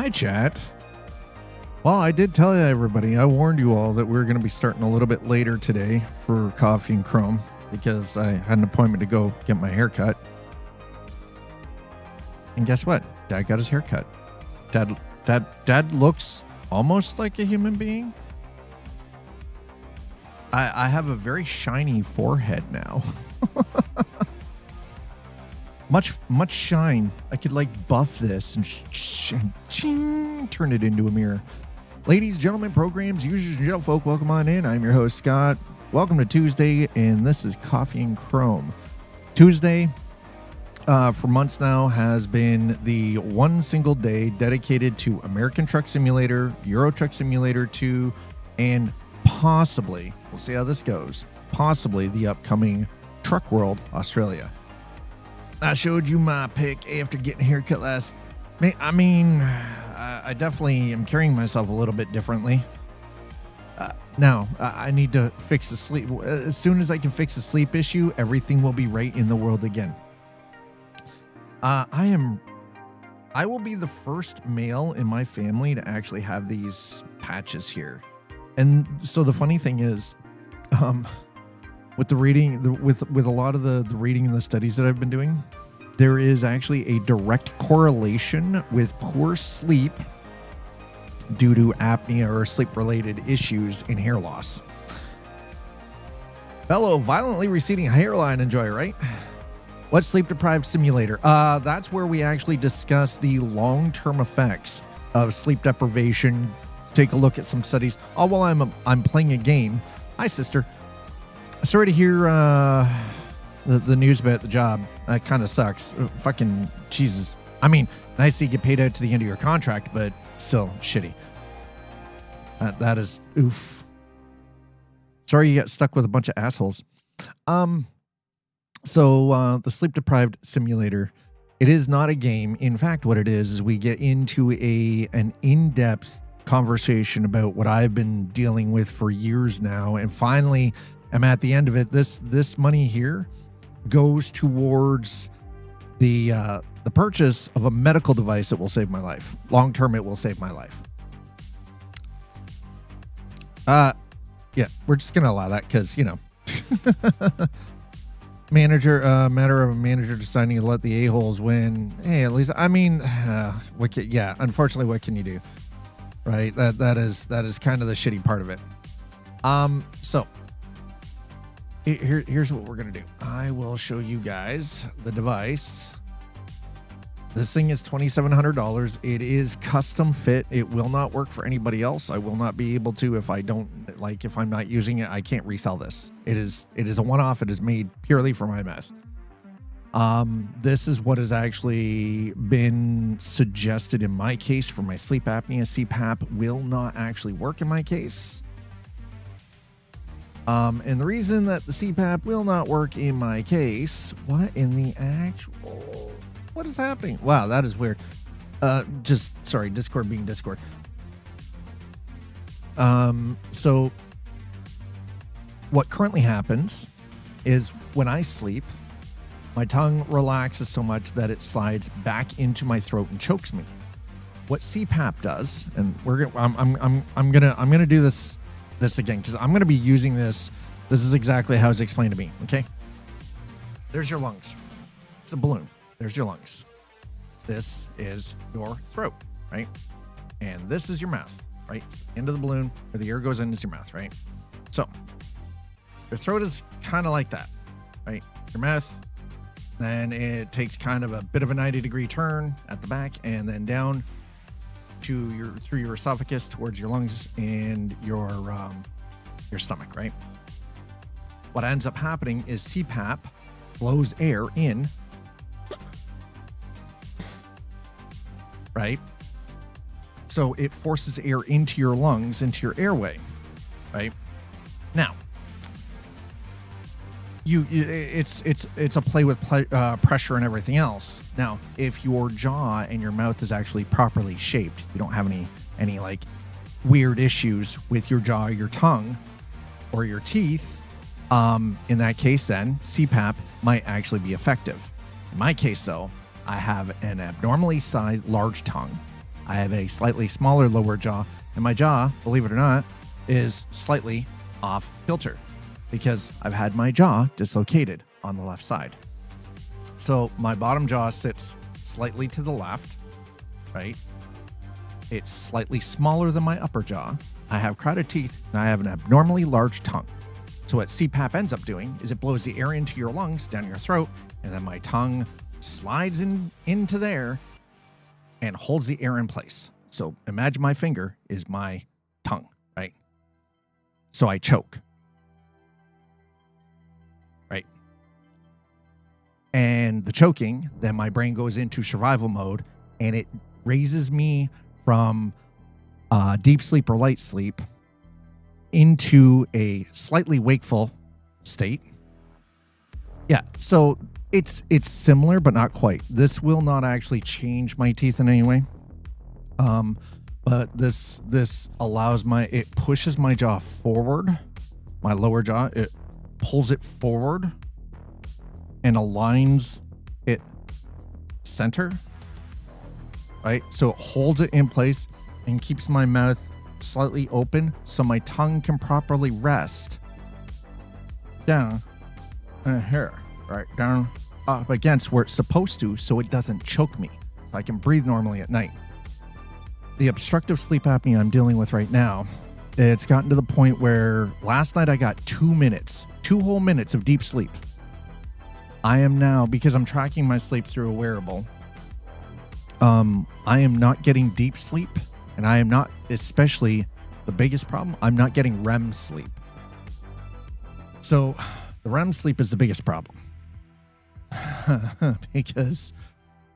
Hi, chat. Well, I did tell everybody, I warned you all that we were going to be starting a little bit later today for Coffee and Chrome because I had an appointment to go get my hair cut. And guess what? Dad got his hair cut. Dad looks almost like a human being. I have a very shiny forehead now. much shine. I could like buff this and turn it into a mirror. Ladies, gentlemen, programs, users, and gentlefolk, welcome on in. I'm your host, Scott. Welcome to Tuesday, and this is Coffee and Chrome. Tuesday, for months now, has been the one single day dedicated to American Truck Simulator, Euro Truck Simulator 2, and possibly, we'll see how this goes, possibly the upcoming Truck World Australia. I showed you my pic after getting a haircut last. I definitely am carrying myself a little bit differently. Now, I need to fix the sleep. As soon as I can fix the sleep issue, everything will be right in the world again. I will be the first male in my family to actually have these patches here. And so the funny thing is, with the reading, with a lot of the reading and the studies that I've been doing, there is actually a direct correlation with poor sleep due to apnea or sleep-related issues in hair loss. Fellow violently receding hairline enjoyer, right? What's sleep-deprived simulator? That's where we actually discuss the long-term effects of sleep deprivation. Take a look at some studies. All while I'm playing a game. Hi, sister. Sorry to hear the news about the job. That kind of sucks. Fucking Jesus. I mean, nice to get paid out to the end of your contract, but still shitty. That is oof. Sorry you got stuck with a bunch of assholes. So the sleep deprived simulator, it is not a game. In fact, what it is we get into an in-depth conversation about what I've been dealing with for years now, and finally I'm at the end of it. This money here goes towards the purchase of a medical device that will save my life. Long term, it will save my life. Yeah, we're just gonna allow that because, you know, matter of a manager deciding to let the a-holes win. Hey, at least, I mean, unfortunately, what can you do? Right, that is kind of the shitty part of it. So here's what we're gonna do. I will show you guys the device. This thing is $2,700. It is custom fit. It will not work for anybody else. I will not be able to if I'm not using it. I can't resell this. It is a one-off. It is made purely for my meth. This is what has actually been suggested in my case for my sleep apnea. CPAP will not actually work in my case. And the reason that the CPAP will not work in my case, what is happening? Wow, that is weird. Sorry, Discord being Discord. So what currently happens is when I sleep, my tongue relaxes so much that it slides back into my throat and chokes me. What CPAP does, and I'm gonna do this again because I'm gonna be using this. This is exactly how it's explained to me. Okay, there's your lungs. It's a balloon. There's your lungs. This is your throat, right? And this is your mouth, right? Into the balloon where the air goes in is your mouth, right? So your throat is kind of like that, right? Your mouth. Then it takes kind of a bit of a 90-degree turn at the back and then down to through your esophagus towards your lungs and your stomach, right? What ends up happening is CPAP blows air in, right? So it forces air into your lungs, into your airway, right? Now, it's a play with pressure and everything else. Now, if your jaw and your mouth is actually properly shaped, you don't have any like weird issues with your jaw, your tongue, or your teeth. In that case, then CPAP might actually be effective. In my case, though, I have an abnormally sized large tongue, I have a slightly smaller lower jaw, and my jaw, believe it or not, is slightly off kilter because I've had my jaw dislocated on the left side. So my bottom jaw sits slightly to the left, right? It's slightly smaller than my upper jaw. I have crowded teeth, and I have an abnormally large tongue. So what CPAP ends up doing is it blows the air into your lungs, down your throat, and then my tongue slides into there and holds the air in place. So imagine my finger is my tongue, right? So I choke, right? And the choking, then my brain goes into survival mode, and it raises me from deep sleep or light sleep into a slightly wakeful state. Yeah, so it's similar, but not quite. This will not actually change my teeth in any way. But this allows it pushes my jaw forward, my lower jaw, it pulls it forward and aligns it center, right? So it holds it in place and keeps my mouth slightly open so my tongue can properly rest down here, right down up against where it's supposed to, so it doesn't choke me, so I can breathe normally at night. The obstructive sleep apnea I'm dealing with right now, it's gotten to the point where last night I got 2 whole minutes of deep sleep. I am now, because I'm tracking my sleep through a wearable, I am not getting deep sleep, and I am not, especially the biggest problem, I'm not getting REM sleep. So the REM sleep is the biggest problem. Because,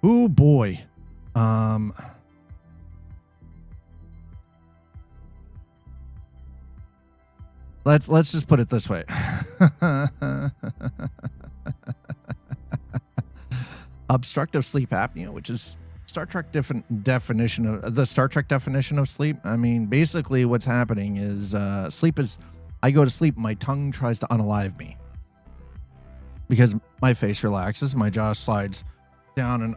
oh boy, let's just put it this way. Obstructive sleep apnea, which is Star Trek definition of sleep. I mean, basically what's happening is I go to sleep, my tongue tries to unalive me because my face relaxes, my jaw slides down, and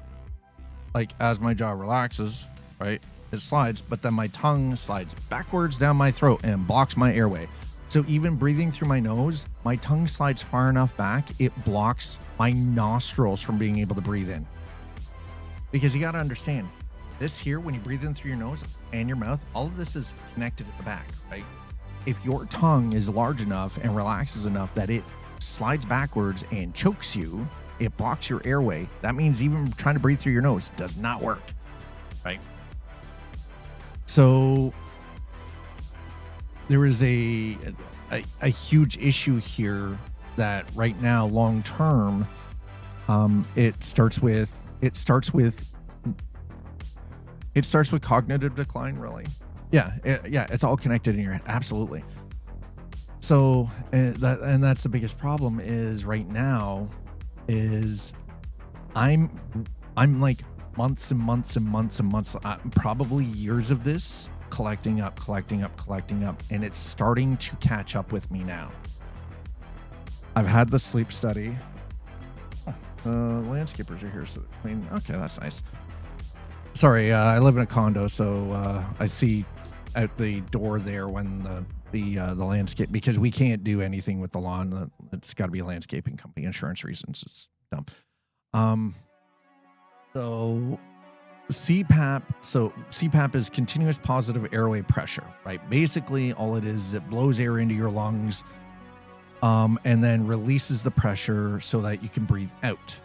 like as my jaw relaxes, right, it slides, but then my tongue slides backwards down my throat and blocks my airway. So even breathing through my nose, my tongue slides far enough back, it blocks my nostrils from being able to breathe in. Because you got to understand, this here, when you breathe in through your nose and your mouth, all of this is connected at the back, right? If your tongue is large enough and relaxes enough that it slides backwards and chokes you, it blocks your airway. That means even trying to breathe through your nose does not work, right? So there is a huge issue here that right now, long term, it starts with cognitive decline, really. Yeah, it's all connected in your head. Absolutely. So, and that's the biggest problem is right now is I'm like months and months and months and months, probably years of this collecting up, and it's starting to catch up with me now. I've had the sleep study. Landscapers are here, so I mean, okay, that's nice. Sorry, I live in a condo, so I see out the door there when the landscape, because we can't do anything with the lawn. It's got to be a landscaping company, insurance reasons. It's dumb. So CPAP is continuous positive airway pressure, right? Basically, all it is it blows air into your lungs, and then releases the pressure so that you can breathe out.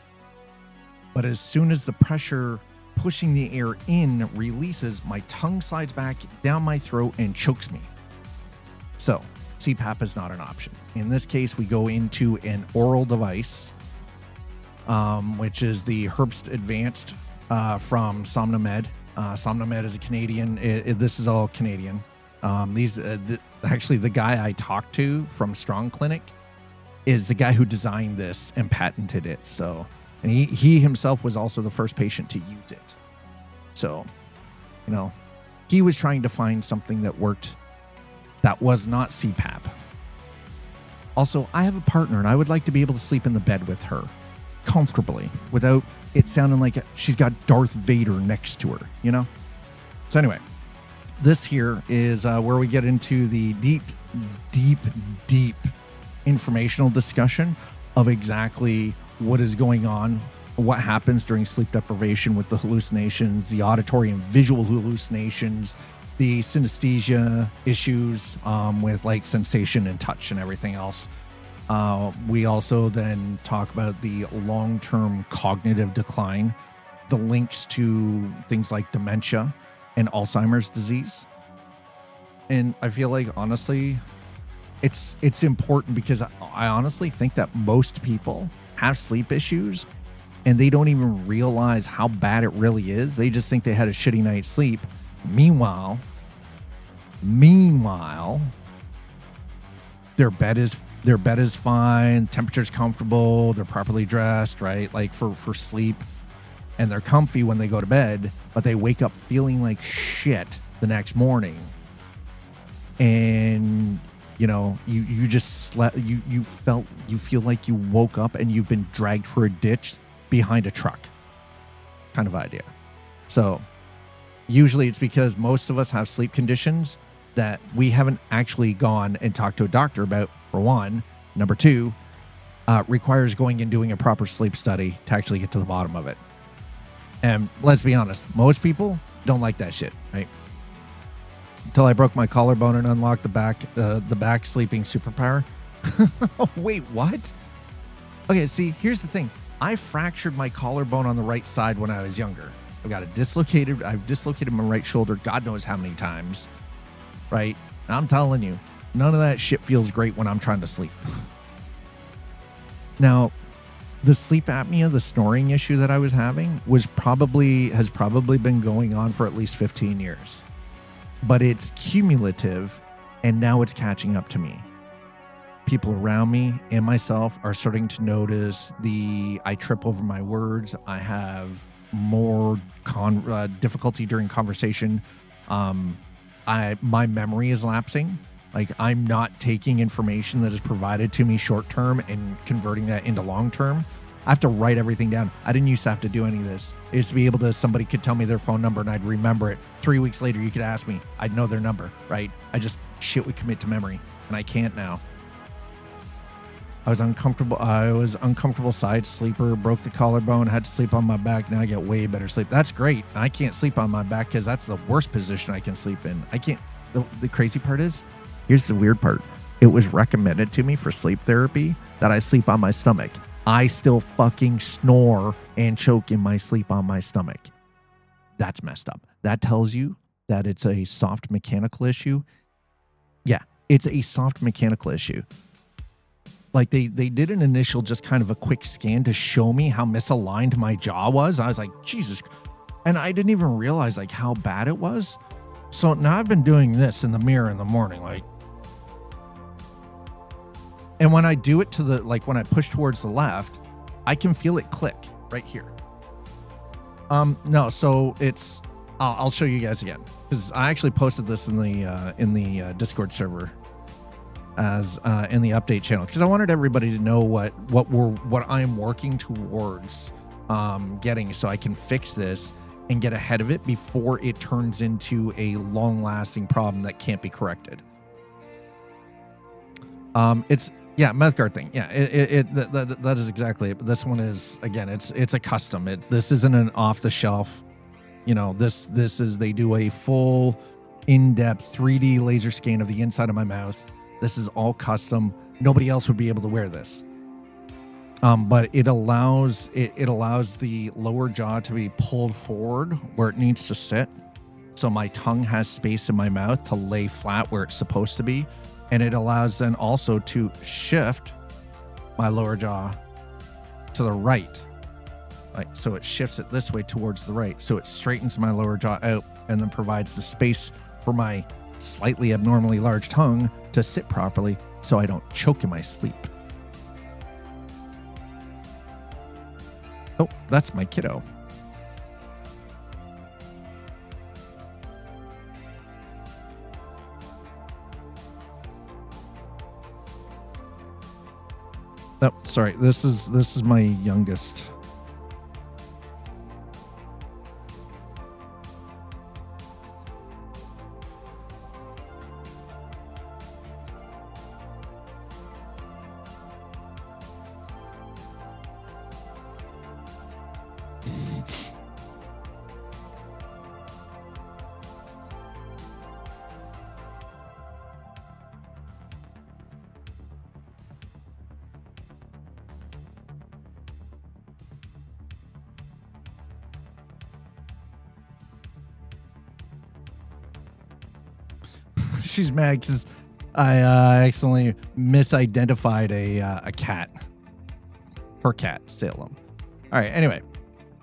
But as soon as the pressure pushing the air in releases, my tongue slides back down my throat and chokes me. So CPAP is not an option. In this case, we go into an oral device, which is the Herbst Advanced from Somnomed. Somnomed is a Canadian. This is all Canadian. Actually, the guy I talked to from Strong Clinic is the guy who designed this and patented it. So, and he himself was also the first patient to use it. So, you know, he was trying to find something that worked that was not CPAP. Also, I have a partner and I would like to be able to sleep in the bed with her comfortably without it sounding like she's got Darth Vader next to her, you know? So anyway, this here is where we get into the deep, deep informational discussion of exactly what is going on, what happens during sleep deprivation with the hallucinations, the auditory and visual hallucinations, the synesthesia issues with like sensation and touch and everything else. We also then talk about the long-term cognitive decline, the links to things like dementia and Alzheimer's disease. And I feel like, honestly, it's important because I honestly think that most people have sleep issues and they don't even realize how bad it really is. They just think they had a shitty night's sleep. Meanwhile, their bed is fine, temperature's comfortable, they're properly dressed, right? Like for sleep, and they're comfy when they go to bed, but they wake up feeling like shit the next morning. And you just slept, you feel like you woke up and you've been dragged for a ditch behind a truck kind of idea. So usually it's because most of us have sleep conditions that we haven't actually gone and talked to a doctor about, for one. Number two, requires going and doing a proper sleep study to actually get to the bottom of it. And let's be honest, most people don't like that shit, right? Until I broke my collarbone and unlocked the back sleeping superpower. Oh, wait, what? Okay, see, here's the thing. I fractured my collarbone on the right side when I was younger. I've dislocated my right shoulder God knows how many times, right? And I'm telling you, none of that shit feels great when I'm trying to sleep. Now, the sleep apnea, the snoring issue that I was having has probably been going on for at least 15 years. But it's cumulative, and now it's catching up to me. People around me and myself are starting to notice I trip over my words. I have more difficulty during conversation. My memory is lapsing. Like, I'm not taking information that is provided to me short term and converting that into long term. I have to write everything down. I didn't used to have to do any of this. I used to be able to, somebody could tell me their phone number and I'd remember it. 3 weeks later, you could ask me. I'd know their number, right? Shit would commit to memory, and I can't now. I was uncomfortable side sleeper, broke the collarbone, had to sleep on my back. Now I get way better sleep. That's great. I can't sleep on my back because that's the worst position I can sleep in. I can't. The crazy part is, here's the weird part. It was recommended to me for sleep therapy that I sleep on my stomach. I still fucking snore and choke in my sleep on my stomach. That's messed up. That tells you that it's a soft mechanical issue. Yeah, it's a soft mechanical issue. Like they did an initial, just kind of a quick scan to show me how misaligned my jaw was. I was like, Jesus. And I didn't even realize like how bad it was. So now I've been doing this in the mirror in the morning, like, and when I do it when I push towards the left, I can feel it click right here. No, so it's, I'll show you guys again, because I actually posted this in the Discord server as in the update channel, because I wanted everybody to know what I'm working towards getting, so I can fix this and get ahead of it before it turns into a long-lasting problem that can't be corrected. Yeah, mouth guard thing. Yeah, that is exactly it. But this one is, again, it's a custom. This isn't an off the shelf. This is, they do a full in-depth 3D laser scan of the inside of my mouth. This is all custom. Nobody else would be able to wear this. But it allows the lower jaw to be pulled forward where it needs to sit. So my tongue has space in my mouth to lay flat where it's supposed to be. And it allows then also to shift my lower jaw to the right. Like, so it shifts it this way towards the right. So it straightens my lower jaw out and then provides the space for my slightly abnormally large tongue to sit properly so I don't choke in my sleep. Oh, that's my kiddo. Oh, sorry. This is my youngest. She's mad because I accidentally misidentified a cat. Her cat, Salem. All right. Anyway,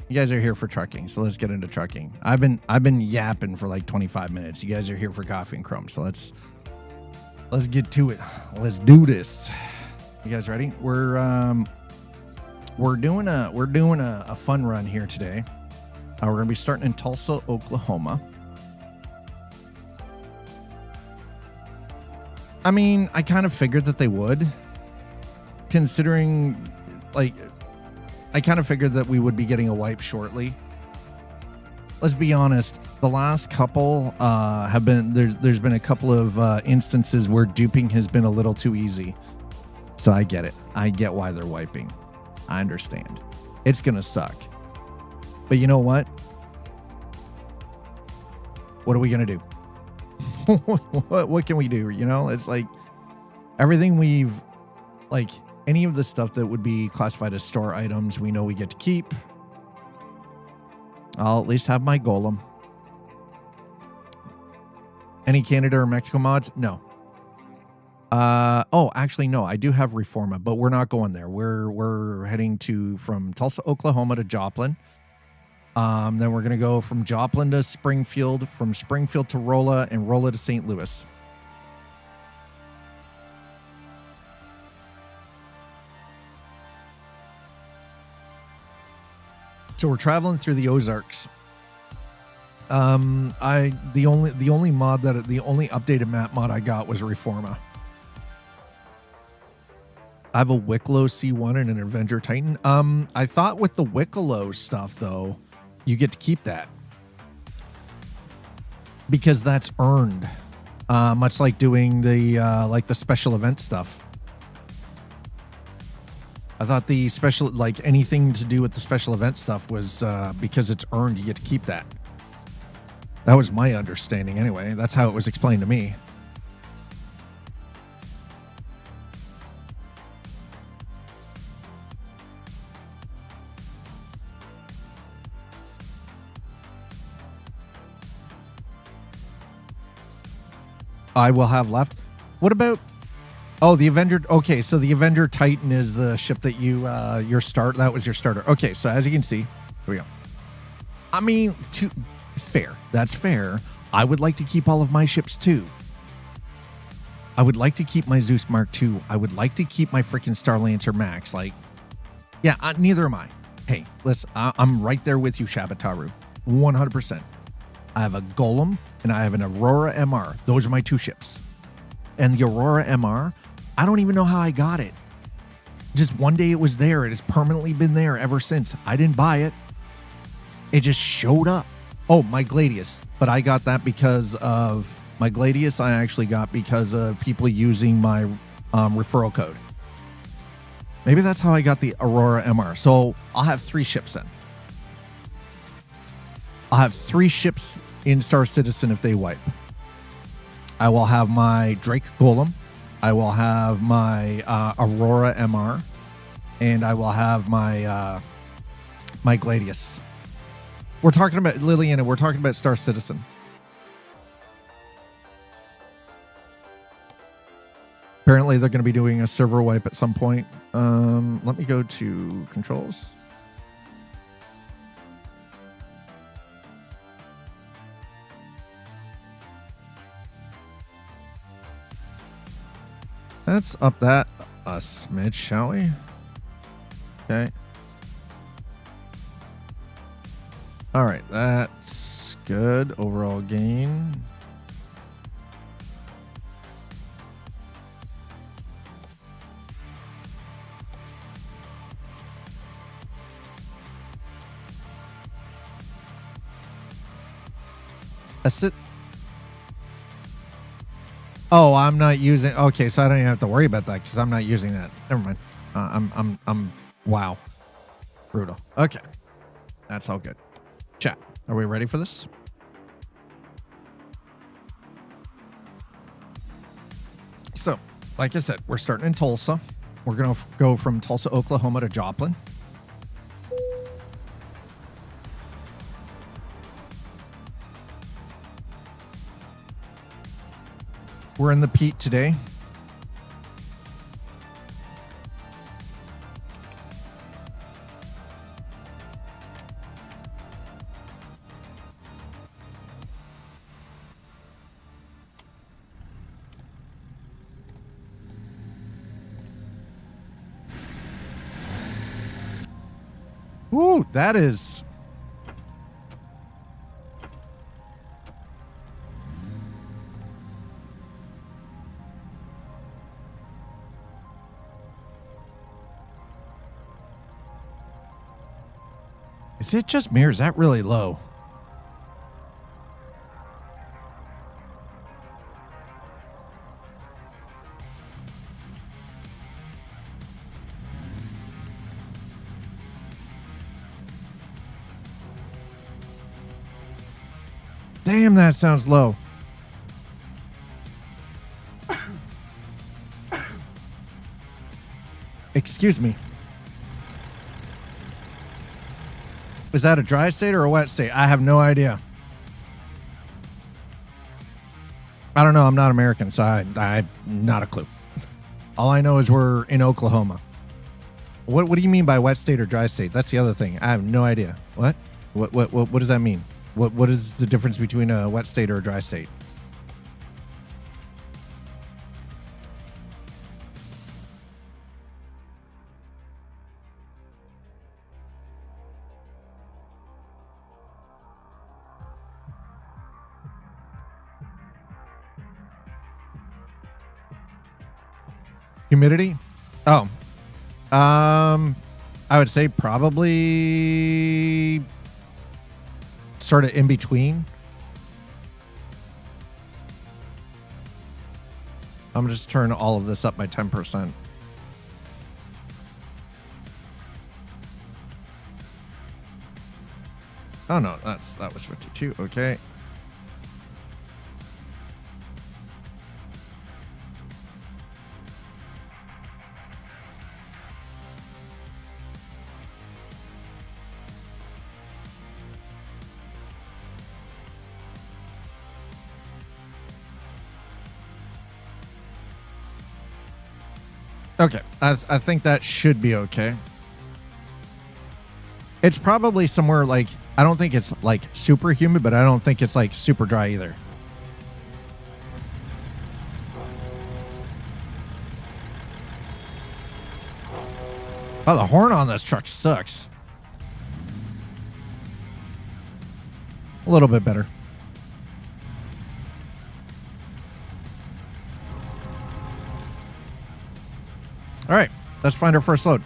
you guys are here for trucking, so let's get into trucking. I've been yapping for like 25 minutes. You guys are here for Coffee and Chrome, so let's get to it. Let's do this. You guys ready? We're doing a fun run here today. We're gonna be starting in Tulsa, Oklahoma. I mean, I kind of figured that they would, considering, like, I kind of figured that we would be getting a wipe shortly. Let's be honest, the last couple have been, there's been a couple of instances where duping has been a little too easy. So I get it. I get why they're wiping. I understand. It's going to suck. But you know what? What are we going to do? What can we do? You know, it's like everything like any of the stuff that would be classified as store items, we know we get to keep. I'll at least have my golem. Any Canada or Mexico mods? No. Oh, actually, no, I do have Reforma, but we're not going there. We're heading from Tulsa, Oklahoma to Joplin. Then we're going to go from Joplin to Springfield, from Springfield to Rolla, and Rolla to St. Louis. So we're traveling through the Ozarks. The only updated map mod I got was Reforma. I have a Wicklow C1 and an Avenger Titan. I thought with the Wicklow stuff though, you get to keep that because that's earned, much like doing the special event stuff. I thought the special, like anything to do with the special event stuff was because it's earned, you get to keep that. That was my understanding anyway. That's how it was explained to me. I will have left. What about... Oh, the Avenger. Okay, so the Avenger Titan is the ship that that was your starter. Okay, so as you can see, here we go. I mean, fair. That's fair. I would like to keep all of my ships too. I would like to keep my Zeus Mark II. I would like to keep my freaking Star Lancer Max. Like, yeah, neither am I. Hey, listen, I'm right there with you, Shabataru. 100%. I have a Golem and I have an Aurora MR. Those are my two ships. And the Aurora MR, I don't even know how I got it. Just one day it was there. It has permanently been there ever since. I didn't buy it. It just showed up. Oh, my Gladius. But I got that because of my Gladius. I actually got because of people using my referral code. Maybe that's how I got the Aurora MR. So I'll have 3 ships then. I'll have 3 ships in Star Citizen if they wipe. I will have my Drake Golem. I will have my Aurora MR. And I will have my my Gladius. We're talking about Liliana. We're talking about Star Citizen. Apparently, they're going to be doing a server wipe at some point. Let me go to controls. Let's up that a smidge, shall we? Okay. All right, that's good. Overall gain. Oh, I'm not using. Okay, so I don't even have to worry about that because I'm not using that. Never mind. I'm. Wow. Brutal. Okay, that's all good. Chat, are we ready for this? So, like I said, we're starting in Tulsa. We're gonna go from Tulsa, Oklahoma to Joplin. We're in the Pete today. Ooh, that is... Is it just me or is that really low? Damn, that sounds low. Excuse me. Is that a dry state or a wet state? I have no idea. I don't know. I'm not American, so I not a clue. All I know is we're in Oklahoma. What do you mean by wet state or dry state? That's the other thing. I have no idea. What does that mean? What is the difference between a wet state or a dry state? Humidity? Oh. I would say probably sort of in between. I'm just turn all of this up by 10%. Oh no, that was 52. Okay. Okay, I think that should be okay. It's probably somewhere like, I don't think it's like super humid, but I don't think it's like super dry either. Oh, the horn on this truck sucks. A little bit better. All right, let's find our first load.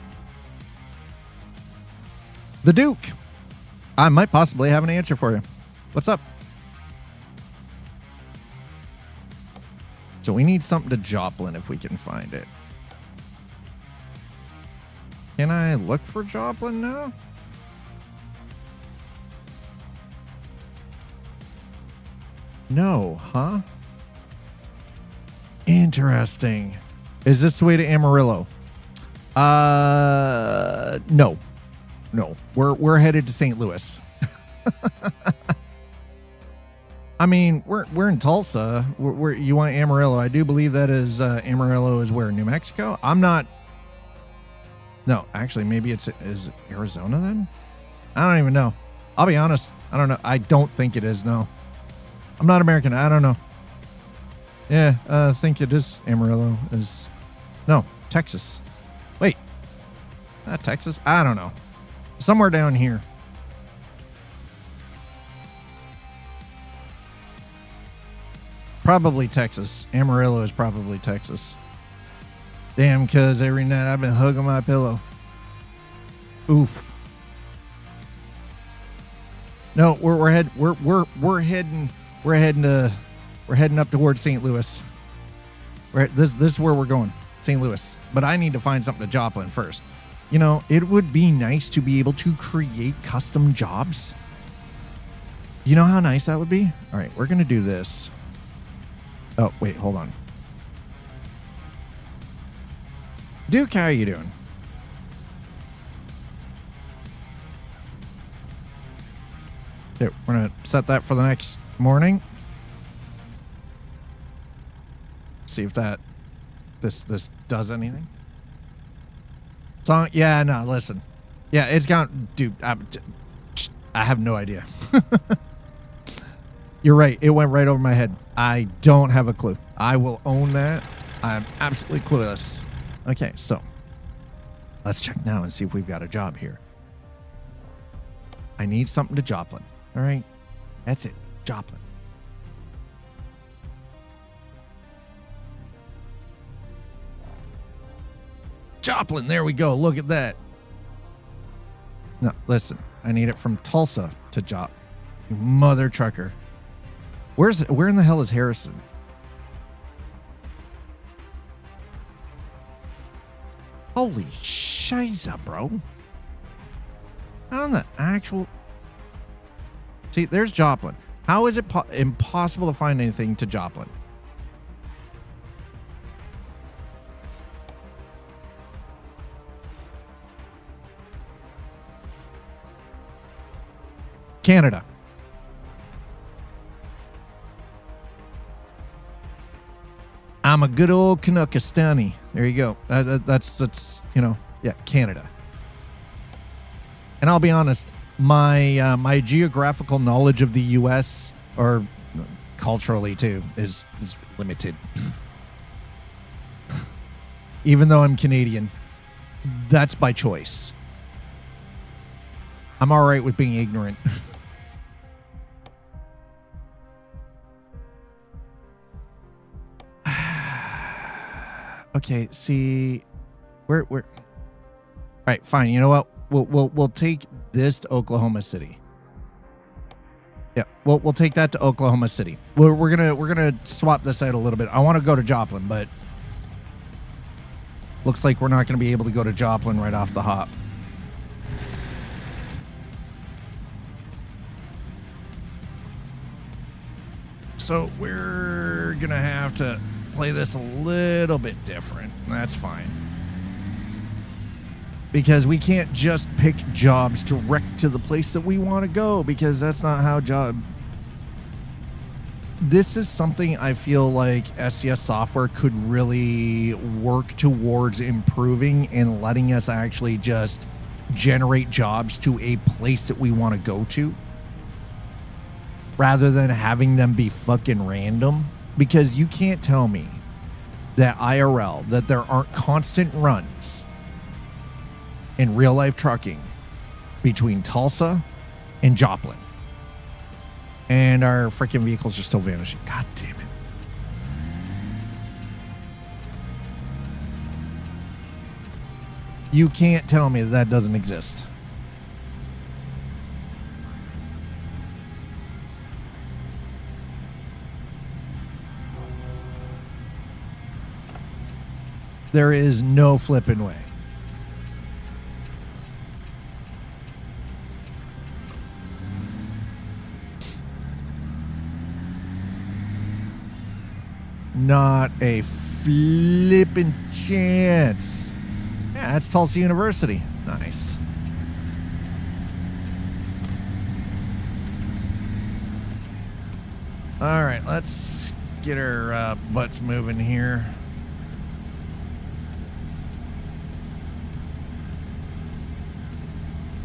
The Duke. I might possibly have an answer for you. What's up? So we need something to Joplin if we can find it. Can I look for Joplin now? No, huh? Interesting. Is this the way to Amarillo? No. We're headed to St. Louis. I mean, we're in Tulsa. You want Amarillo? I do believe that is Amarillo is where, New Mexico? I'm not. No, actually, maybe is Arizona then? I don't even know. I'll be honest. I don't know. I don't think it is. No, I'm not American. I don't know. Yeah, I think it is Amarillo. No, Texas. Wait, not Texas? I don't know. Somewhere down here. Probably Texas. Amarillo is probably Texas. Damn, cuz every night I've been hugging my pillow. Oof. No, we're heading up towards St. Louis. This is where we're going. St. Louis. But I need to find something to Joplin first. You know, it would be nice to be able to create custom jobs. You know how nice that would be? All right, we're going to do this. Oh, wait, hold on. Duke, how are you doing? Okay, we're going to set that for the next morning. see if this does anything. Song, yeah, no, listen. Yeah, it's gone, dude. I have no idea. You're right. It went right over my head. I don't have a clue. I will own that. I'm absolutely clueless. Okay, so let's check now and see if we've got a job here. I need something to Joplin. All right, that's it. Joplin. Joplin, there we go. Look at that. No, listen. I need it from Tulsa to Joplin. You mother trucker. Where in the hell is Harrison? Holy shiza, bro. How in the actual... See, there's Joplin. How is it impossible to find anything to Joplin? Canada. I'm a good old Canuckistani. There you go. That's you know, yeah, Canada. And I'll be honest, my geographical knowledge of the U.S. or culturally too is limited. Even though I'm Canadian, that's by choice. I'm all right with being ignorant. Okay, see, we're all right. Fine. You know what? We'll take this to Oklahoma City. Yeah, we'll take that to Oklahoma City. We're gonna swap this out a little bit. I want to go to Joplin, but looks like we're not gonna be able to go to Joplin right off the hop. So we're gonna have to play this a little bit different. That's fine. Because we can't just pick jobs direct to the place that we want to go, because that's not how this is something I feel like SCS software could really work towards improving and letting us actually just generate jobs to a place that we want to go to, rather than having them be fucking random. Because you can't tell me that IRL, that there aren't constant runs in real life trucking between Tulsa and Joplin. And our freaking vehicles are still vanishing. God damn it. You can't tell me that doesn't exist. There is no flipping way. Not a flipping chance. Yeah, that's Tulsa University. Nice. All right, let's get our butts moving here.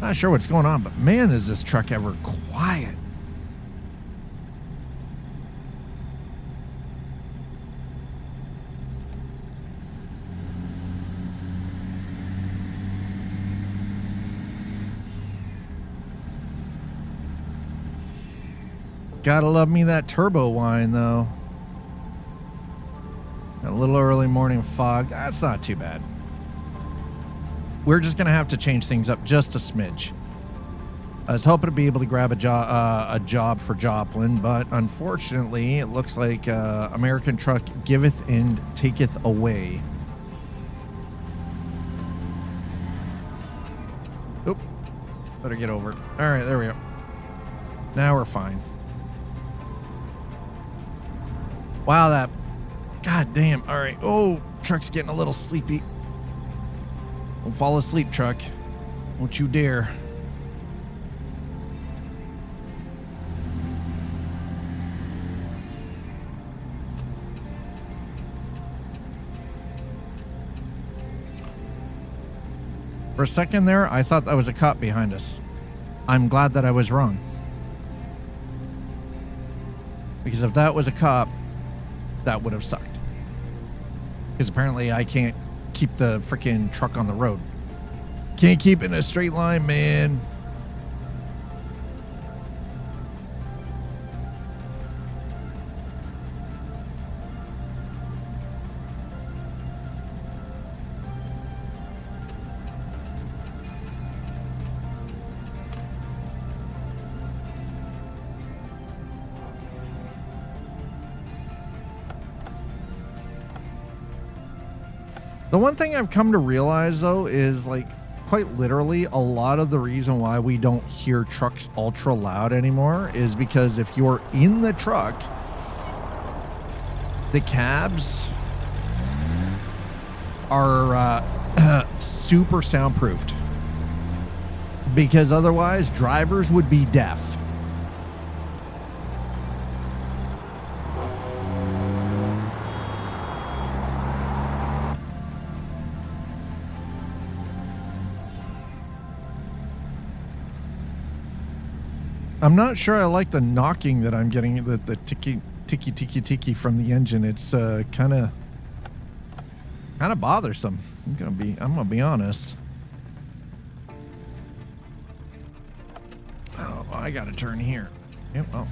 Not sure what's going on, but man, is this truck ever quiet. Gotta love me that turbo whine, though. A little early morning fog. That's not too bad. We're just going to have to change things up just a smidge. I was hoping to be able to grab a job for Joplin, but unfortunately, it looks like American Truck giveth and taketh away. Oop. Better get over. All right, there we go. Now we're fine. Wow, that... God damn. All right. Oh, truck's getting a little sleepy. Don't fall asleep, truck. Don't you dare. For a second there, I thought that was a cop behind us. I'm glad that I was wrong. Because if that was a cop, that would have sucked. Because apparently I can't keep the freaking truck on the road. Can't keep it in a straight line, man. The one thing I've come to realize, though, is like quite literally a lot of the reason why we don't hear trucks ultra loud anymore is because if you're in the truck, the cabs are super soundproofed, because otherwise drivers would be deaf. I'm not sure I like the knocking that I'm getting, the ticky from the engine. It's kind of bothersome. I'm gonna be honest. Oh, I gotta turn here. Yep. Oh.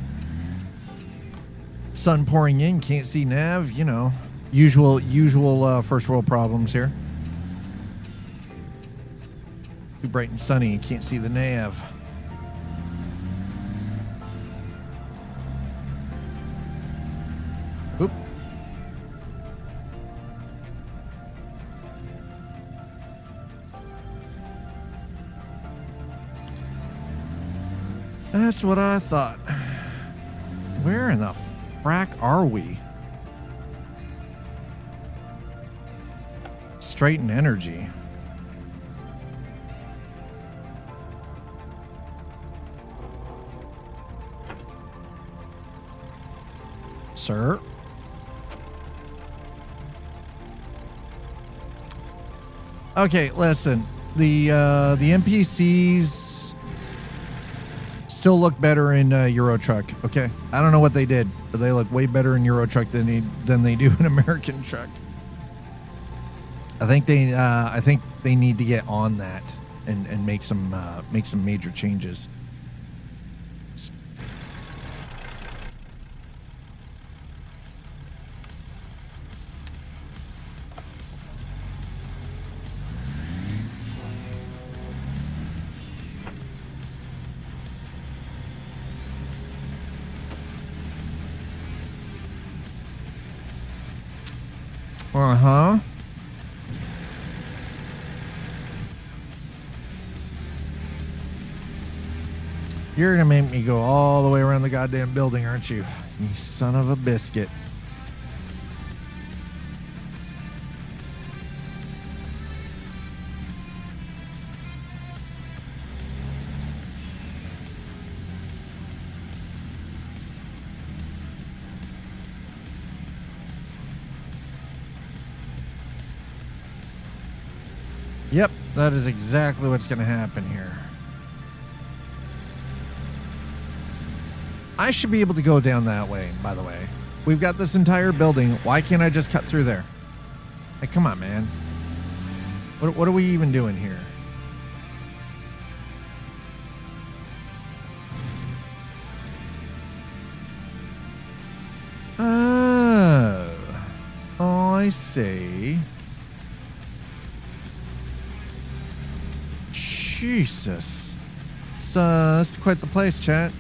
Sun pouring in, can't see nav. You know, usual first world problems here. Too bright and sunny, can't see the nav. Oop. That's what I thought. Where in the frack are we? Straighten energy. Sir? Okay, listen. The NPCs still look better in Euro Truck. Okay, I don't know what they did, but they look way better in Euro Truck than they do in American Truck. I think they need to get on that and make some major changes. Uh-huh. You're gonna make me go all the way around the goddamn building, aren't you? You son of a biscuit. Yep, that is exactly what's going to happen here. I should be able to go down that way, by the way. We've got this entire building. Why can't I just cut through there? Hey, come on, man. What are we even doing here? Oh, I see. Jesus. It's quite the place, chat.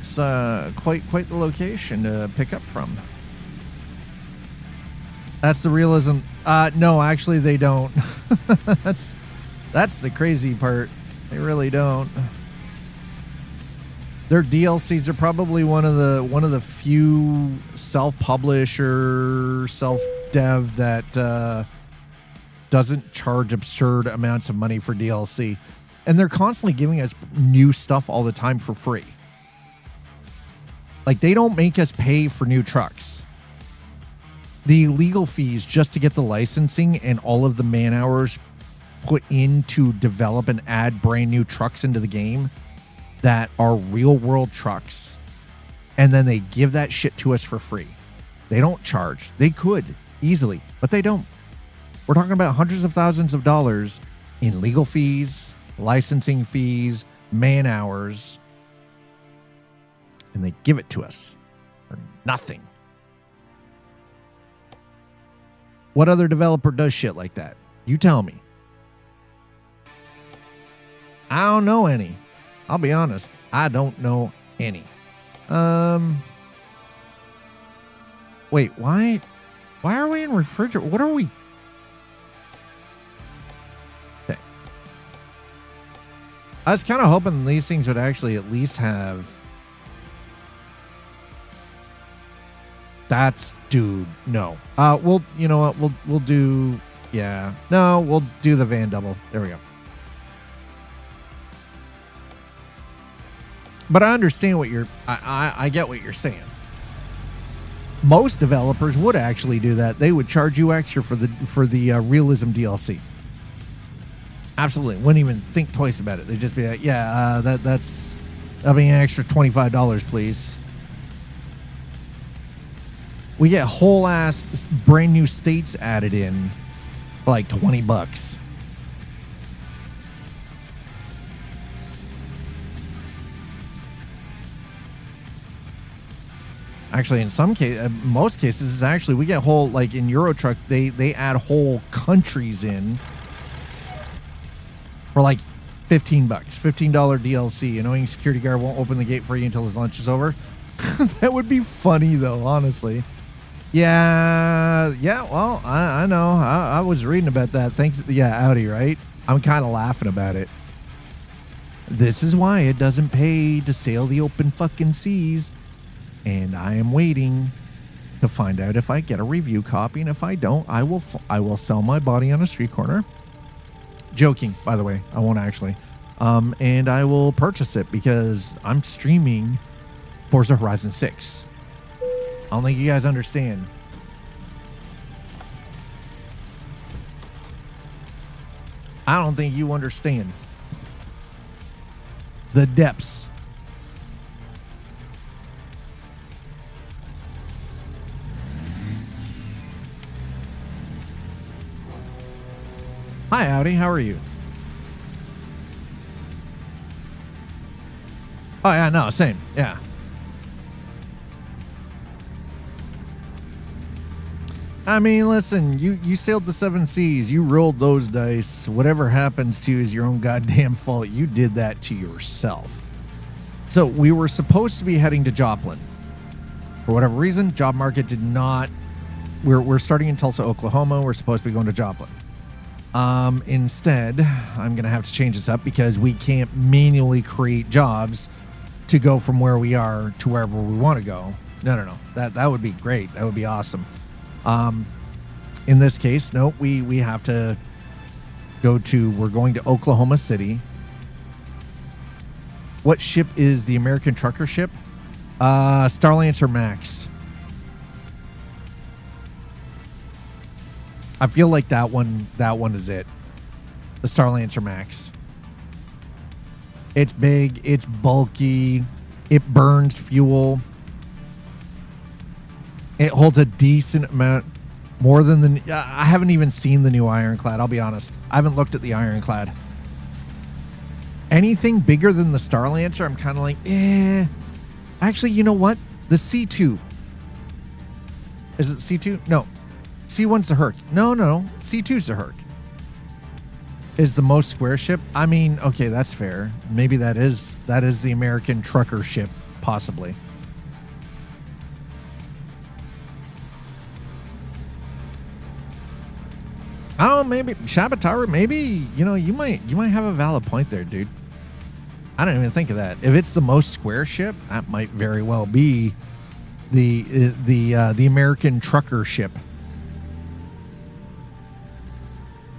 It's quite the location to pick up from. That's the realism. No, actually they don't. That's the crazy part. They really don't. Their DLCs are probably one of the few self-publish or self-dev that doesn't charge absurd amounts of money for DLC. And they're constantly giving us new stuff all the time for free. Like, they don't make us pay for new trucks. The legal fees just to get the licensing and all of the man hours put in to develop and add brand new trucks into the game that are real world trucks. And then they give that shit to us for free. They don't charge. They could easily, but they don't. We're talking about hundreds of thousands of dollars in legal fees, licensing fees, man hours, and they give it to us for nothing. What other developer does shit like that? You tell me. I don't know any. I'll be honest. I don't know any. Wait, why are we in refrigerator? What are we? Okay. I was kind of hoping these things would actually at least have. That's, dude, no. We'll, you know what? We'll do, yeah. No, we'll do the van double. There we go. But I understand what I get what you're saying. Most developers would actually do that. They would charge you extra for the realism DLC. Absolutely. Wouldn't even think twice about it. They'd just be like, yeah, that'll be an extra $25, please. We get whole ass brand new states added in for like $20. Actually, in some cases, most cases, is actually we get whole, like in Euro Truck, they add whole countries in for like $15, $15 DLC. Annoying security guard won't open the gate for you until his lunch is over. That would be funny though, honestly. Yeah. Well, I know. I was reading about that. Thanks. Yeah, Audi, right? I'm kind of laughing about it. This is why it doesn't pay to sail the open fucking seas. And I am waiting to find out if I get a review copy, and if I don't, I will sell my body on a street corner. Joking, by the way, I won't actually. And I will purchase it because I'm streaming Forza Horizon 6. I don't think you guys understand. I don't think you understand the depths. Hi, Audi. How are you? Oh, yeah, no, same. Yeah. I mean, listen, you sailed the 7 seas. You rolled those dice. Whatever happens to you is your own goddamn fault. You did that to yourself. So we were supposed to be heading to Joplin. For whatever reason, job market did not. We're starting in Tulsa, Oklahoma. We're supposed to be going to Joplin. Instead, I'm going to have to change this up because we can't manually create jobs to go from where we are to wherever we want to go. No. That would be great. That would be awesome. In this case, no, we have to we're going to Oklahoma City. What ship is the American trucker ship? Starlancer Max. I feel like that one is it. The Starlancer Max. It's big, it's bulky, it burns fuel. It holds a decent amount, more than the... I haven't even seen the new Ironclad, I'll be honest. I haven't looked at the Ironclad. Anything bigger than the Starlancer, I'm kind of like, eh. Actually, you know what? The C2. Is it C2? No. C1's the Herc. No. C2's the Herc. Is the most square ship? I mean, okay, that's fair. Maybe that is the American trucker ship, possibly. I don't know, maybe Shabbatara, maybe, you might have a valid point there, dude. I don't even think of that. If it's the most square ship, that might very well be the American trucker ship.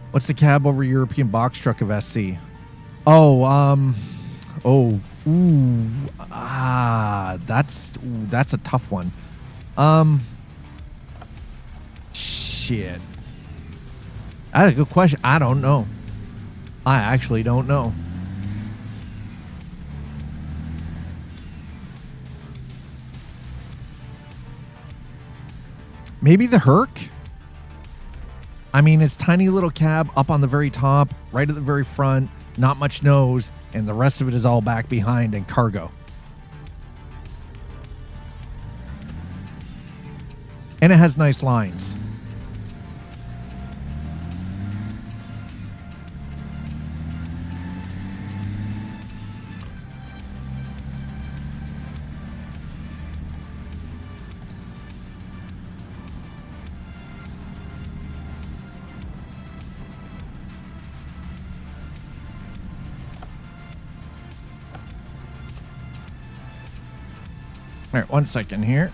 What's the cab over European box truck of SC? That's a tough one. Shit. That's a good question. I don't know. I actually don't know. Maybe the Herc? I mean, it's tiny little cab up on the very top, right at the very front, not much nose, and the rest of it is all back behind and cargo. And it has nice lines. All right, 1 second here.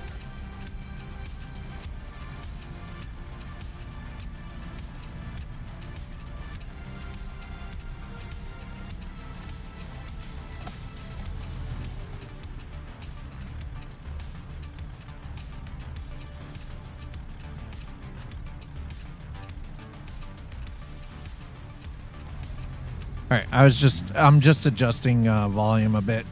All right, I'm just adjusting volume a bit.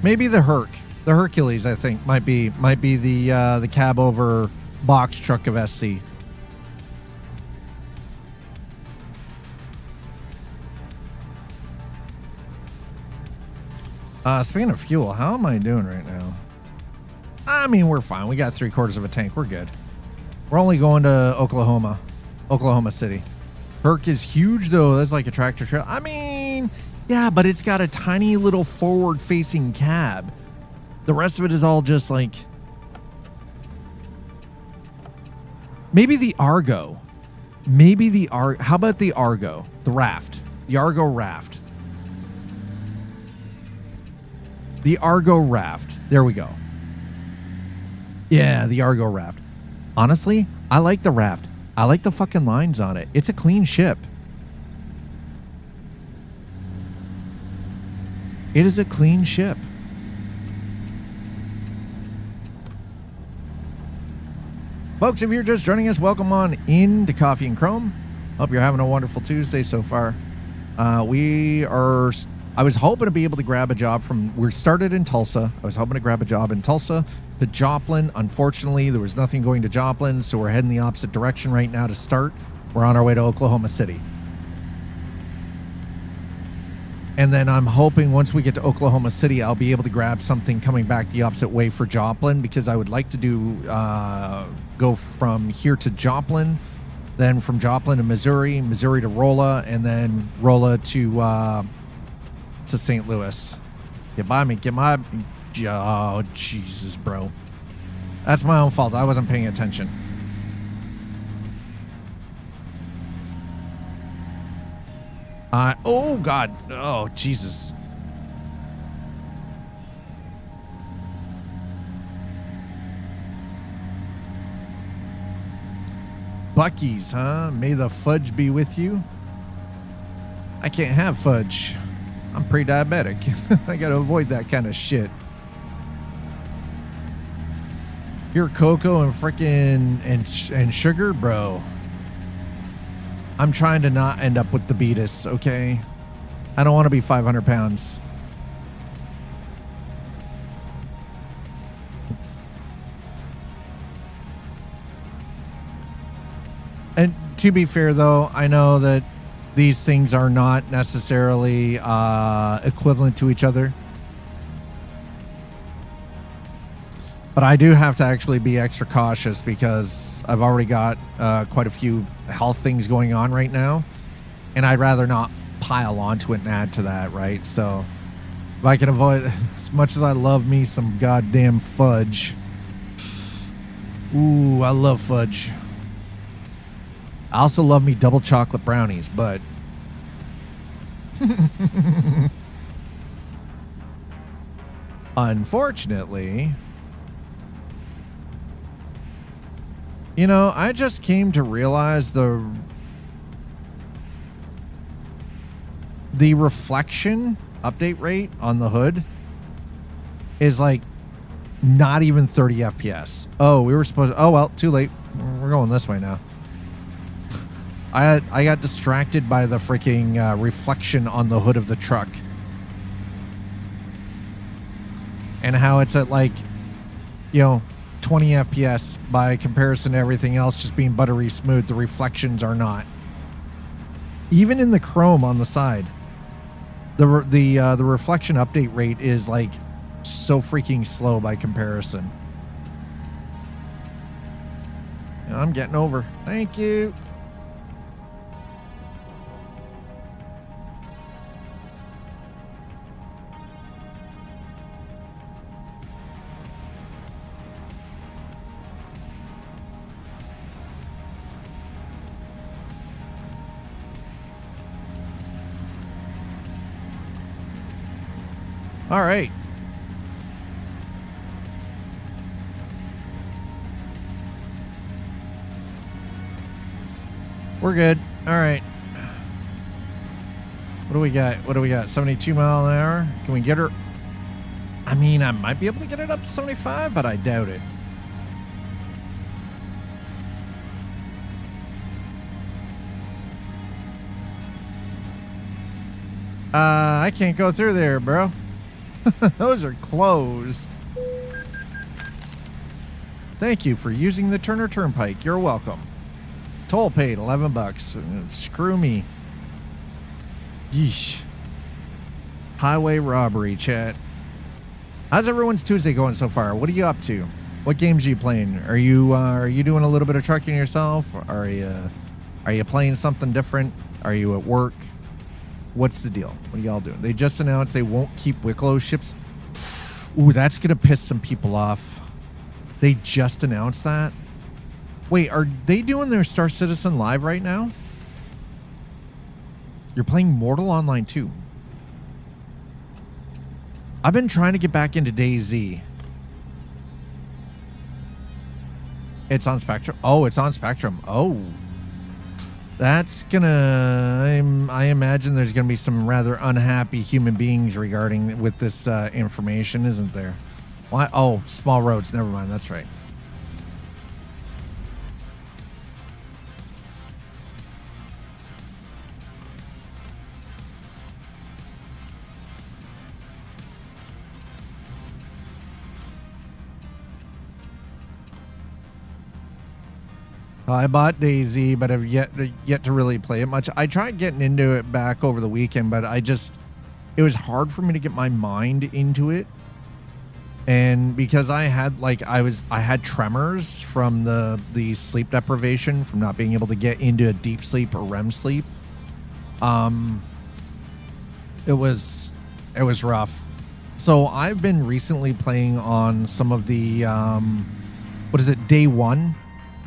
Maybe the Hercules, I think, might be the cab over box truck of SC. Speaking of fuel, how am I doing right now? I mean, we're fine. We got 3/4 of a tank. We're good. We're only going to Oklahoma City. Herc is huge, though. That's like a tractor trailer. I mean, yeah, but it's got a tiny little forward-facing cab. The rest of it is all just like... Maybe the Argo. How about the Argo? The raft. The Argo raft. The Argo raft. There we go. Yeah, the Argo raft. Honestly, I like the raft. I like the fucking lines on it. It's a clean ship. It is a clean ship. Folks, if you're just joining us, welcome on into Coffee and Chrome. Hope you're having a wonderful Tuesday so far. I was hoping to be able to grab a job we started in Tulsa. I was hoping to grab a job in Tulsa to Joplin. Unfortunately, there was nothing going to Joplin, so we're heading the opposite direction right now to start. We're on our way to Oklahoma City. And then I'm hoping once we get to Oklahoma City, I'll be able to grab something coming back the opposite way for Joplin, because I would like to go from here to Joplin, then from Joplin to Missouri to Rolla, and then Rolla to St. Louis. Oh, Jesus, bro. That's my own fault. I wasn't paying attention. Oh, God. Oh, Jesus. Buc-ee's, huh? May the fudge be with you. I can't have fudge. I'm pre-diabetic. I gotta avoid that kind of shit. Pure cocoa and frickin' and sugar, bro. I'm trying to not end up with diabetes, okay? I don't want to be 500 pounds. And to be fair, though, I know that these things are not necessarily equivalent to each other. But I do have to actually be extra cautious because I've already got quite a few health things going on right now. And I'd rather not pile onto it and add to that, right? So if I can avoid, as much as I love me some goddamn fudge. Ooh, I love fudge. I also love me double chocolate brownies, but unfortunately, you know, I just came to realize the reflection update rate on the hood is like not even 30 FPS. Oh, we were supposed to, oh well, too late. We're going this way now. I got distracted by the freaking reflection on the hood of the truck. And how it's at like, 20 FPS by comparison to everything else just being buttery smooth. The reflections are not. Even in the chrome on the side, the reflection update rate is like so freaking slow by comparison. I'm getting over. Thank you. All right. We're good. All right. What do we got? What do we got? 72 mile an hour. Can we get her? I mean, I might be able to get it up to 75, but I doubt it. I can't go through there, bro. Those are closed. Thank you for using the Turner Turnpike. You're welcome. Toll paid, $11. Screw me. Yeesh. Highway robbery, chat. How's everyone's Tuesday going so far? What are you up to? What games are you playing? Are you doing a little bit of trucking yourself? Are you playing something different? Are you at work? What's the deal? What are y'all doing? They just announced they won't keep Wicklow ships. Ooh, that's gonna piss some people off. They just announced that. Wait, are they doing their Star Citizen live right now? You're playing Mortal Online 2. I've been trying to get back into DayZ. It's on Spectrum. Oh, it's on Spectrum. Oh. That's gonna, I imagine there's gonna be some rather unhappy human beings regarding with this information, isn't there? Why? Oh, small roads. Never mind. That's right. I bought DayZ, but I've yet to really play it much. I tried getting into it back over the weekend, but it was hard for me to get my mind into it. And because I had I had tremors from the sleep deprivation from not being able to get into a deep sleep or REM sleep. It was rough. So I've been recently playing on some of the what is it, day one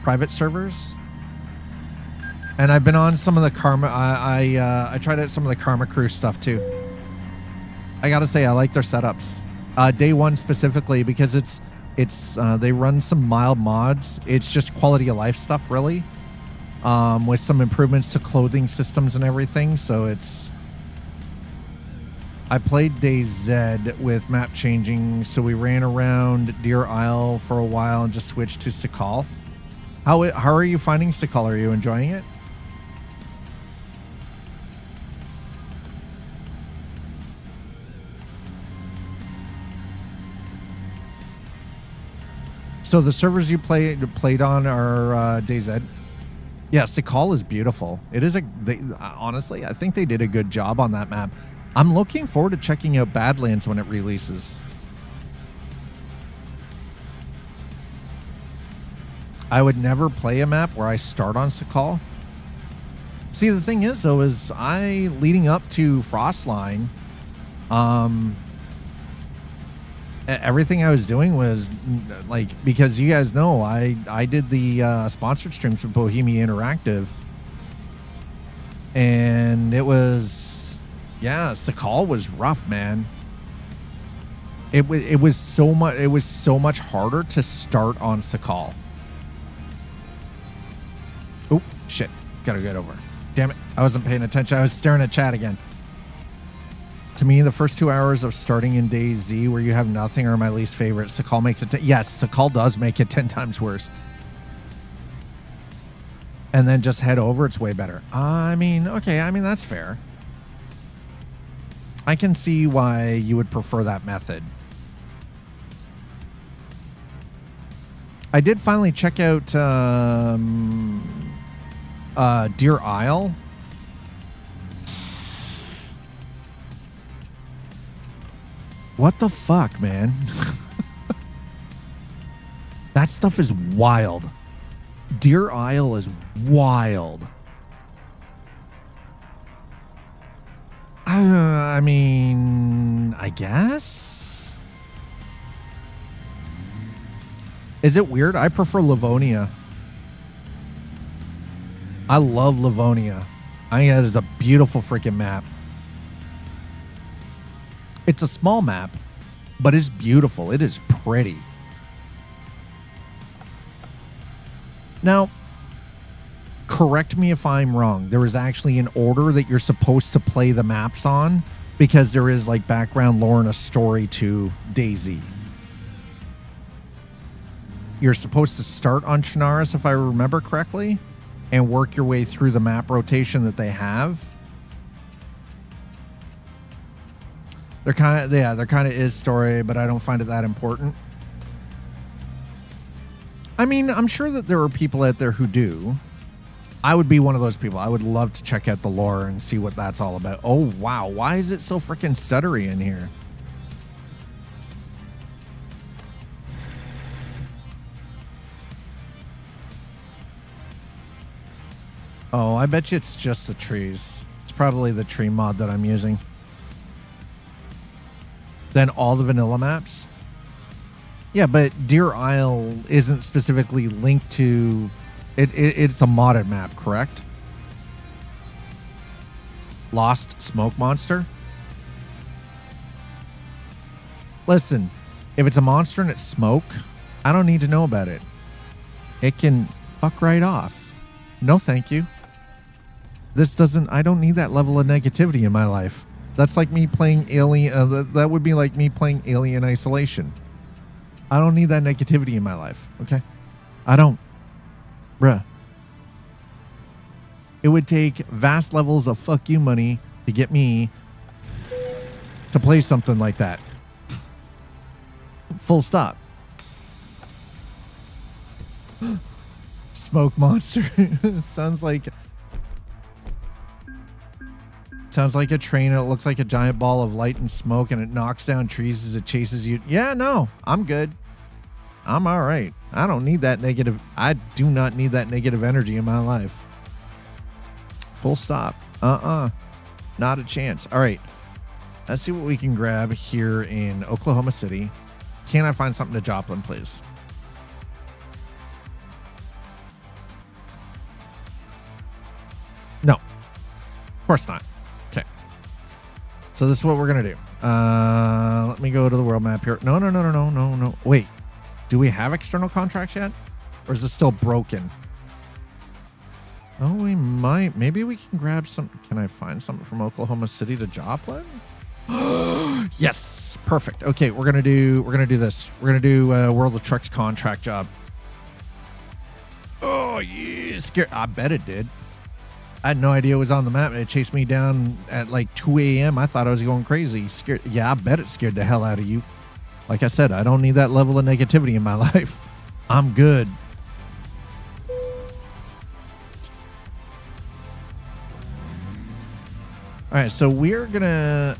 private servers, and I've been on some of the Karma. I tried out some of the Karma Crew stuff too. I gotta say I like their setups. Day one specifically because it's they run some mild mods. It's just quality of life stuff really, with some improvements to clothing systems and everything. So it's. I played Day Z with map changing, so we ran around Deer Isle for a while and just switched to Sakal. How are you finding Sakal? Are you enjoying it? So the servers you played on are DayZ. Yeah, Sakal is beautiful. It is honestly, I think they did a good job on that map. I'm looking forward to checking out Badlands when it releases. I would never play a map where I start on Sakal. See, the thing is, though, is leading up to Frostline, everything I was doing was, like, because you guys know, I did the sponsored streams with Bohemia Interactive, and it was, yeah, Sakal was rough, man. It was so much harder to start on Sakal. Oh, shit. Gotta get over. Damn it. I wasn't paying attention. I was staring at chat again. To me, the first 2 hours of starting in day Z where you have nothing are my least favorite. Sakal makes it... yes, Sakal does make it 10 times worse. And then just head over, it's way better. I mean, okay, I mean, that's fair. I can see why you would prefer that method. I did finally check out Deer Isle. What the fuck, man? That stuff is wild. Deer Isle is wild. I mean, I guess? Is it weird? I prefer Livonia. I love Livonia. I think that is a beautiful freaking map. It's a small map, but it's beautiful. It is pretty. Now, correct me if I'm wrong. There is actually an order that you're supposed to play the maps on because there is like background lore and a story to DayZ. You're supposed to start on Chernarus, if I remember correctly, and work your way through the map rotation that they have. There kind of is story, but I don't find it that important. I mean, I'm sure that there are people out there who do. I would be one of those people. I would love to check out the lore and see what that's all about. Oh, wow. Why is it so freaking stuttery in here? Oh, I bet you it's just the trees. It's probably the tree mod that I'm using. Then all the vanilla maps? Yeah, but Deer Isle isn't specifically linked to... It's a modded map, correct? Lost Smoke Monster? Listen, if it's a monster and it's smoke, I don't need to know about it. It can fuck right off. No, thank you. I don't need that level of negativity in my life. That's like me playing Alien. That would be like me playing Alien Isolation. I don't need that negativity in my life, okay? I don't. Bruh. It would take vast levels of fuck you money to get me to play something like that. Full stop. Smoke monster. Sounds like a train. It looks like a giant ball of light and smoke, and it knocks down trees as it chases you. Yeah, no, I'm good. I'm all right. I don't need that negative. I do not need that negative energy in my life. Full stop. Not a chance. All right. Let's see what we can grab here in Oklahoma City. Can I find something to Joplin, please? No. Of course not. Okay. So this is what we're going to do. Let me go to the world map here. No. Wait. Do we have external contracts yet? Or is this still broken? Oh, we might. Maybe we can grab some. Can I find something from Oklahoma City to Joplin? Yes. Perfect. Okay, we're gonna do this. We're gonna do World of Trucks contract job. Oh yeah, scared. I bet it did. I had no idea it was on the map. It chased me down at like 2 a.m. I thought I was going crazy. Scared. Yeah, I bet it scared the hell out of you. Like I said, I don't need that level of negativity in my life. I'm good. All right, so we're going to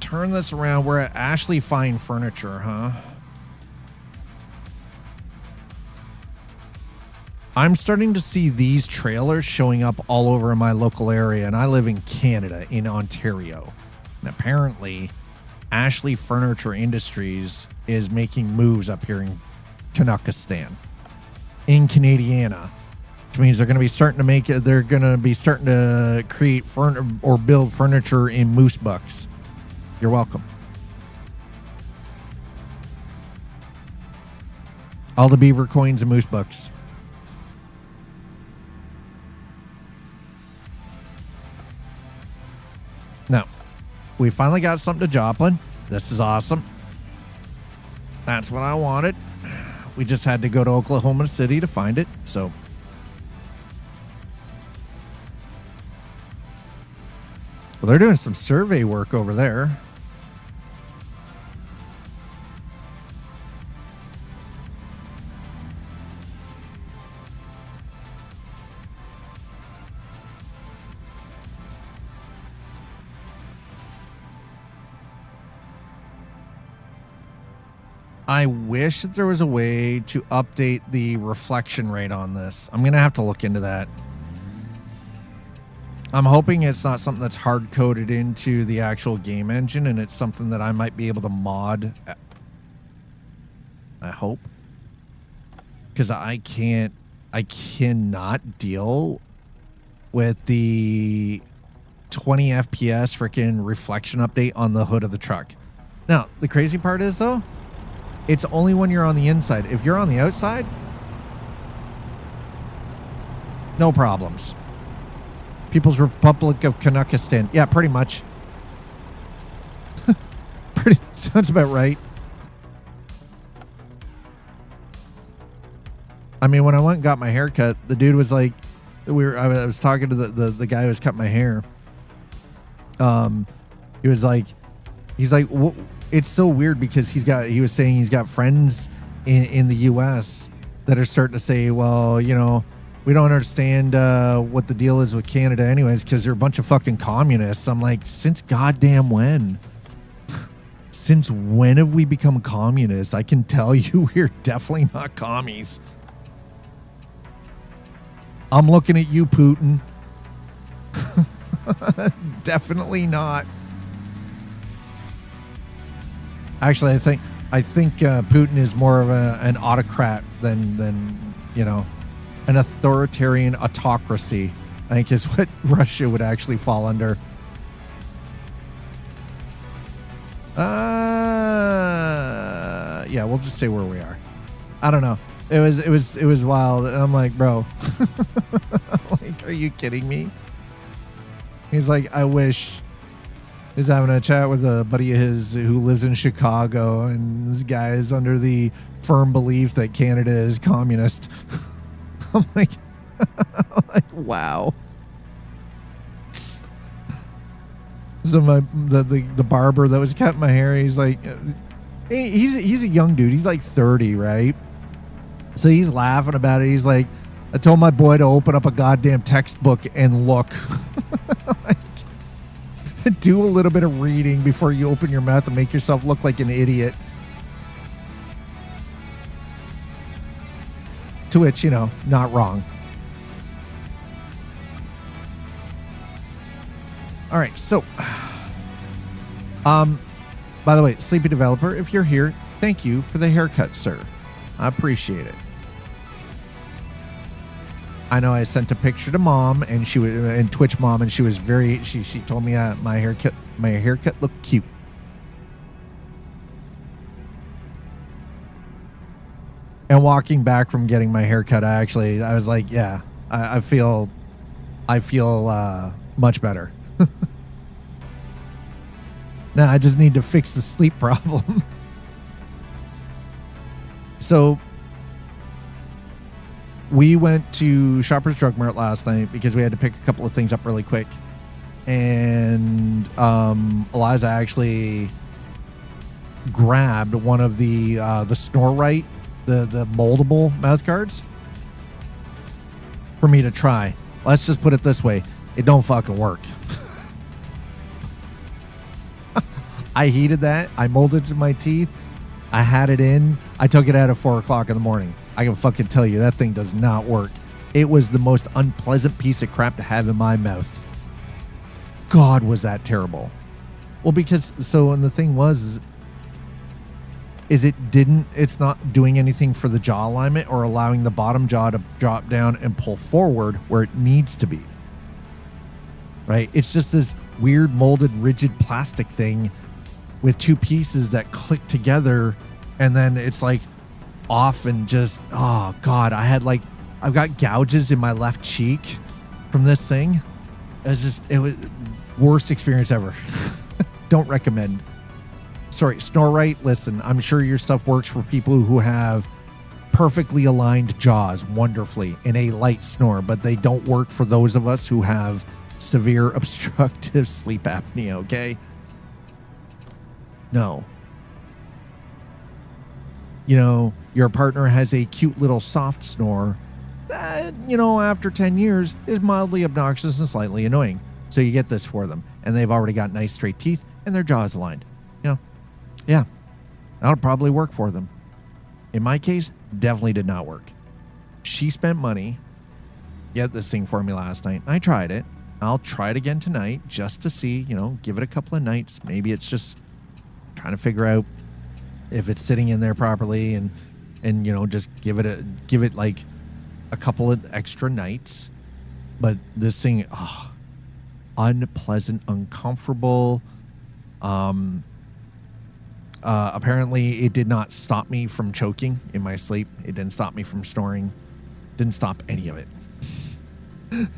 turn this around. We're at Ashley Fine Furniture, huh? I'm starting to see these trailers showing up all over in my local area, and I live in Canada, in Ontario. And apparently, Ashley Furniture Industries is making moves up here in Canuckistan, in Canadiana, which means they're going to be starting to create or build furniture in moose bucks. You're welcome. All the beaver coins and moose bucks. Now, we finally got something to Joplin. This is awesome. That's what I wanted. We just had to go to Oklahoma City to find it. So well, they're doing some survey work over there. I wish that there was a way to update the reflection rate on this. I'm going to have to look into that. I'm hoping it's not something that's hard-coded into the actual game engine and it's something that I might be able to mod. I hope. Because I cannot deal with the 20 FPS freaking reflection update on the hood of the truck. Now, the crazy part is, though, it's only when you're on the inside. If you're on the outside, no problems. People's Republic of Kanakistan. Yeah, pretty much. Sounds about right. I mean, when I went and got my hair cut, the dude was like, I was talking to the guy who was cutting my hair. He's like, it's so weird because he was saying he's got friends in the U.S. that are starting to say, well, you know, we don't understand what the deal is with Canada anyways because they're a bunch of fucking communists. I'm like, since goddamn when? Since when have we become communist? I can tell you we're definitely not commies. I'm looking at you, Putin. Definitely not. Actually, I think Putin is more of an autocrat than you know, an authoritarian autocracy. I think is what Russia would actually fall under. Yeah, we'll just say where we are. I don't know. It was wild. And I'm like, bro, like, are you kidding me? He's like, I wish. He's having a chat with a buddy of his who lives in Chicago, and this guy is under the firm belief that Canada is communist. I'm like, wow. So the barber that was cutting my hair, he's like, he's a young dude. He's like 30, right? So he's laughing about it. He's like, I told my boy to open up a goddamn textbook and look. Like, do a little bit of reading before you open your mouth and make yourself look like an idiot. To which, you know, not wrong. All right, so, by the way, Sleepy Developer, if you're here, thank you for the haircut, sir. I appreciate it. I know I sent a picture to Mom and she was and Twitch Mom, and she was very. She told me my haircut looked cute. And walking back from getting my haircut, I was like, yeah, I feel much better. Now I just need to fix the sleep problem. So we went to Shoppers Drug Mart last night because we had to pick a couple of things up really quick. And Eliza actually grabbed one of the Snorrite, the moldable mouth guards for me to try. Let's just put it this way. It don't fucking work. I heated that. I molded it to my teeth. I had it in. I took it out at 4 o'clock in the morning. I can fucking tell you that thing does not work. It was the most unpleasant piece of crap to have in my mouth. God, was that terrible. Well, because, and the thing was, it's not doing anything for the jaw alignment or allowing the bottom jaw to drop down and pull forward where it needs to be. Right? It's just this weird molded rigid plastic thing with two pieces that click together, and then it's like off and just, oh God, I've got gouges in my left cheek from this thing. It was worst experience ever. Don't recommend. Sorry, snore right. Listen, I'm sure your stuff works for people who have perfectly aligned jaws wonderfully in a light snore, but they don't work for those of us who have severe obstructive sleep apnea, okay? No. You know, your partner has a cute little soft snore that, you know, after 10 years is mildly obnoxious and slightly annoying. So you get this for them, and they've already got nice straight teeth and their jaws aligned. You know, yeah, that'll probably work for them. In my case, definitely did not work. She spent money, get this thing for me last night. I tried it. I'll try it again tonight just to see, you know, give it a couple of nights. Maybe it's just trying to figure out if it's sitting in there properly, and you know, just give it like a couple of extra nights. But this thing, unpleasant, uncomfortable. Apparently it did not stop me from choking in my sleep. It didn't stop me from snoring. Didn't stop any of it. And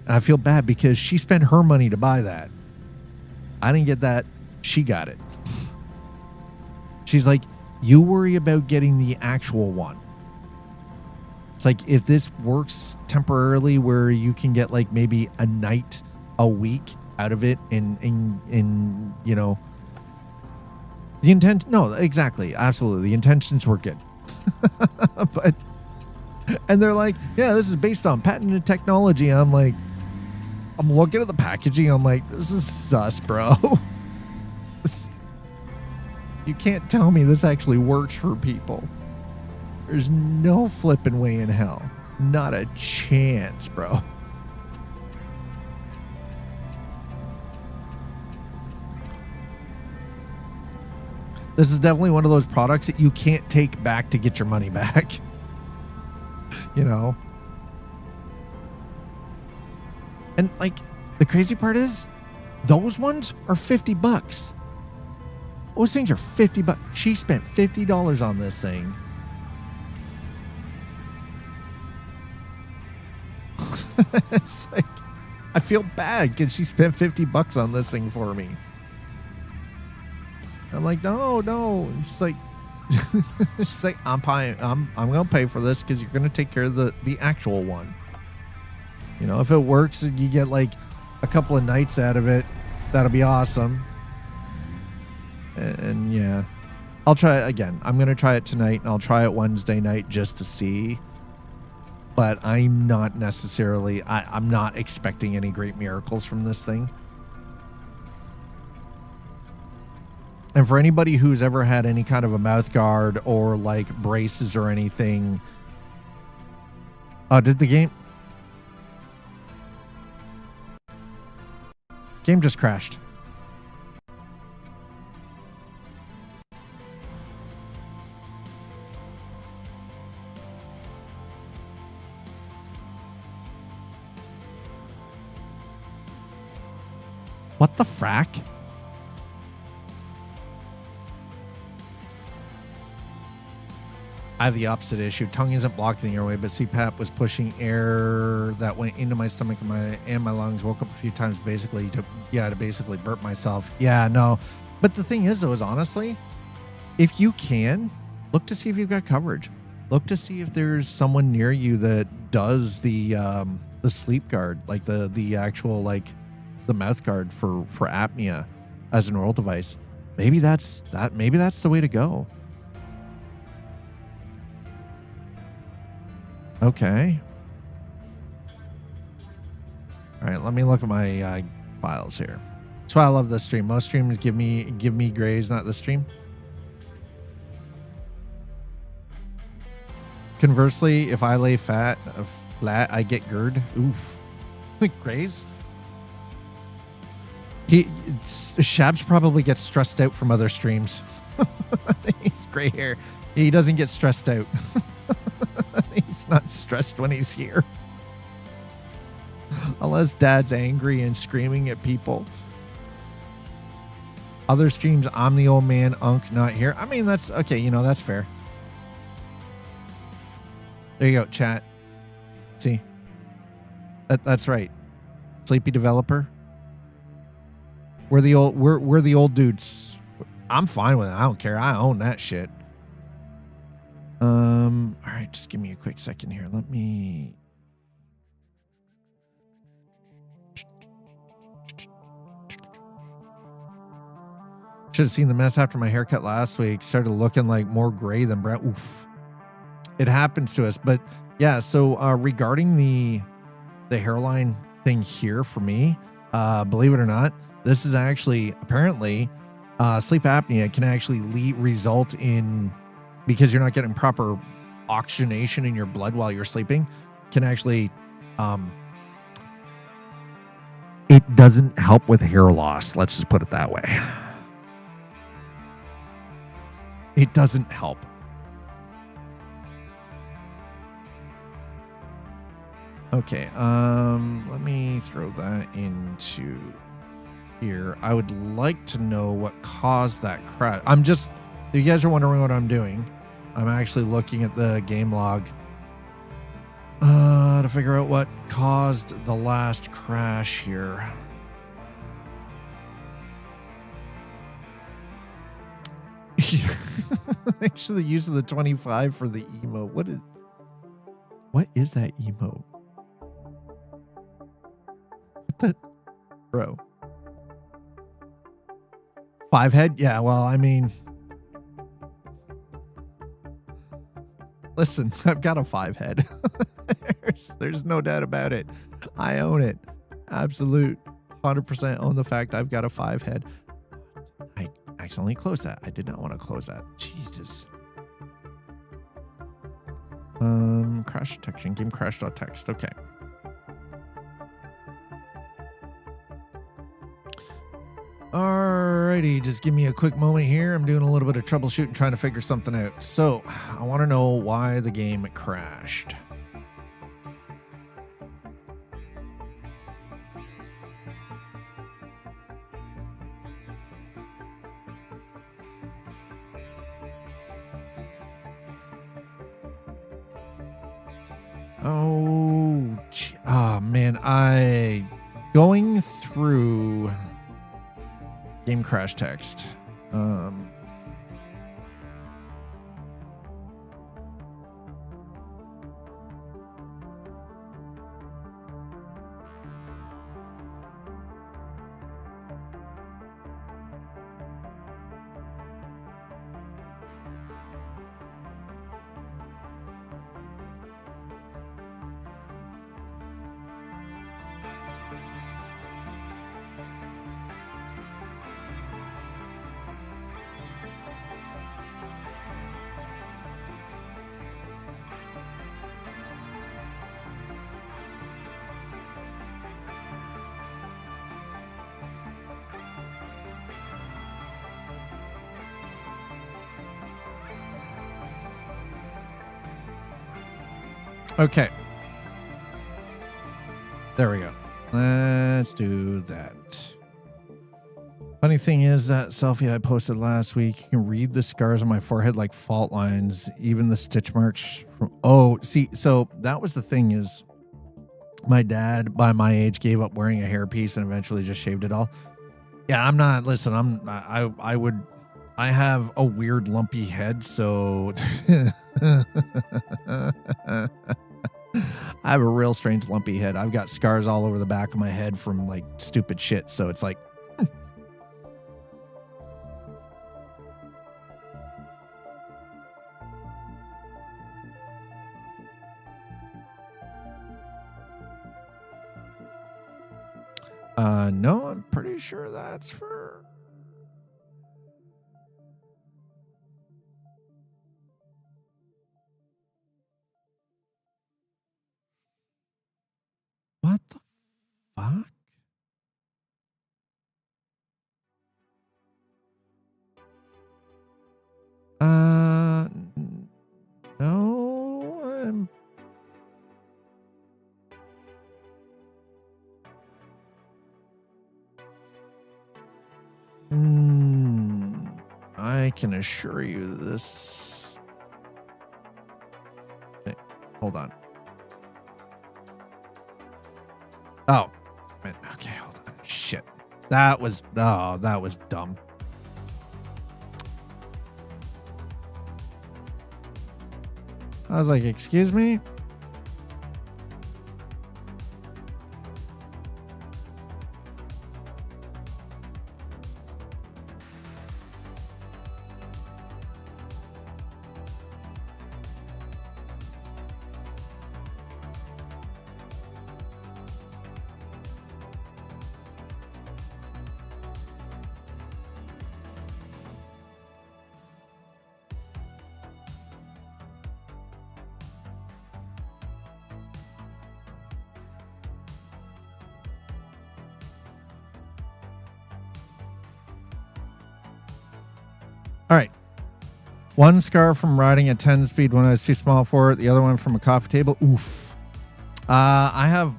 I feel bad because she spent her money to buy that. I didn't get that. She got it. She's like, you worry about getting the actual one. It's like, if this works temporarily where you can get like maybe a night a week out of it in you know, the intent. No, exactly. Absolutely. The intentions were good. But, and they're like, yeah, this is based on patented technology. I'm like, I'm looking at the packaging. I'm like, this is sus, bro. You can't tell me this actually works for people. There's no flipping way in hell. Not a chance, bro. This is definitely one of those products that you can't take back to get your money back. You know? And like, the crazy part is, those ones are $50. Those things are $50. She spent $50 on this thing. It's like, I feel bad because she spent $50 on this thing for me. I'm like, no. It's like, she's like, I'm gonna pay for this because you're gonna take care of the actual one. You know, if it works and you get like a couple of nights out of it, that'll be awesome. And yeah, I'll try it again. I'm gonna try it tonight, and I'll try it Wednesday night just to see. But I'm not necessarily, I'm not expecting any great miracles from this thing. And for anybody who's ever had any kind of a mouth guard or like braces or anything, did the game just crashed? What the frack? I have the opposite issue. Tongue isn't blocked in the airway, but CPAP was pushing air that went into my stomach and my lungs. Woke up a few times basically to basically burp myself. Yeah, no. But the thing is, though, is honestly, if you can, look to see if you've got coverage. Look to see if there's someone near you that does the sleep guard, like the actual like the mouth guard for apnea as an oral device. Maybe that's the way to go. Okay. All right, let me look at my files here. That's why I love this stream. Most streams give me grays, not this stream. Conversely, if I lay flat, I get GERD. Oof. Grays. Shabs probably gets stressed out from other streams. He's gray hair. He doesn't get stressed out. He's not stressed when he's here. Unless Dad's angry and screaming at people. Other streams, I'm the old man, Unk not here. I mean, that's okay. You know, that's fair. There you go, chat. See? That's right. Sleepy developer. we're the old dudes. I'm fine with it. I don't care. I own that shit. All right, just give me a quick second here. Let me. Should have seen the mess after my haircut last week. Started looking like more gray than brown. Oof. It happens to us. But yeah, so regarding the hairline thing here for me, believe it or not, this is actually apparently sleep apnea can actually result in, because you're not getting proper oxygenation in your blood while you're sleeping, can actually it doesn't help with hair loss. Let's just put it that way. It doesn't help. Okay, let me throw that into here. I would like to know what caused that crash. If you guys are wondering what I'm doing, I'm actually looking at the game log to figure out what caused the last crash here. Actually, using the 25 for the emo. What is that emo? What the, bro? 5 head? Yeah. Well, I mean, listen, I've got a 5 head. There's no doubt about it. I own it. Absolute 100% own the fact I've got a 5 head. I accidentally closed that. I did not want to close that. Jesus. Crash detection, game crash.txt. Okay. Alrighty, just give me a quick moment here. I'm doing a little bit of troubleshooting, trying to figure something out. So, I want to know why the game crashed. Oh man, going through game crash text. Okay. There we go. Let's do that. Funny thing is that selfie I posted last week, you can read the scars on my forehead like fault lines, even the stitch marks from, so that was the thing is my dad by my age gave up wearing a hairpiece and eventually just shaved it all. Yeah, I have a weird lumpy head, so I have a real strange lumpy head. I've got scars all over the back of my head from like stupid shit. So it's like, no, I'm pretty sure that's for. What the fuck? No, I can assure you this. Okay, hold on. Oh, man. Okay, hold on. Shit. That was dumb. I was like, excuse me? All right. One scar from riding at 10 speed when I was too small for it. The other one from a coffee table. Oof. I have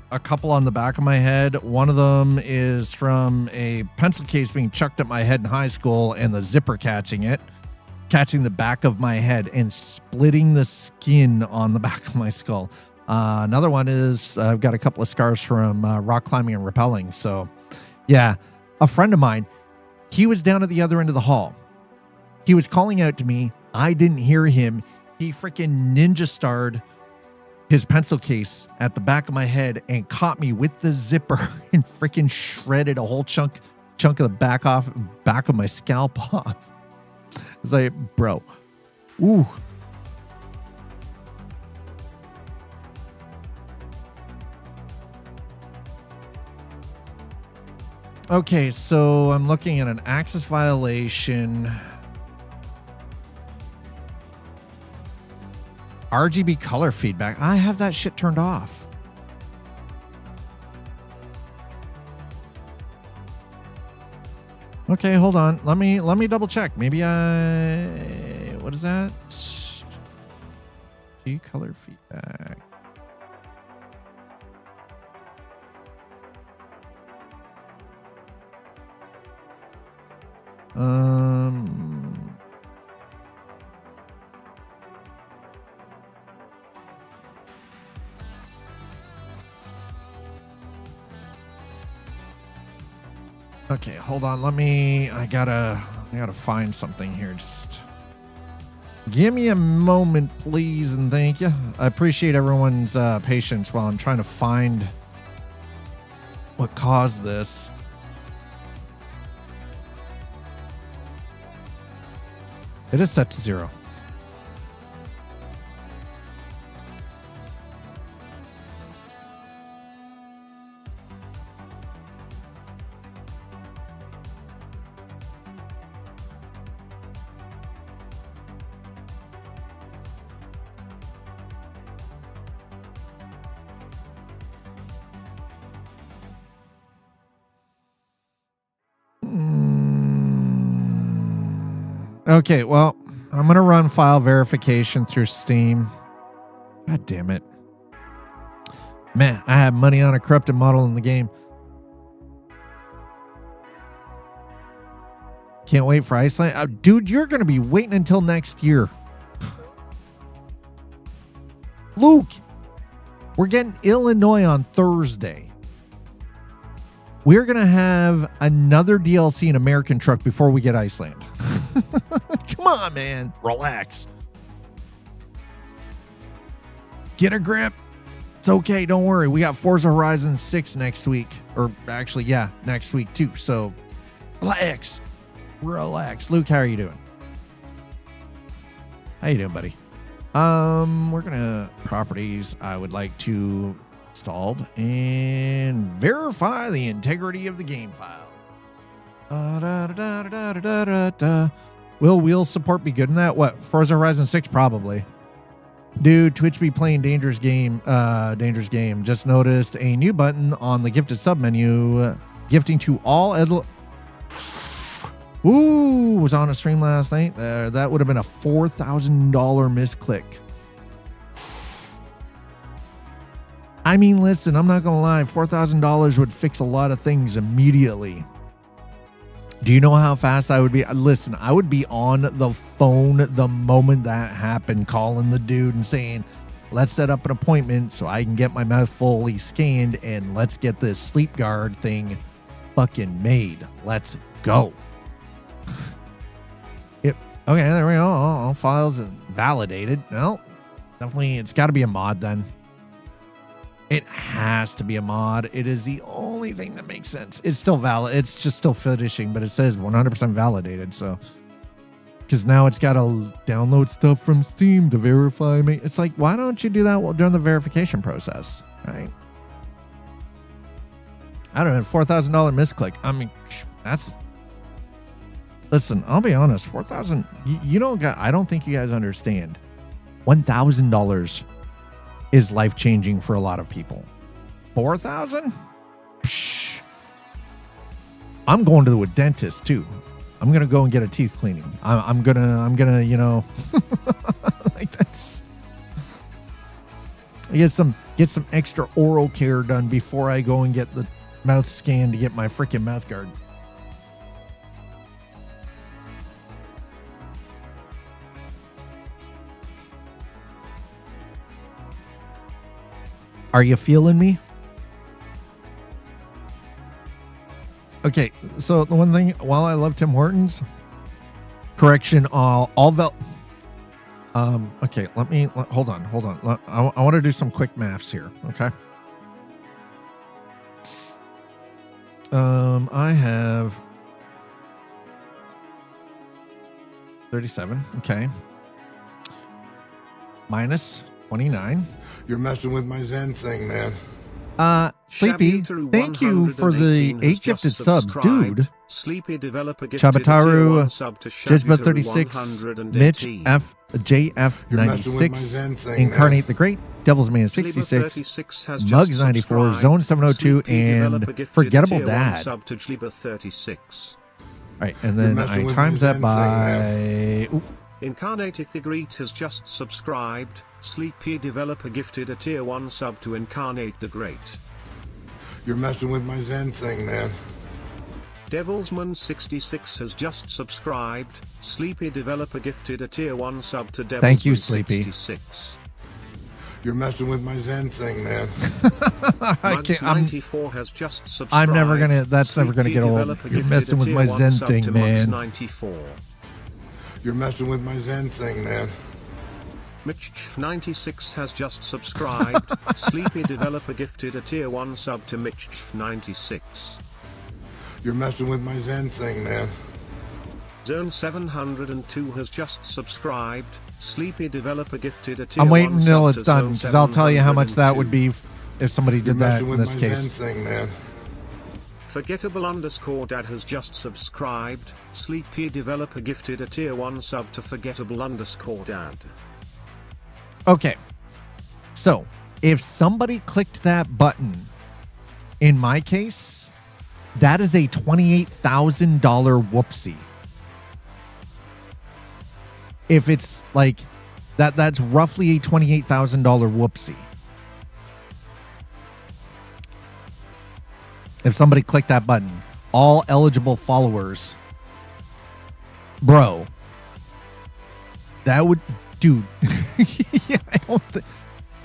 a couple on the back of my head. One of them is from a pencil case being chucked at my head in high school and the zipper catching the back of my head and splitting the skin on the back of my skull. Another one is I've got a couple of scars from rock climbing and rappelling. So, yeah, a friend of mine, he was down at the other end of the hall. He was calling out to me. I didn't hear him. He freaking ninja starred his pencil case at the back of my head and caught me with the zipper and freaking shredded a whole chunk of the back of my scalp off. It's like, bro, ooh. Okay, so I'm looking at an access violation. RGB color feedback. I have that shit turned off. Okay, hold on. Let me double check. Maybe what is that? RGB color feedback. Okay, hold on. I gotta find something here. Just give me a moment, please, and thank you. I appreciate everyone's patience while I'm trying to find what caused this. It is set to 0. Okay, well, I'm going to run file verification through Steam. God damn it. Man, I have money on a corrupted model in the game. Can't wait for Iceland. Dude, you're going to be waiting until next year. Luke, we're getting Illinois on Thursday. We're going to have another DLC in American Truck before we get Iceland. Come on, man. Relax. Get a grip. It's okay. Don't worry. We got Forza Horizon 6 next week. Or actually, yeah, next week too. So relax. Luke, how are you doing? How you doing, buddy? We're going to properties. I would like to installed and verify the integrity of the game file. Will wheel support be good in that? What? Forza Horizon 6? Probably. Dude, Twitch be playing dangerous game. Just noticed a new button on the gifted sub menu. Gifting to all Ooh, was on a stream last night. That would have been a $4,000 misclick. I mean, listen, I'm not going to lie. $4,000 would fix a lot of things immediately. Do you know how fast I would be? Listen, I would be on the phone the moment that happened, calling the dude and saying, let's set up an appointment so I can get my mouth fully scanned and let's get this sleep guard thing fucking made. Let's go. Okay, there we go. All files validated. Well, definitely, it's got to be a mod then. It has to be a mod. It is the only thing that makes sense. It's still valid. It's just still finishing, but it says 100% validated. So, because now it's got to download stuff from Steam to verify me. It's like, why don't you do that during the verification process, right? I don't know, $4,000 misclick. I mean, that's... Listen, I'll be honest, 4,000, you don't got, I don't think you guys understand. $1,000 is life-changing for a lot of people. 4,000? I'm going to a dentist too. I'm going to go and get a teeth cleaning. I'm gonna, you know, like that's, get some extra oral care done before I go and get the mouth scan to get my freaking mouth guard. Are you feeling me? Okay, so the one thing, while I love Tim Hortons, correction, okay, hold on. I want to do some quick maths here, okay? I have 37, okay. Minus 29. You're messing with my Zen thing, man. Sleepy, thank you for the 8 gifted subs, dude. Sleepy developer Chabataru, Judgment 36, 36, Mitch F, JF 96, Incarnate the Great, Devil's Man 66, Mugs 94, Zone 702, and Forgettable Dad. All right, and then I times that by. Incarnate the Great has just subscribed. Sleepy developer gifted a tier 1 sub to Incarnate the Great. You're messing with my Zen thing, man. Devilsman 66 has just subscribed. Sleepy developer gifted a tier 1 sub to Devilsman. Thank you, Sleepy. 66. You're messing with my Zen thing, man. I can't, 94 has just subscribed. I'm never gonna. That's never gonna get old. You're messing with my Zen thing, man. 94. You're messing with my Zen thing, man. Mitch96 has just subscribed. Sleepy developer gifted a tier 1 sub to Mitch96. You're messing with my Zen thing, man. Zone 702 has just subscribed. Sleepy developer gifted a tier 1 sub to I'm waiting until it's done, because I'll tell you how much that would be if somebody did that in this case. Thing, man. Forgettable_dad has just subscribed. Sleepy developer gifted a tier 1 sub to Forgettable_dad. Okay, so if somebody clicked that button, in my case, that is a $28,000 whoopsie. If it's like that's roughly a $28,000 whoopsie. If somebody clicked that button, all eligible followers, bro, that would, dude, yeah,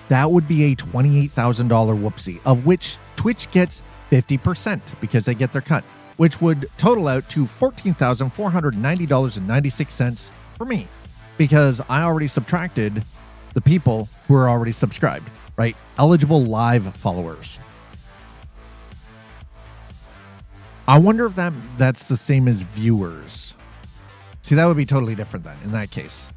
that would be a $28,000 whoopsie, of which Twitch gets 50% because they get their cut, which would total out to $14,490.96 for me, because I already subtracted the people who are already subscribed, right? Eligible live followers. I wonder if that's the same as viewers. See, that would be totally different then in that case.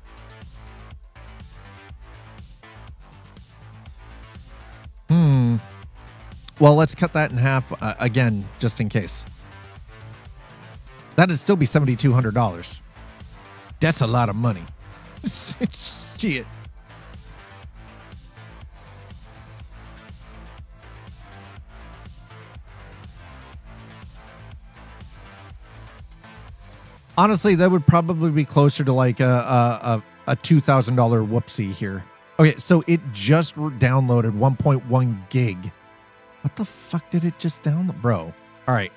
Well, let's cut that in half again, just in case. That'd still be $7,200. That's a lot of money. Shit. Honestly, that would probably be closer to like a $2,000 whoopsie here. Okay, so it just downloaded 1.1 gig. What the fuck did it just download, bro? All right,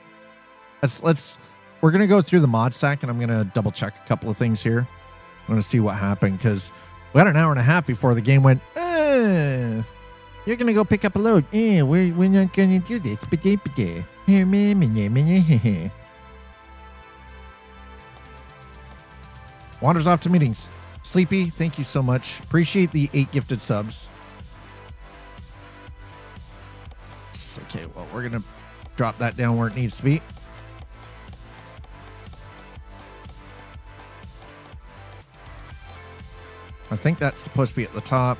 we're gonna go through the mod stack, and I'm gonna double check a couple of things here. I'm gonna see what happened, because we had an hour and a half before the game went. You're gonna go pick up a load. We're not gonna do this. Wanders off to meetings. Sleepy, thank you so much. Appreciate the 8 gifted subs. Okay, well, we're going to drop that down where it needs to be. I think that's supposed to be at the top.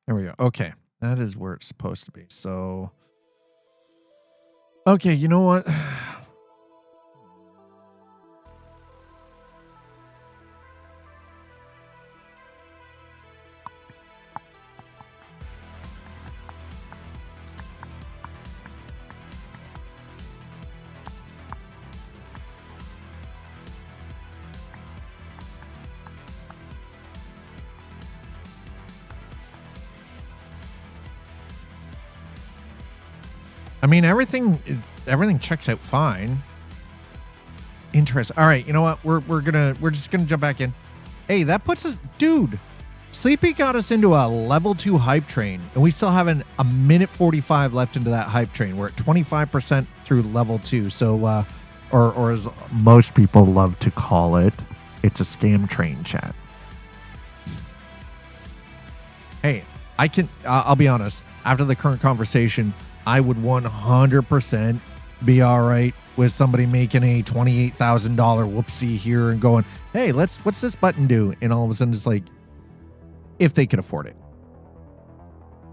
There we go. Okay. That is where it's supposed to be. So, okay, you know what? I mean, everything checks out fine. Interesting. All right, you know what? We're just gonna jump back in. Hey, that puts us, dude. Sleepy got us into a level 2 hype train, and we still have a minute 45 left into that hype train. We're at 25% through level 2. So, or as most people love to call it, it's a scam train, chat. Hey, I'll be honest. After the current conversation, I would 100% be all right with somebody making a $28,000 whoopsie here and going, hey, what's this button do? And all of a sudden it's like, if they could afford it,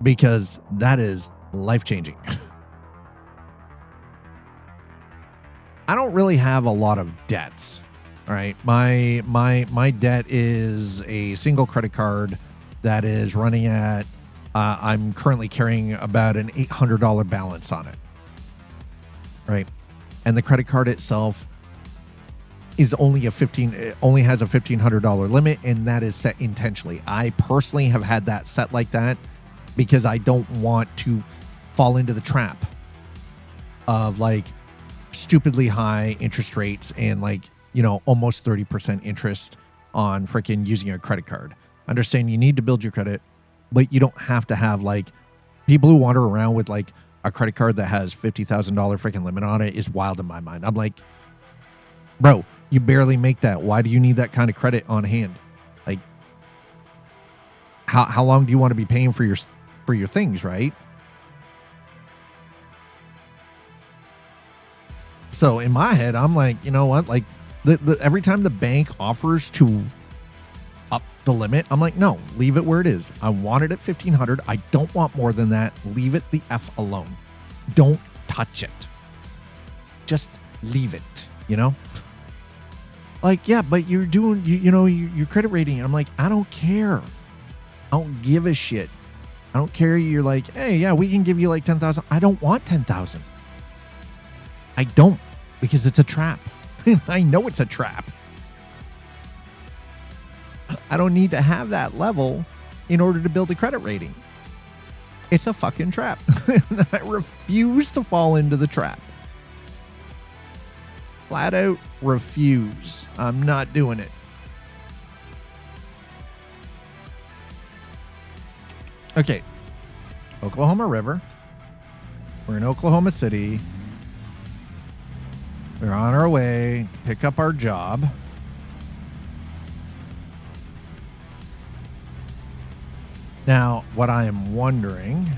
because that is life-changing. I don't really have a lot of debts. All right. My debt is a single credit card that is running at, I'm currently carrying about an $800 balance on it. Right. And the credit card itself is only has a $1,500 limit, and that is set intentionally. I personally have had that set like that because I don't want to fall into the trap of like stupidly high interest rates and like, you know, almost 30% interest on freaking using a credit card. Understand you need to build your credit, but you don't have to have like people who wander around with like a credit card that has $50,000 freaking limit on it is wild in my mind. I'm like, bro, you barely make that. Why do you need that kind of credit on hand? Like, how long do you want to be paying for your things, right? So in my head, I'm like, you know what? Like, every time the bank offers to up the limit, I'm like, no, leave it where it is. I want it at $1,500. I don't want more than that. Leave it the F alone. Don't touch it. Just leave it, you know? Like, yeah, but you're doing, your credit rating. I'm like, I don't care. I don't give a shit. I don't care. You're like, hey, yeah, we can give you like 10,000. I don't want 10,000. I don't, because it's a trap. I know it's a trap. I don't need to have that level in order to build a credit rating. It's a fucking trap. I refuse to fall into the trap. Flat out refuse. I'm not doing it. Okay. Oklahoma River. We're in Oklahoma City. We're on our way to pick up our job. Now, what I am wondering...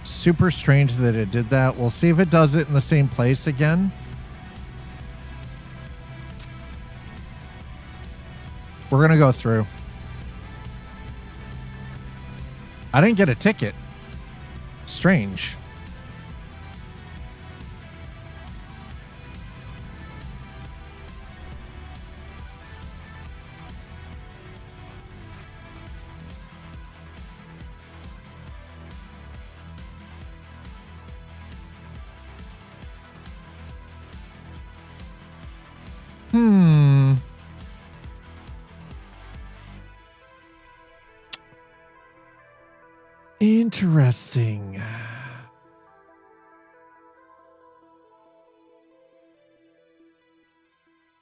Super strange that it did that. We'll see if it does it in the same place again. We're going to go through. I didn't get a ticket. Strange. Interesting.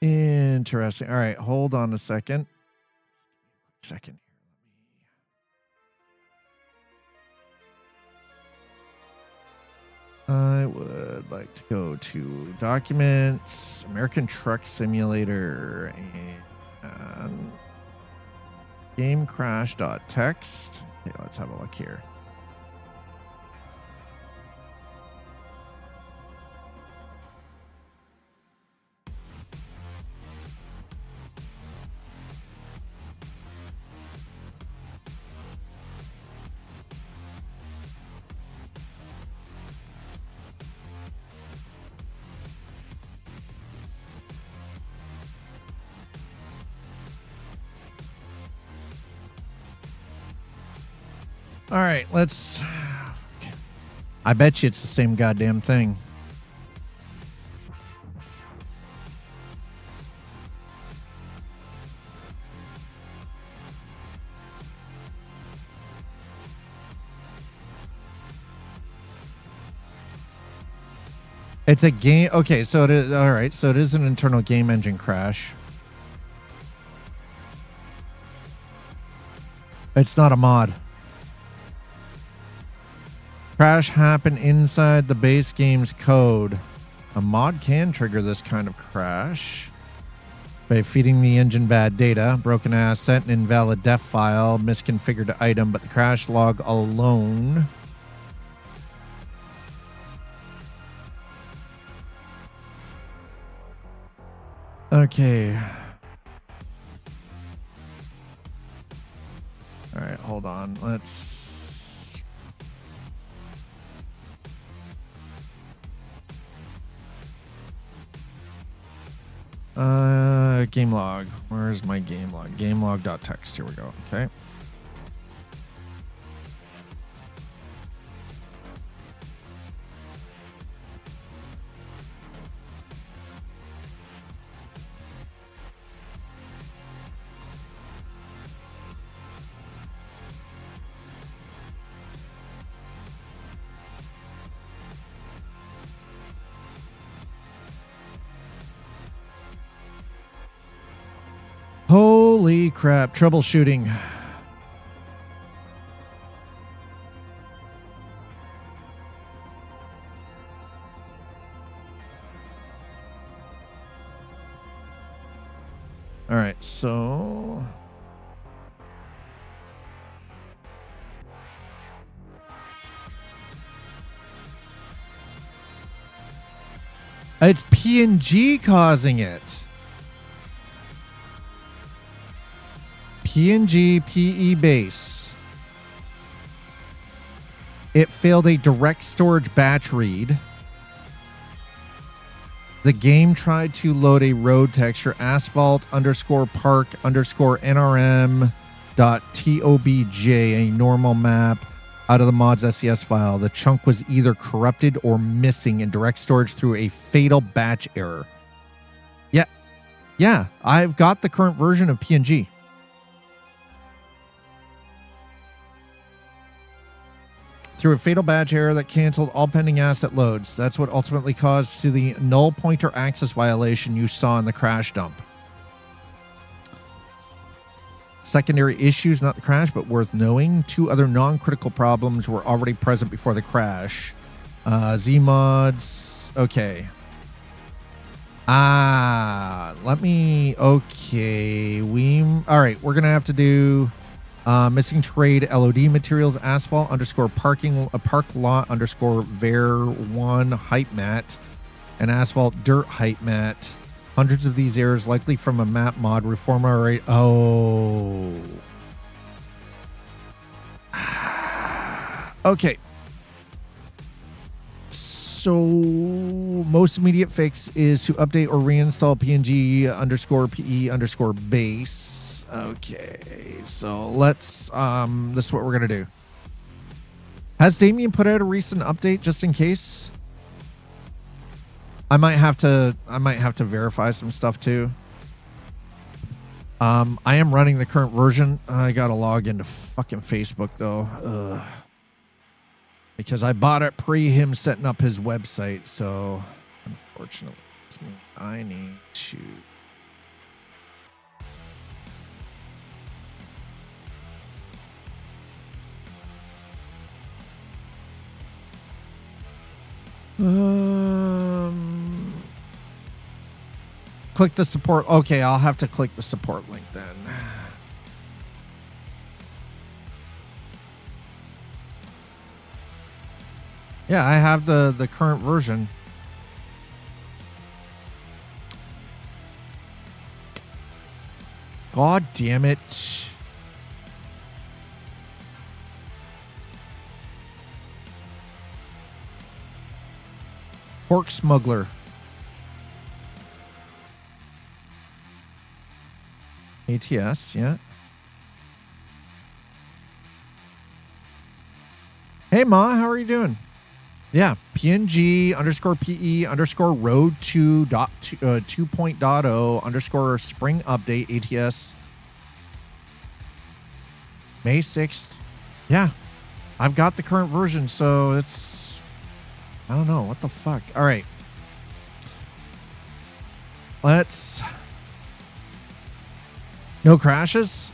Interesting. All right, hold on a second. I would like to go to Documents, American Truck Simulator, and GameCrash.txt. Okay, let's have a look here. All right, let's... I bet you it's the same goddamn thing. It's a game... Okay, so it is... All right, so it is an internal game engine crash. It's not a mod. Crash happened inside the base game's code. A mod can trigger this kind of crash by feeding the engine bad data, broken asset, an invalid def file, misconfigured item, but the crash log alone... Okay. All right, hold on. Let's... game log. Where's my game log? Gamelog.txt. Here we go. Okay. Holy crap, troubleshooting. All right, so... It's PNG causing it. PNG PE base. It failed a direct storage batch read. The game tried to load a road texture asphalt _ park _ NRM .tobj, a normal map, out of the mod's SCS file. The chunk was either corrupted or missing in direct storage through a fatal batch error. Yeah, I've got the current version of PNG. Through a fatal batch error that canceled all pending asset loads. That's what ultimately caused to the null pointer access violation you saw in the crash dump. Secondary issues, not the crash, but worth knowing. 2 other non-critical problems were already present before the crash. Zmods. Okay. Let me... Okay. All right, we're going to have to do... missing trade LOD materials, asphalt _ parking, park lot _ var1 height mat, and asphalt dirt height mat. Hundreds of these errors likely from a map mod reformer rate. Oh. Okay. So most immediate fix is to update or reinstall PNG _ PE _ base. Okay, so let's this is what we're gonna do. Has Damien put out a recent update just in case? I might have to verify some stuff too. I am running the current version. I gotta log into fucking Facebook though. Because I bought it pre him setting up his website, so unfortunately this means I need to click the support. Okay, I'll have to click the support link then. Yeah, I have the current version. God damn it. Pork smuggler. ATS, yeah. Hey Ma, how are you doing? Yeah, PNG _ PE _ road 2.0 _ spring update ATS May 6th. Yeah, I've got the current version, so it's, I don't know, what the fuck. All right. Let's, no crashes?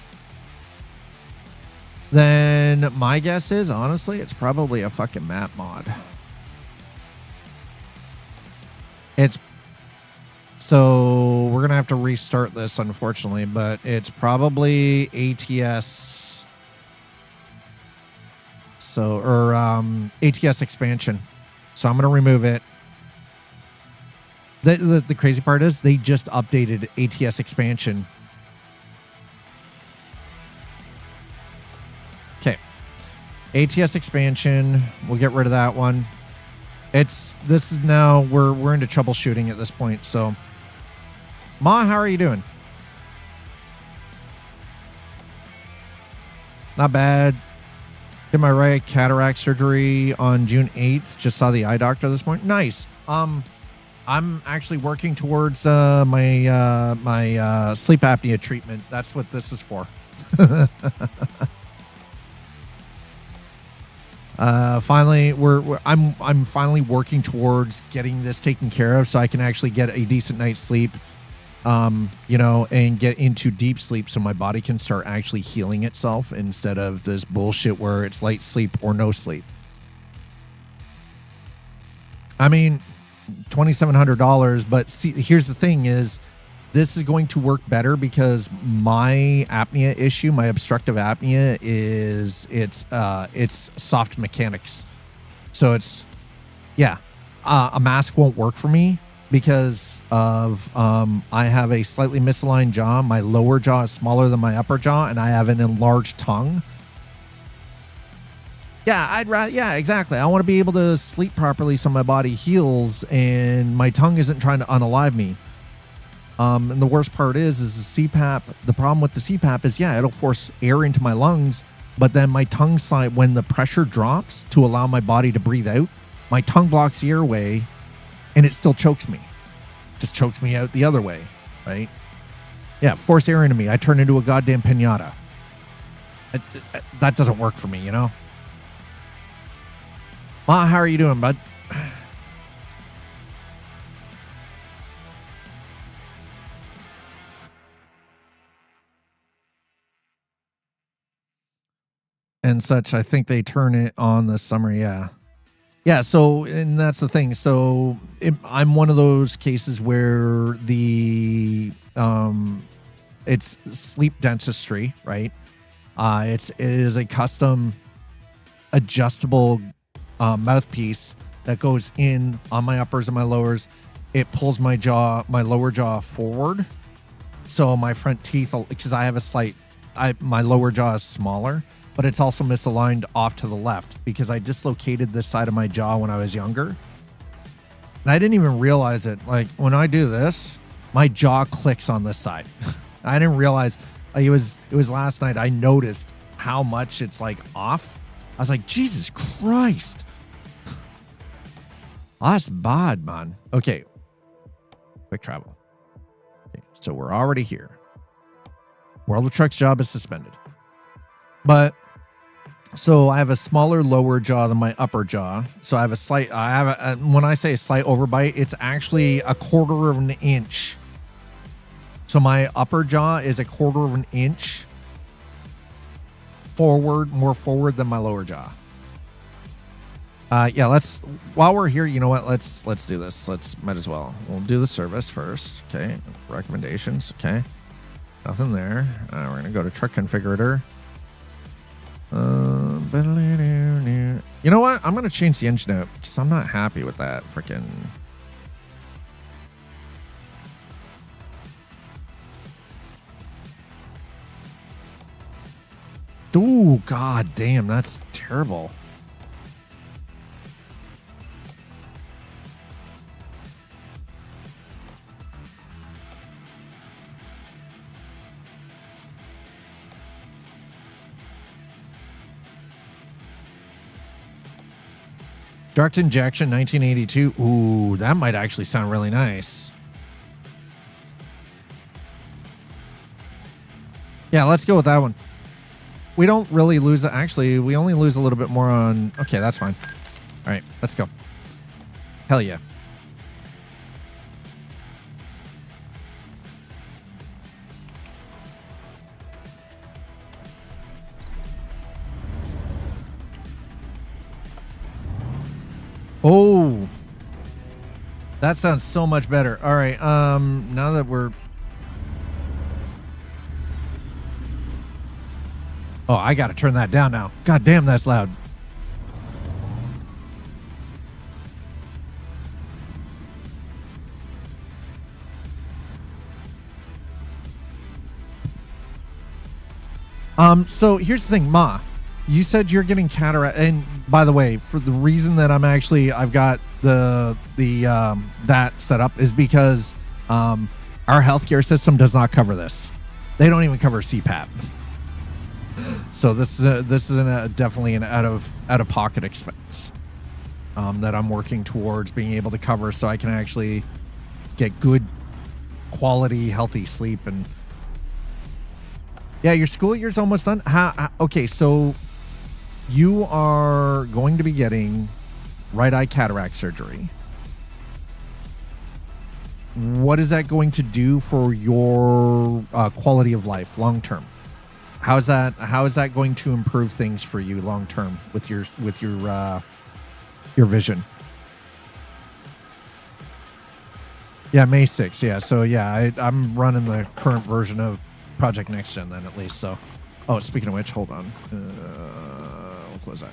Then my guess is, honestly, it's probably a fucking map mod. It's, so we're going to have to restart this, unfortunately, but it's probably ATS. So, or ATS expansion. So I'm going to remove it. The crazy part is they just updated ATS expansion. Okay. ATS expansion. We'll get rid of that one. This is now, we're into troubleshooting at this point. So, Ma, how are you doing? Not bad. Did my right cataract surgery on June 8th. Just saw the eye doctor this morning. Nice. I'm actually working towards my sleep apnea treatment. That's what this is for. Finally, I'm finally working towards getting this taken care of so I can actually get a decent night's sleep, you know, and get into deep sleep so my body can start actually healing itself instead of this bullshit where it's light sleep or no sleep. I mean, $2,700, but see, here's the thing is, this is going to work better because my apnea issue, my obstructive apnea, is it's soft mechanics. So it's, yeah, a mask won't work for me because of I have a slightly misaligned jaw. My lower jaw is smaller than my upper jaw, and I have an enlarged tongue. Yeah, I'd rather, yeah, exactly. I want to be able to sleep properly so my body heals and my tongue isn't trying to unalive me. And the worst part is the CPAP. The problem with the CPAP is, yeah, it'll force air into my lungs, but then my tongue slide, when the pressure drops to allow my body to breathe out, my tongue blocks the airway and it still chokes me. Just chokes me out the other way, right? Yeah, force air into me. I turn into a goddamn piñata. That doesn't work for me, you know? Ma, how are you doing, bud? And such. I think they turn it on this summer. Yeah. Yeah. So, and that's the thing. So I'm one of those cases where it's sleep dentistry, right? It is a custom adjustable mouthpiece that goes in on my uppers and my lowers. It pulls my lower jaw forward. So my front teeth, because I have my lower jaw is smaller, but it's also misaligned off to the left because I dislocated this side of my jaw when I was younger. And I didn't even realize it. Like when I do this, my jaw clicks on this side. I didn't realize it was last night. I noticed how much it's like off. I was like, Jesus Christ. That's bad, man. Okay. Quick travel. Okay, so we're already here. World of Trucks job is suspended. But so I have a smaller lower jaw than my upper jaw. So I have when I say a slight overbite, it's actually a quarter of an inch. So my upper jaw is a quarter of an inch more forward than my lower jaw. Yeah, while we're here, you know what? Let's do this. Might as well. We'll do the service first. Okay. Recommendations. Okay. Nothing there. We're going to go to truck configurator. You know what? I'm going to change the engine out because I'm not happy with that freaking. Ooh, god damn, that's terrible. Direct injection 1982. Ooh, that might actually sound really nice. Yeah, let's go with that one. We don't really lose. Actually, we only lose a little bit more on. Okay, that's fine. All right, let's go. Hell yeah. Oh, that sounds so much better. All right. Now that we're. Oh, I got to turn that down now. God damn, that's loud. So here's the thing, Ma. You said you're getting cataract, and by the way, for the reason that I've got the that set up is because our healthcare system does not cover this. They don't even cover CPAP. So this is definitely an out of pocket expense that I'm working towards being able to cover, so I can actually get good quality, healthy sleep. And yeah, your school year's almost done. Okay, so you are going to be getting right eye cataract surgery. What is that going to do for your quality of life long term? How is that going to improve things for you long term with your vision? Yeah, May 6th. Yeah, so yeah, I'm running the current version of Project Next Gen then, at least. So, oh, speaking of which, hold on. We'll close that.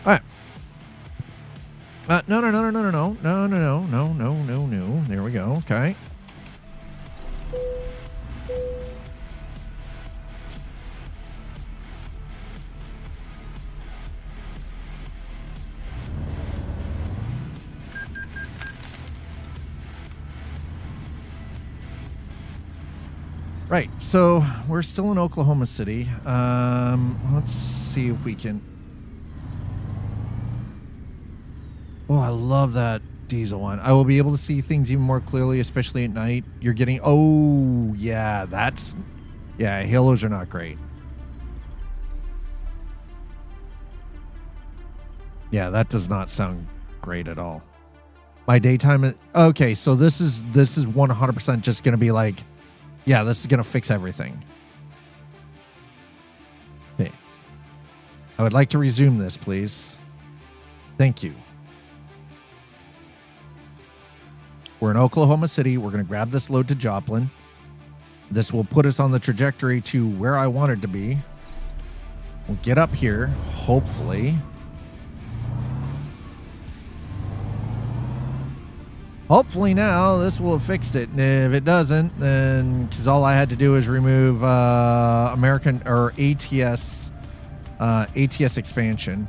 All right. No. There we go. Okay. Right, so we're still in Oklahoma City. Let's see if we can. Oh, I love that diesel one. I will be able to see things even more clearly, especially at night. You're getting. Oh, yeah, halos are not great. Yeah, that does not sound great at all. My daytime. Okay, so this is 100% just going to be like. Yeah, this is going to fix everything. Okay. I would like to resume this, please. Thank you. We're in Oklahoma City. We're going to grab this load to Joplin. This will put us on the trajectory to where I wanted to be. We'll get up here, hopefully. Hopefully now this will have fixed it. And if it doesn't, then because all I had to do is remove American or ATS expansion.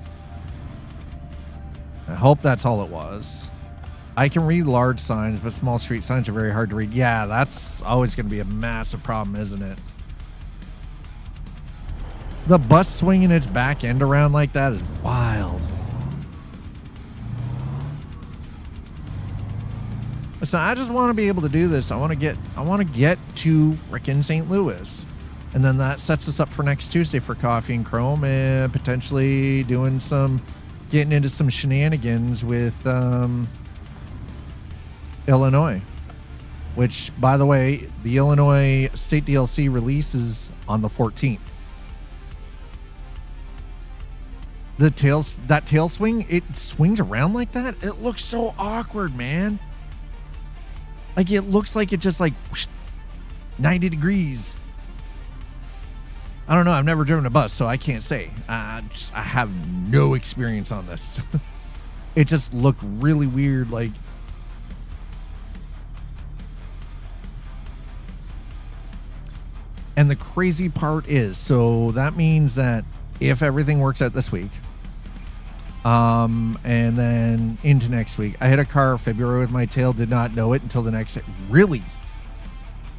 I hope that's all it was. I can read large signs, but small street signs are very hard to read. Yeah, that's always going to be a massive problem, isn't it? The bus swinging its back end around like that is wild. Listen, I just want to be able to do this. I want to get to frickin' St. Louis. And then that sets us up for next Tuesday for Coffee and Chrome and potentially getting into some shenanigans with Illinois. Which, by the way, the Illinois State DLC releases on the 14th. That tail swing, it swings around like that. It looks so awkward, man. Like it looks like it just like 90 degrees. I don't know. I've never driven a bus, so I can't say. I have no experience on this. It just looked really weird. Like, and the crazy part is, so that means that if everything works out this week, and then into next week, I hit a car February with my tail, did not know it until the next. Really?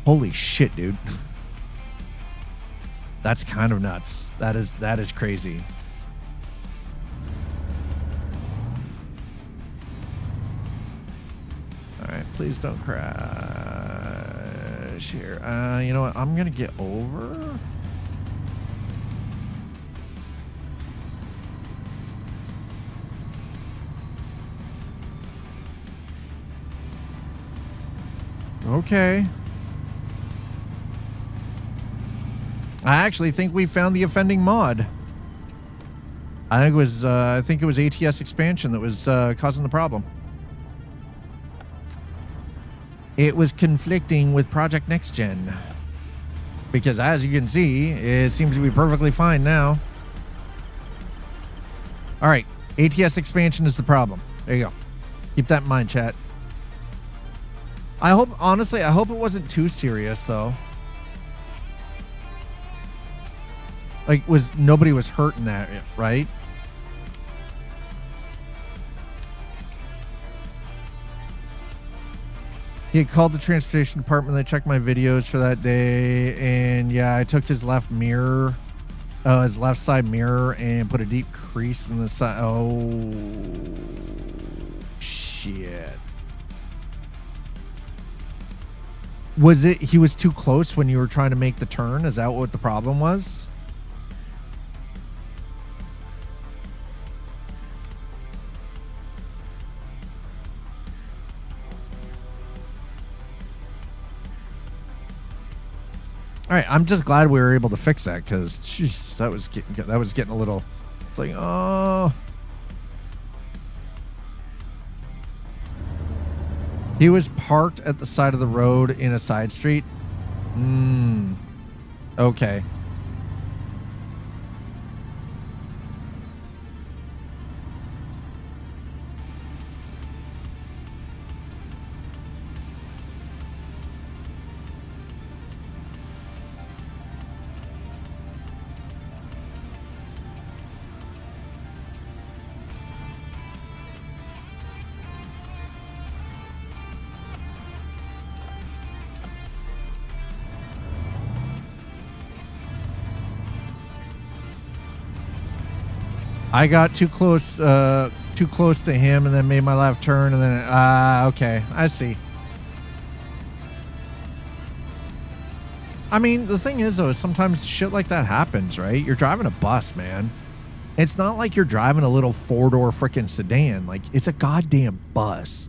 Holy shit, dude. That's kind of nuts. That is crazy. All right, please don't crash here. You know what? I'm gonna get over. Okay. I actually think we found the offending mod. I think it was ATS expansion that was causing the problem. It was conflicting with Project Next Gen. Because as you can see, it seems to be perfectly fine now. All right, ATS expansion is the problem. There you go. Keep that in mind, chat. Honestly, I hope it wasn't too serious though. Like, nobody was hurt in that, right? He had called the transportation department. They checked my videos for that day, and yeah, I took his left side mirror, and put a deep crease in the side. Oh, shit. Was it he was too close when you were trying to make the turn? Is that what the problem was? All right, I'm just glad we were able to fix that, because that was getting a little. It's like, oh. He was parked at the side of the road in a side street. Okay. I got too close to him, and then made my left turn, and then okay, I see. I mean, the thing is, though, is sometimes shit like that happens, right? You're driving a bus, man. It's not like you're driving a little four-door freaking sedan. Like, it's a goddamn bus.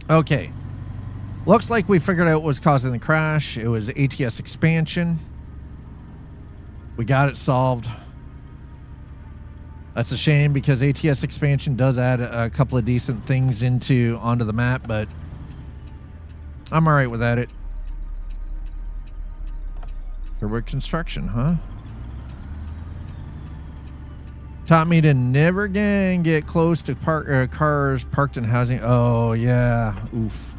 Okay. Looks like we figured out what was causing the crash. It was ATS expansion. We got it solved. That's a shame, because ATS expansion does add a couple of decent things onto the map, but I'm all right without it. Sherwood construction, huh? Taught me to never again get close to cars parked in housing. Oh, yeah. Oof.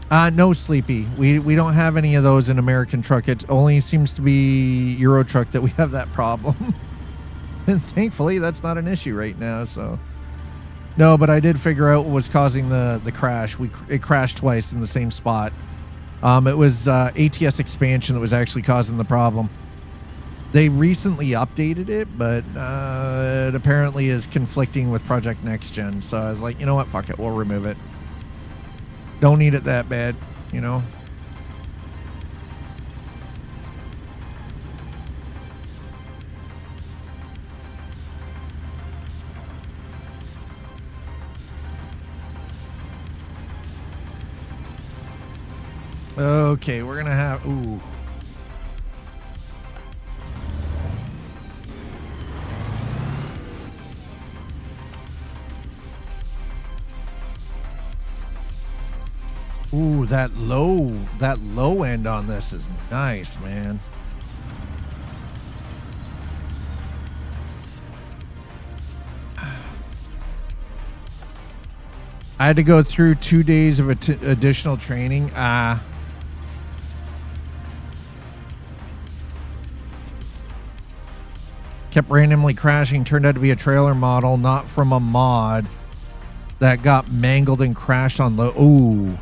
No, Sleepy. We don't have any of those in American Truck. It only seems to be Euro Truck that we have that problem. And thankfully, that's not an issue right now. So, no, but I did figure out what was causing the crash. It crashed twice in the same spot. It was ATS expansion that was actually causing the problem. They recently updated it, but it apparently is conflicting with Project Next Gen. So I was like, you know what? Fuck it. We'll remove it. Don't need it that bad, you know? Okay, we're gonna have... Ooh. Ooh, that low end on this is nice, man. I had to go through 2 days of additional training. Kept randomly crashing. Turned out to be a trailer model, not from a mod that got mangled and crashed on low. Ooh.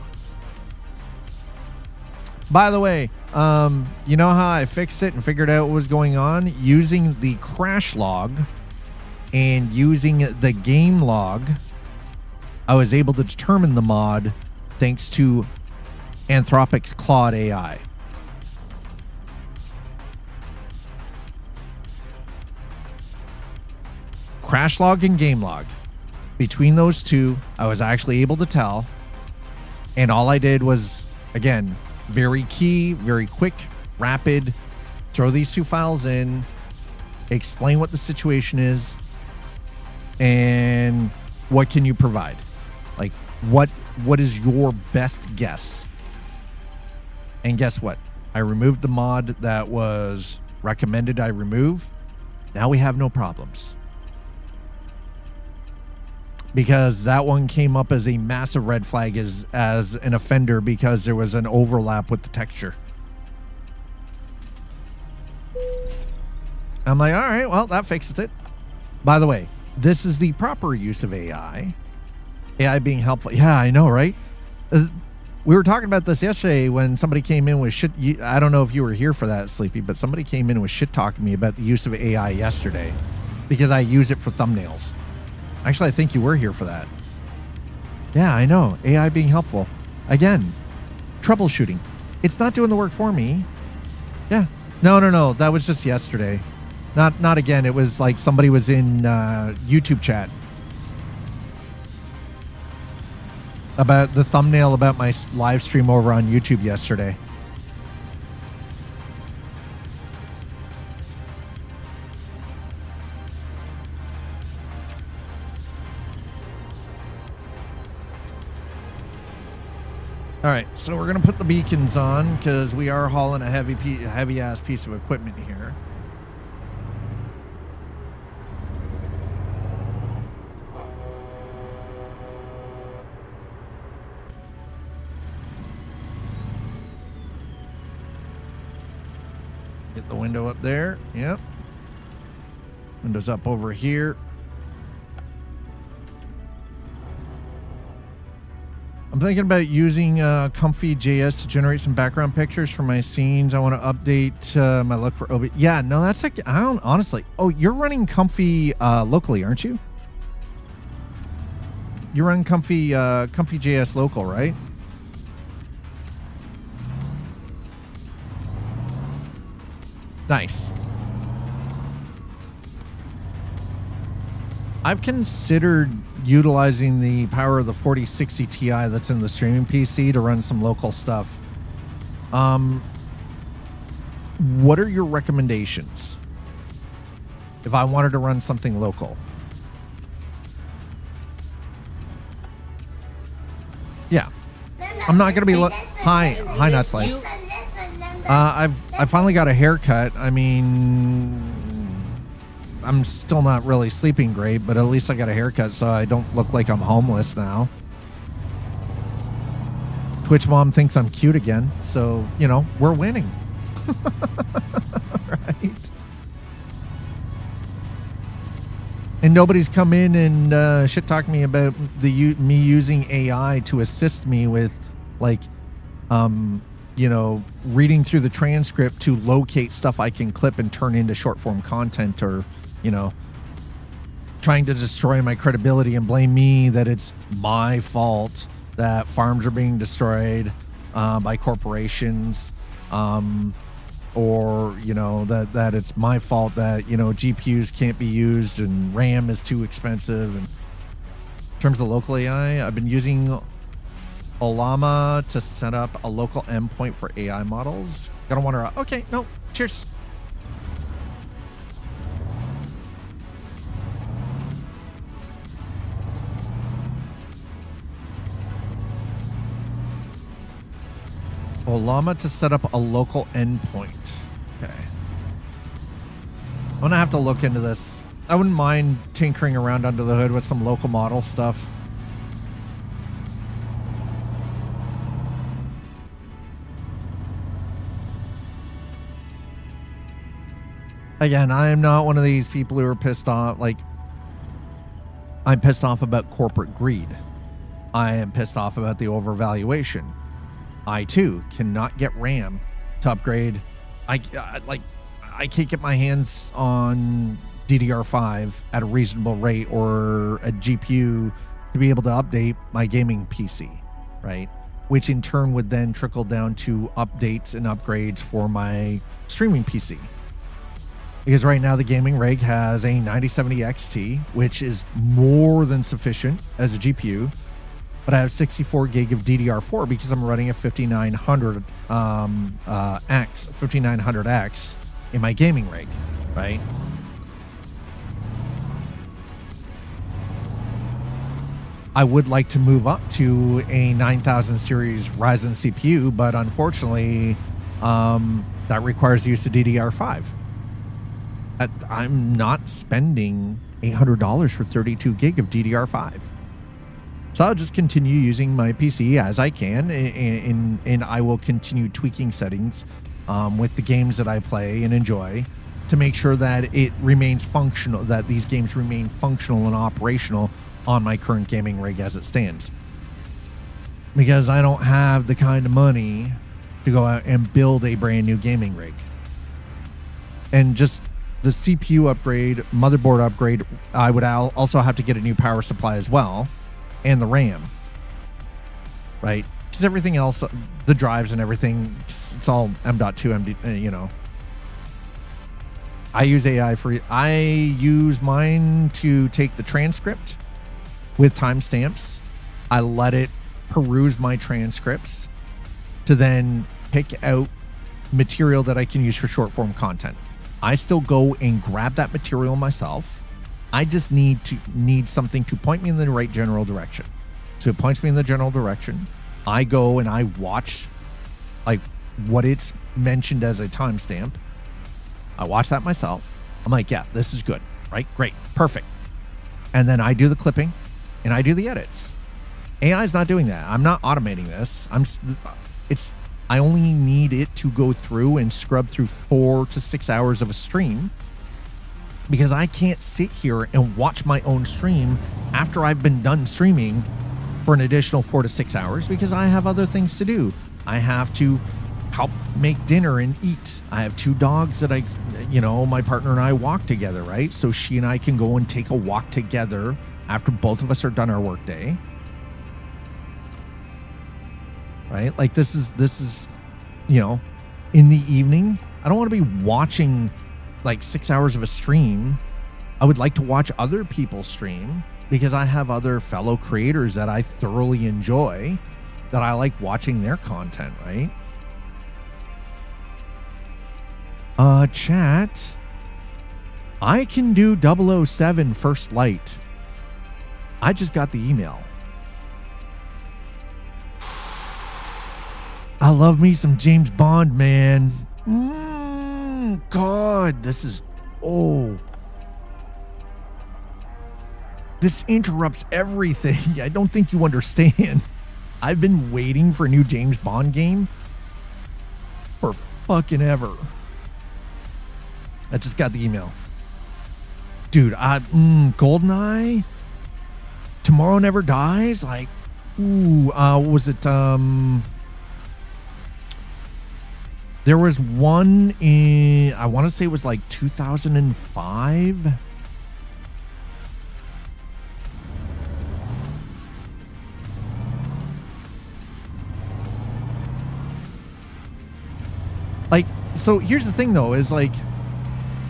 By the way, you know how I fixed it and figured out what was going on? Using the crash log and using the game log, I was able to determine the mod thanks to Anthropic's Claude AI. Crash log and game log. Between those two, I was actually able to tell. And all I did was, again, very key, very quick, rapid, throw these two files in, explain what the situation is, and what can you provide? Like, what is your best guess? And guess what? I removed the mod that was recommended I remove. Now we have no problems. Because that one came up as a massive red flag as an offender because there was an overlap with the texture. I'm like, all right, well, that fixes it. By the way, this is the proper use of AI. AI being helpful. Yeah, I know, right? We were talking about this yesterday when somebody came in with shit. I don't know if you were here for that, Sleepy, but somebody came in with shit talking me about the use of AI yesterday because I use it for thumbnails. Actually, I think you were here for that. Yeah, I know. AI being helpful. Again, troubleshooting. It's not doing the work for me. Yeah. No. That was just yesterday. Not again. It was like somebody was in YouTube chat about the thumbnail about my live stream over on YouTube yesterday. All right, so we're going to put the beacons on because we are hauling a heavy-ass piece of equipment here. Get the window up there. Yep. Windows up over here. I'm thinking about using Comfy.js to generate some background pictures for my scenes. I want to update my look for OB. Yeah, no, that's like, I don't, honestly. Oh, you're running Comfy locally, aren't you? You run Comfy.js local, right? Nice. I've considered utilizing the power of the 4060 Ti that's in the streaming PC to run some local stuff. What are your recommendations if I wanted to run something local? Yeah, I'm not gonna be hi Nuts Life. I finally got a haircut. I mean, I'm still not really sleeping great, but at least I got a haircut so I don't look like I'm homeless now. Twitch mom thinks I'm cute again, so, you know, we're winning. Right? And nobody's come in and shit talk me about me using AI to assist me with, like, reading through the transcript to locate stuff I can clip and turn into short form content, or, trying to destroy my credibility and blame me that it's my fault that farms are being destroyed by corporations, or that it's my fault that GPUs can't be used and RAM is too expensive. And in terms of local AI, I've been using Ollama to set up a local endpoint for AI models. Gotta wonder. Okay, no, cheers. Ollama to set up a local endpoint. Okay. I'm gonna have to look into this. I wouldn't mind tinkering around under the hood with some local model stuff. Again, I am not one of these people who are pissed off. Like, I'm pissed off about corporate greed. I am pissed off about the overvaluation. I too cannot get RAM to upgrade. I can't get my hands on DDR5 at a reasonable rate or a GPU to be able to update my gaming PC, right? Which in turn would then trickle down to updates and upgrades for my streaming PC. Because right now the gaming rig has a 9070 XT, which is more than sufficient as a GPU. But I have 64 gig of DDR4 because I'm running a 5900X in my gaming rig, right? I would like to move up to a 9000 series Ryzen CPU, but unfortunately, that requires use of DDR5. I'm not spending $800 for 32 gig of DDR5. So I'll just continue using my PC as I can, and I will continue tweaking settings with the games that I play and enjoy to make sure that it remains functional, that these games remain functional and operational on my current gaming rig as it stands. Because I don't have the kind of money to go out and build a brand new gaming rig. And just the CPU upgrade, motherboard upgrade, I would also have to get a new power supply as well. And the RAM, right? Because everything else, the drives and everything, it's all M.2, I use AI I use mine to take the transcript with timestamps. I let it peruse my transcripts to then pick out material that I can use for short form content. I still go and grab that material myself. I just need something to point me in the right general direction. So it points me in the general direction. I go and I watch like what it's mentioned as a timestamp. I watch that myself. I'm like, yeah, this is good, right? Great, perfect. And then I do the clipping and I do the edits. AI is not doing that. I'm not automating this. I only need it to go through and scrub through 4 to 6 hours of a stream. Because I can't sit here and watch my own stream after I've been done streaming for an additional 4 to 6 hours because I have other things to do. I have to help make dinner and eat. I have 2 dogs that my partner and I walk together, right? So she and I can go and take a walk together after both of us are done our work day. Right? Like this is, in the evening. I don't want to be watching like 6 hours of a stream. I would like to watch other people stream because I have other fellow creators that I thoroughly enjoy, that I like watching their content, right? Chat. I can do 007 First Light. I just got the email. I love me some James Bond, man. God, this interrupts everything. I don't think you understand. I've been waiting for a new James Bond game for fucking ever. I just got the email. dude, GoldenEye, Tomorrow Never Dies. Like, ooh, was it? There was one in, I want to say it was like 2005. Like, so here's the thing though, is like,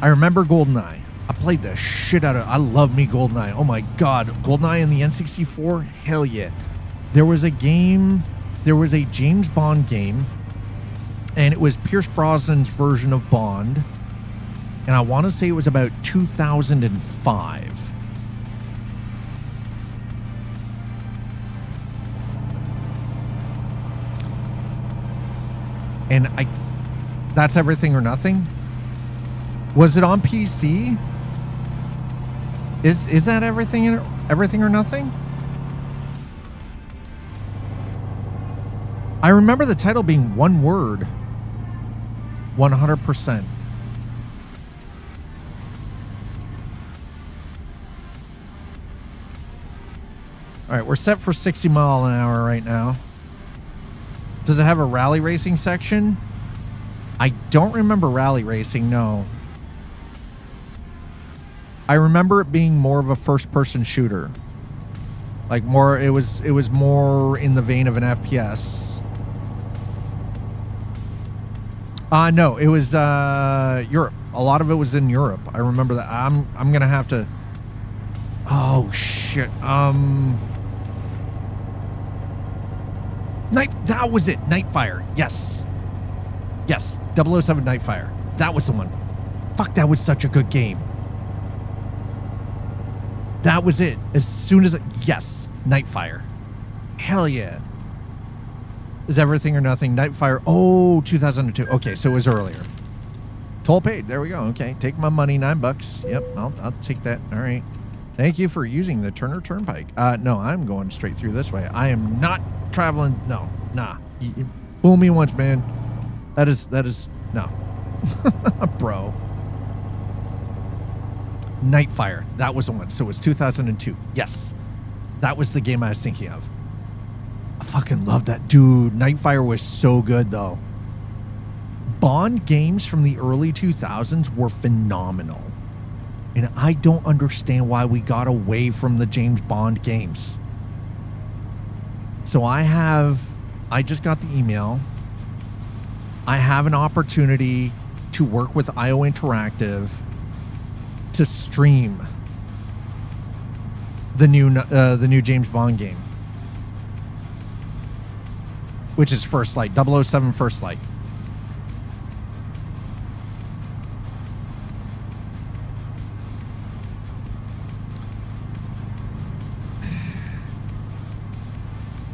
I remember GoldenEye. I played the shit out of, I love me GoldenEye. Oh my God. GoldenEye in the N64? Hell yeah. There was a game, there was a James Bond game, and it was Pierce Brosnan's version of Bond. And I want to say it was about 2005. And that's Everything or Nothing. Was it on PC? Is that Everything or Nothing? I remember the title being one word. 100%. All right, we're set for 60 mile an hour right now. Does it have a rally racing section? I don't remember rally racing, no. I remember it being more of a first-person shooter. Like more, it was more in the vein of an FPS. No, it was Europe. A lot of it was in Europe. I remember that. I'm gonna have to. Oh shit. That was it. Nightfire. Yes. Yes. 007 Nightfire. That was the one. Fuck, that was such a good game. That was it. As soon as yes, Nightfire. Hell yeah. Is Everything or Nothing. Nightfire. Oh, 2002. Okay, so it was earlier. Toll paid. There we go. Okay, take my money. $9. Yep, I'll take that. All right. Thank you for using the Turner Turnpike. No, I'm going straight through this way. I am not traveling. No, nah. You fool me once, man. That is no. Bro. Nightfire. That was the one. So it was 2002. Yes. That was the game I was thinking of. I fucking love that. Dude, Nightfire was so good, though. Bond games from the early 2000s were phenomenal. And I don't understand why we got away from the James Bond games. So I just got the email. I have an opportunity to work with IO Interactive to stream the new James Bond game, which is First Light, 007 First Light.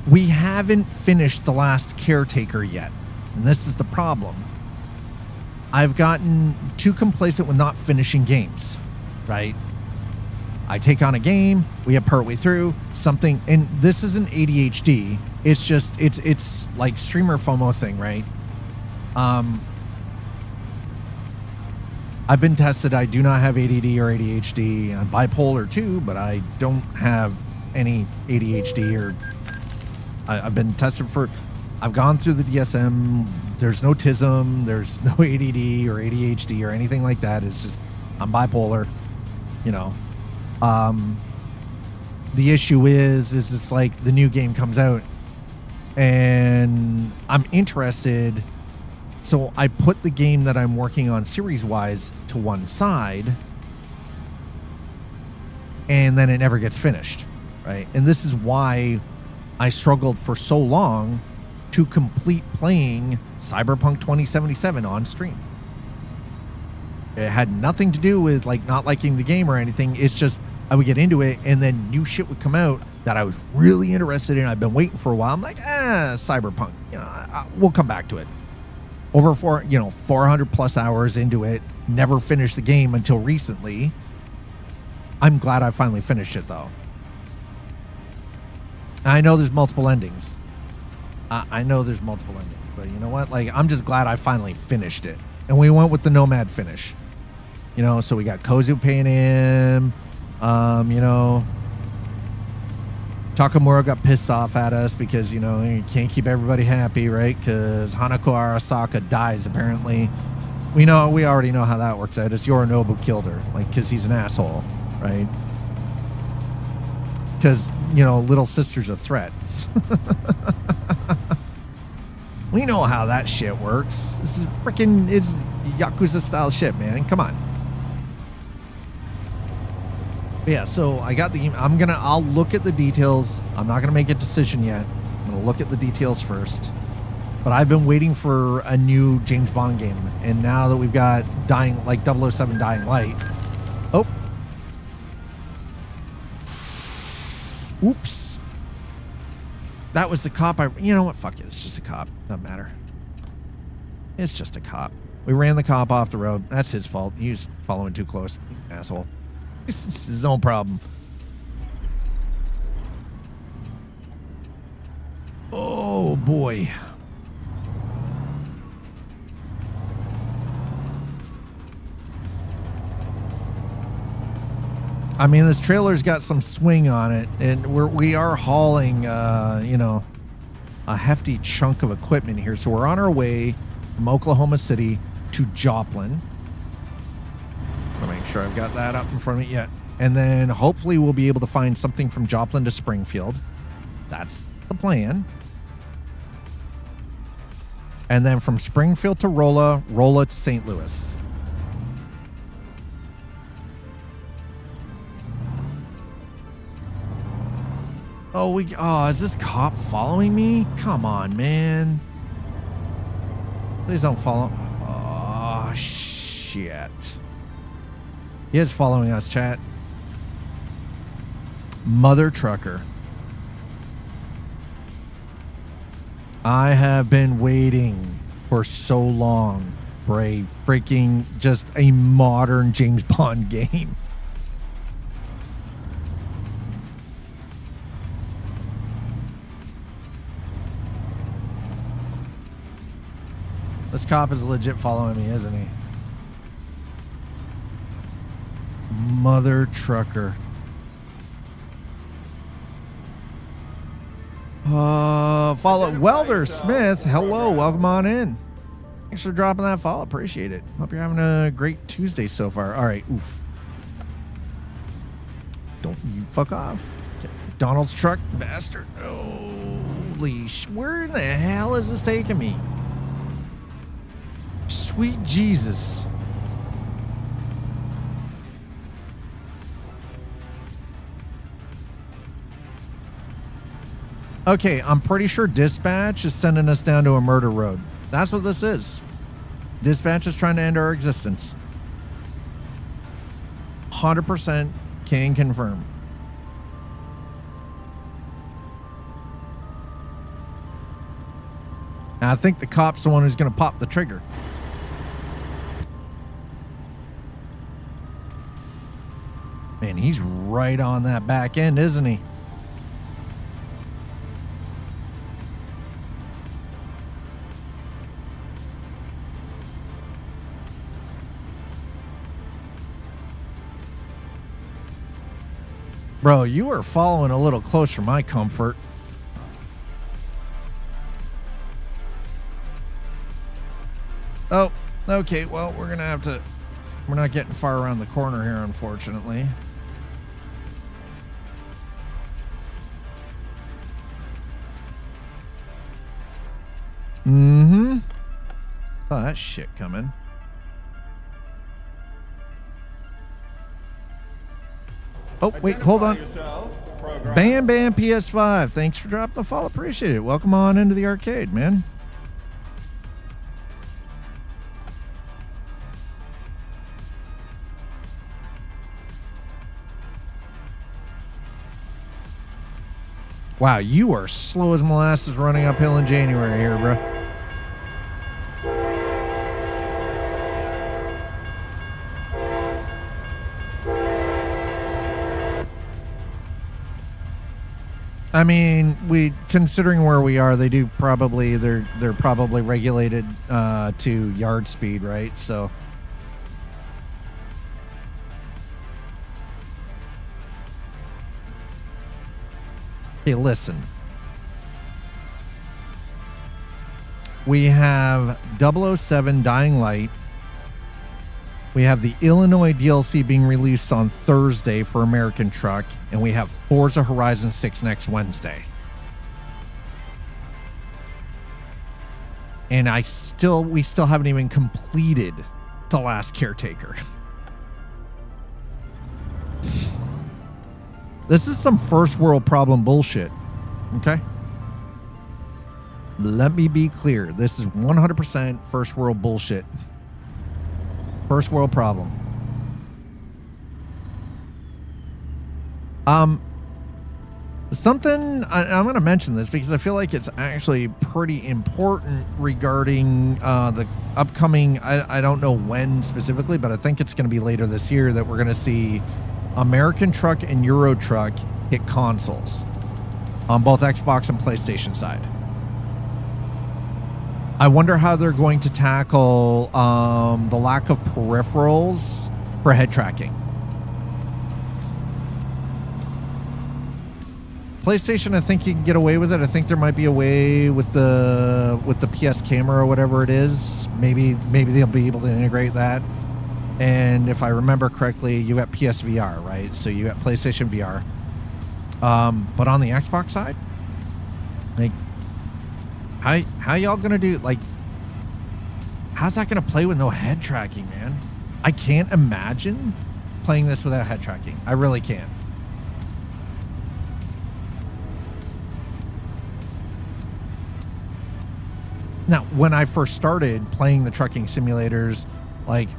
We haven't finished The Last Caretaker yet, and this is the problem. I've gotten too complacent with not finishing games, right? I take on a game, we get partway through something, and this isn't ADHD. It's just it's like streamer FOMO thing, right? I've been tested. I do not have ADD or ADHD. I'm bipolar too, but I don't have any ADHD or. I've been tested for. I've gone through the DSM. There's no TISM. There's no ADD or ADHD or anything like that. It's just I'm bipolar. You know. The issue is it's like the new game comes out and I'm interested, so I put the game that I'm working on series wise to one side, and then it never gets finished, right? And this is why I struggled for so long to complete playing Cyberpunk 2077 on stream. It had nothing to do with like not liking the game or anything. It's just I would get into it and then new shit would come out that I was really interested in. I've been waiting for a while. I'm like, Cyberpunk, we'll come back to it. Over 400 plus hours into it, never finished the game until recently. I'm glad I finally finished it though. I know there's multiple endings. I know there's multiple endings, but you know what? Like, I'm just glad I finally finished it. And we went with the Nomad finish. You know, so we got Kozu paying him. You know, Takamura got pissed off at us because, you know, you can't keep everybody happy, right? Because Hanako Arasaka dies, apparently. We already know how that works out. It's Yorinobu killed her, like, because he's an asshole, right? Because, you know, little sister's a threat. We know how that shit works. This is freaking, it's Yakuza style shit, man. Come on. But yeah, so I got the email. I'll look at the details. I'm not gonna make a decision yet. I'm gonna look at the details first. But I've been waiting for a new James Bond game, and now that we've got Dying, like 007 Dying Light. Oh. Oops. That was the cop. You know what? Fuck it. It's just a cop. Doesn't matter. It's just a cop. We ran the cop off the road. That's his fault. He was following too close. He's an asshole. It's his own problem. Oh, boy. I mean, this trailer's got some swing on it, and we are hauling, you know, a hefty chunk of equipment here. So we're on our way from Oklahoma City to Joplin. I'll make sure I've got that up in front of me yet. And then hopefully we'll be able to find something from Joplin to Springfield. That's the plan. And then from Springfield to Rolla, Rolla to St. Louis. Oh, is this cop following me? Come on, man. Please don't follow. Oh, shit. He is following us, chat. Mother trucker. I have been waiting for so long for a freaking, just a modern James Bond game. This cop is legit following me, isn't he? Mother trucker. Follow Welder Smith. Hello, welcome on in. Thanks for dropping that follow. Appreciate it. Hope you're having a great Tuesday so far. All right, oof. Don't you fuck off. McDonald's truck, bastard. Holy where in the hell is this taking me? Sweet Jesus. Okay, I'm pretty sure dispatch is sending us down to a murder road. That's what this is. Dispatch is trying to end our existence. 100% can confirm. And I think the cop's the one who's going to pop the trigger. Man, he's right on that back end, isn't he? Bro, you are following a little close for my comfort. Oh, okay. Well, we're going to have to... We're not getting far around the corner here, unfortunately. Mm-hmm. Saw that shit coming. Oh, wait, hold on. Bam Bam PS5. Thanks for dropping the follow. Appreciate it. Welcome on into the arcade, man. Wow, you are slow as molasses running uphill in January here, bro. I mean, considering where we are, they're probably regulated to yard speed, right? So Okay, listen. We have 007 Dying Light. We have the Illinois DLC being released on Thursday for American Truck, and we have Forza Horizon 6 next Wednesday. And we still haven't even completed The Last Caretaker. This is some first world problem bullshit. Okay? Let me be clear. This is 100% first world bullshit. First world problem. Something I'm going to mention this because I feel like it's actually pretty important regarding the upcoming. I don't know when specifically, but I think it's going to be later this year that we're going to see American Truck and Euro Truck hit consoles on both Xbox and PlayStation side. I wonder how they're going to tackle the lack of peripherals for head tracking. PlayStation, I think you can get away with it. I think there might be a way with the PS camera or whatever it is. Maybe they'll be able to integrate that. And if I remember correctly, you got PSVR, right? So you got PlayStation VR. But on the Xbox side, like, how y'all gonna do, like, how's that gonna play with no head tracking, man? I can't imagine playing this without head tracking. I really can't. Now, when I first started playing the trucking simulators, like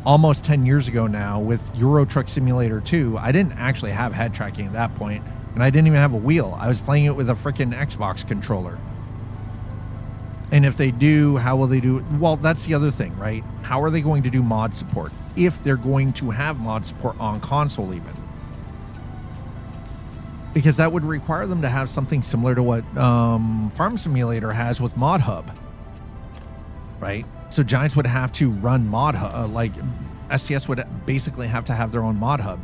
almost 10 years ago now with Euro Truck Simulator 2, I didn't actually have head tracking at that point, and I didn't even have a wheel. I was playing it with a freaking Xbox controller. And if they do, how will they do it? Well, that's the other thing, right? How are they going to do mod support? If they're going to have mod support on console even. Because that would require them to have something similar to what Farm Simulator has with Mod Hub. Right? So Giants would have to run Mod Hub, like SCS would basically have to have their own Mod Hub.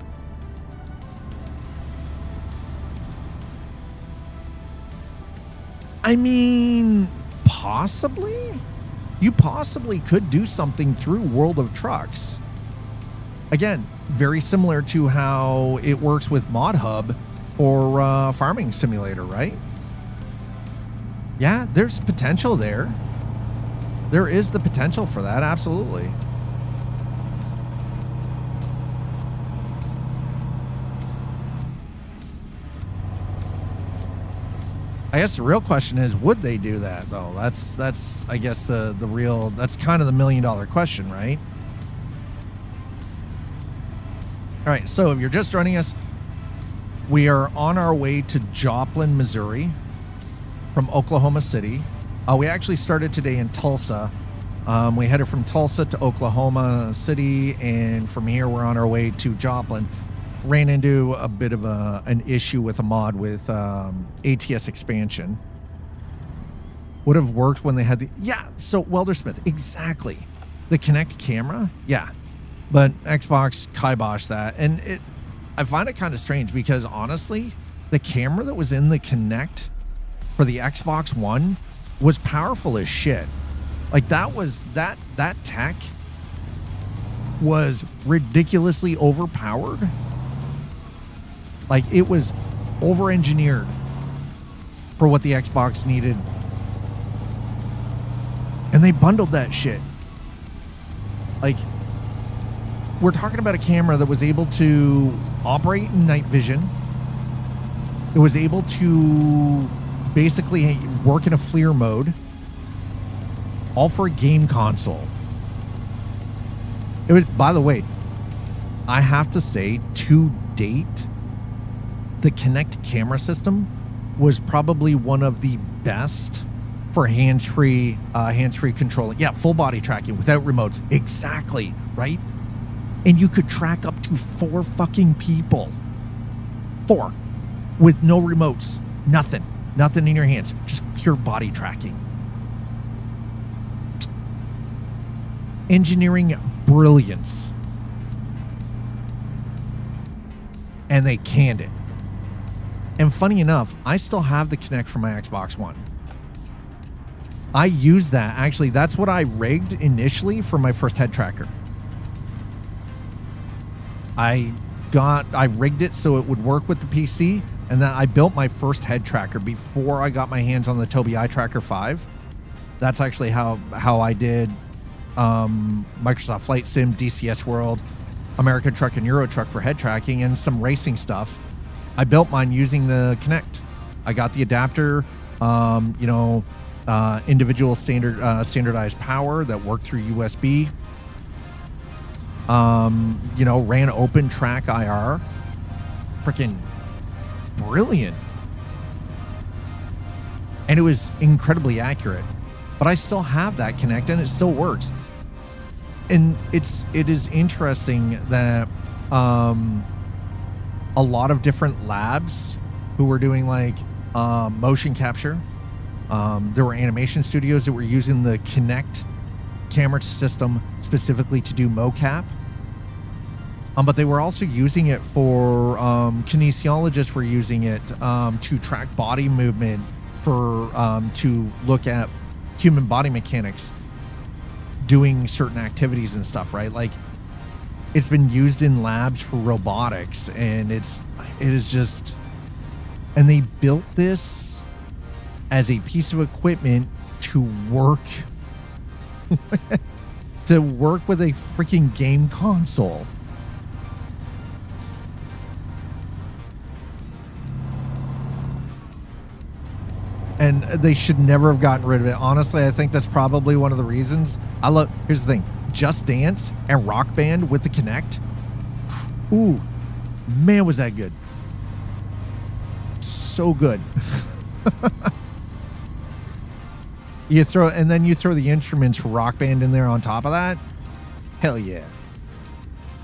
I mean, possibly? You possibly could do something through World of Trucks. Again, very similar to how it works with Mod Hub or Farming Simulator, right? Yeah, there's potential there. There is the potential for that, absolutely. I guess the real question is, would they do that though? That's I guess the real, that's kind of the $1 million question, right? All right, so if you're just joining us, we are on our way to Joplin, Missouri from Oklahoma City. We actually started today in Tulsa. We headed from Tulsa to Oklahoma City, and from here we're on our way to Joplin. Ran into a bit of an issue with a mod with ATS expansion. Would have worked when they had the... Yeah, so Weldersmith, exactly. The Kinect camera, yeah. But Xbox kiboshed that, and I find it kind of strange because honestly, the camera that was in the Kinect for the Xbox One was powerful as shit. Like that tech was ridiculously overpowered. Like it was over-engineered for what the Xbox needed. And they bundled that shit. Like, we're talking about a camera that was able to operate in night vision. It was able to basically work in a FLIR mode, all for a game console. It was, by the way, I have to say, to date, the Kinect camera system was probably one of the best for hands-free controlling. Yeah, full body tracking without remotes. Exactly, right? And you could track up to 4 fucking people. 4. With no remotes. Nothing. Nothing in your hands. Just pure body tracking. Engineering brilliance. And they canned it. And funny enough, I still have the Kinect from my Xbox One. I used that. Actually, that's what I rigged initially for my first head tracker. I rigged it so it would work with the PC, and then I built my first head tracker before I got my hands on the Tobii Eye Tracker 5. That's actually how I did Microsoft Flight Sim, DCS World, American Truck and Euro Truck for head tracking, and some racing stuff. I built mine using the Kinect. I got the adapter, individual standardized power that worked through USB. Ran open track IR. Freaking brilliant. And it was incredibly accurate. But I still have that Kinect and it still works. And it is interesting that a lot of different labs who were doing like motion capture. There were animation studios that were using the Kinect camera system specifically to do mocap. But they were also using it for kinesiologists were using it to track body movement for to look at human body mechanics doing certain activities and stuff, right? Like it's been used in labs for robotics, and it is just, and they built this as a piece of equipment to work to work with a freaking game console. And they should never have gotten rid of it. Honestly, I think that's probably one of the reasons. Here's the thing. Just Dance and Rock Band with the Kinect. Ooh, man, was that good. So good. You throw the instruments for Rock Band in there on top of that. Hell yeah.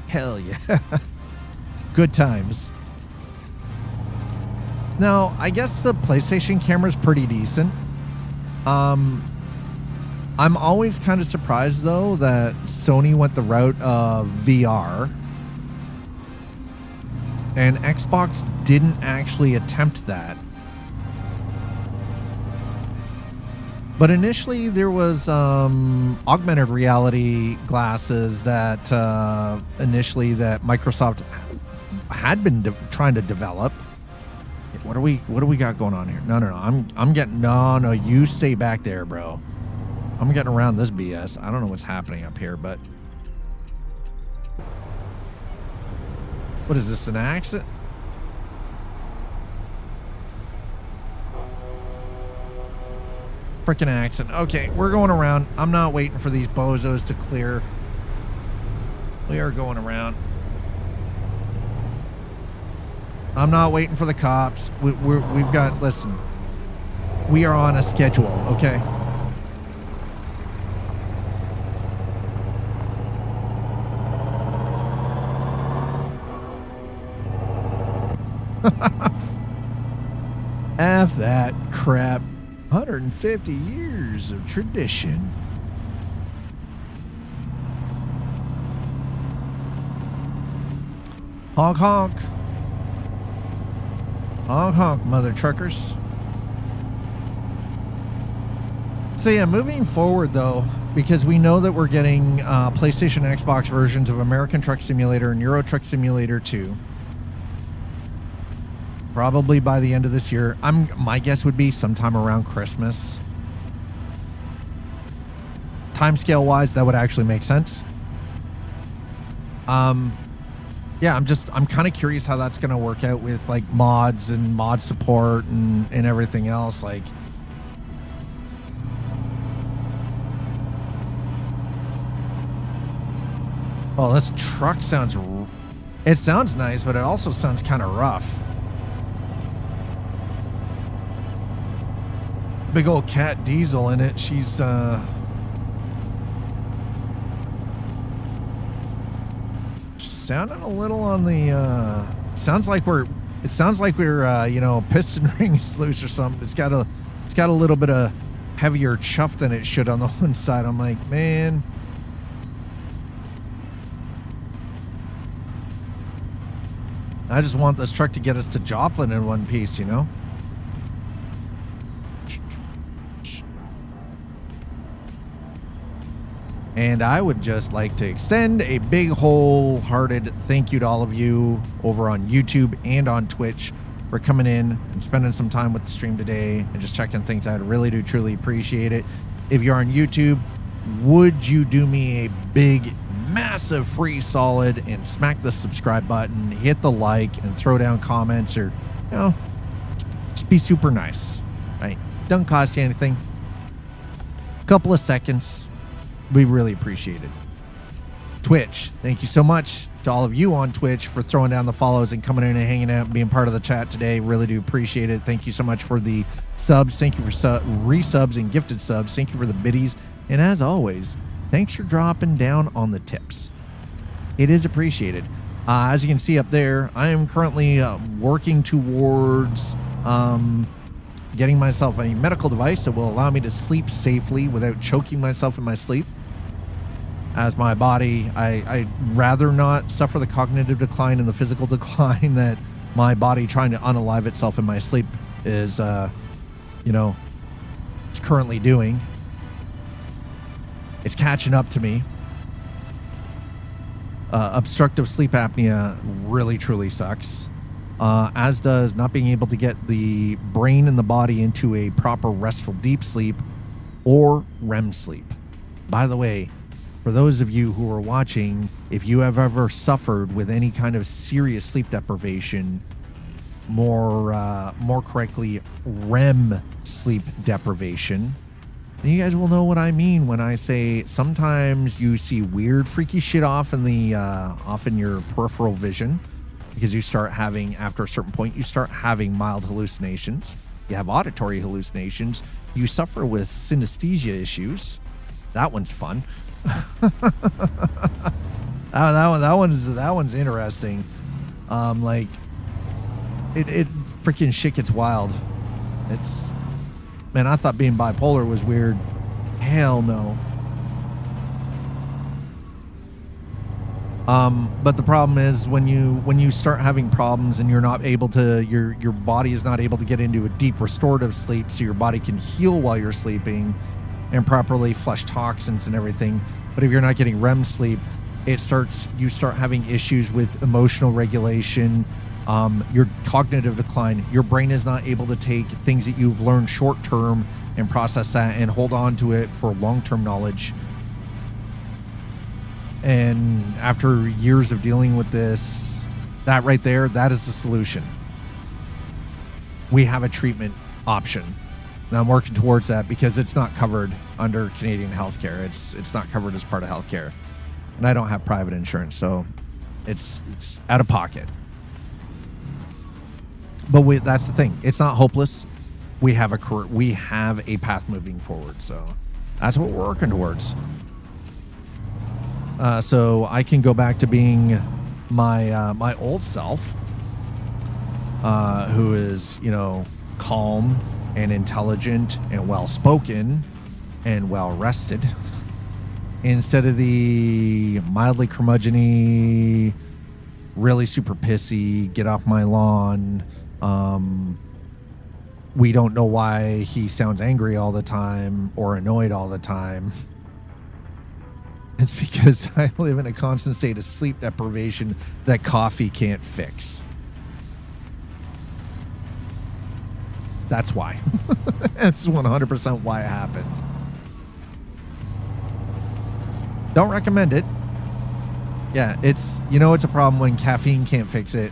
Hell yeah. Good times. Now, I guess the PlayStation camera is pretty decent. I'm always kind of surprised, though, that Sony went the route of VR. And Xbox didn't actually attempt that. But initially, there was augmented reality glasses that that Microsoft had been trying to develop. What do we got going on here? No, you stay back there, bro. I'm getting around this BS. I don't know what's happening up here, but what is this, an accident? Freaking accident. Okay, we're going around. I'm not waiting for these bozos to clear. We are going around. I'm not waiting for the cops. We've got, listen, we are on a schedule, okay? F that crap. 150 years of tradition. Honk honk. Honk honk, mother truckers. So yeah, moving forward though, because we know that we're getting PlayStation Xbox versions of American Truck Simulator and Euro Truck Simulator 2. Probably by the end of this year. My guess would be sometime around Christmas. Timescale wise, that would actually make sense. Yeah, I'm kind of curious how that's going to work out with like mods and mod support and everything else. Like, oh, this truck sounds nice, but it also sounds kind of rough. Big old Cat Diesel in it. She's sounding a little on the sounds like we're piston rings loose or something. It's got a little bit of heavier chuff than it should on the one side. I'm like, man. I just want this truck to get us to Joplin in one piece, you know? And I would just like to extend a big wholehearted thank you to all of you over on YouTube and on Twitch for coming in and spending some time with the stream today and just checking things out. I really do truly appreciate it. If you're on YouTube, would you do me a big, massive free solid and smack the subscribe button, hit the like, and throw down comments, or, you know, just be super nice, right? Doesn't cost you anything. A couple of seconds. We really appreciate it. Twitch, thank you so much to all of you on Twitch for throwing down the follows and coming in and hanging out and being part of the chat today. Really do appreciate it. Thank you so much for the subs. Thank you for resubs and gifted subs. Thank you for the biddies. And as always, thanks for dropping down on the tips. It is appreciated. As you can see up there, I am currently working towards getting myself a medical device that will allow me to sleep safely without choking myself in my sleep. As my body, I'd rather not suffer the cognitive decline and the physical decline that my body trying to unalive itself in my sleep is, you know, it's currently doing. It's catching up to me. Obstructive sleep apnea really, truly sucks. As does not being able to get the brain and the body into a proper restful deep sleep or REM sleep. By the way, for those of you who are watching, if you have ever suffered with any kind of serious sleep deprivation, more correctly, REM sleep deprivation, then you guys will know what I mean when I say sometimes you see weird, freaky shit off in your peripheral vision. Because you start having, after a certain point, you start having mild hallucinations. You have auditory hallucinations. You suffer with synesthesia issues. That one's fun. that one's interesting. Like it freaking shit gets wild. It's, man, I thought being bipolar was weird. Hell no. But the problem is when you start having problems and you're not able to, your body is not able to get into a deep restorative sleep so your body can heal while you're sleeping and properly flush toxins and everything. But if you're not getting REM sleep, you start having issues with emotional regulation, your cognitive decline. Your brain is not able to take things that you've learned short term and process that and hold on to it for long-term knowledge. And after years of dealing with this, that right there, that is the solution. We have a treatment option. And I'm working towards that because it's not covered under Canadian healthcare. It's not covered as part of healthcare. And I don't have private insurance, so it's out of pocket. But that's the thing. It's not hopeless. We have a path moving forward. So that's what we're working towards. So I can go back to being my old self, who is, you know, calm and intelligent and well-spoken and well-rested, instead of the mildly curmudgeon-y, really super pissy, get off my lawn. We don't know why he sounds angry all the time or annoyed all the time. It's because I live in a constant state of sleep deprivation that coffee can't fix. That's why. That's 100% why it happens. Don't recommend it. Yeah, it's a problem when caffeine can't fix it.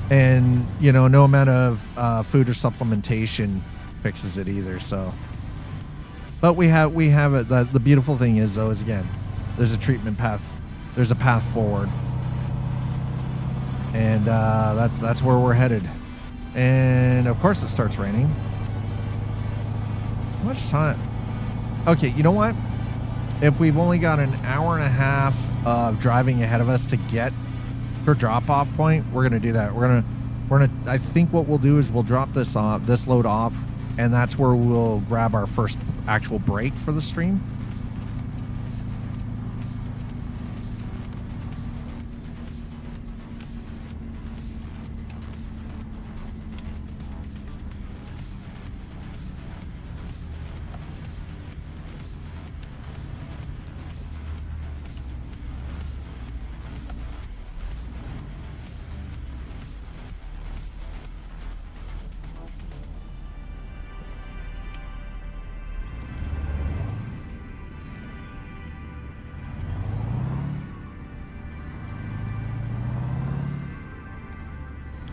And, no amount of food or supplementation fixes it either. So, but we have it. The beautiful thing is, though, is again, there's a treatment path. There's a path forward. And that's where we're headed. And of course it starts raining. How much time? Okay, you know what? If we've only got an hour and a half of driving ahead of us to get to a drop-off point, we're gonna do that. We're gonna. I think what we'll do is we'll drop this load off, and that's where we'll grab our first actual break for the stream.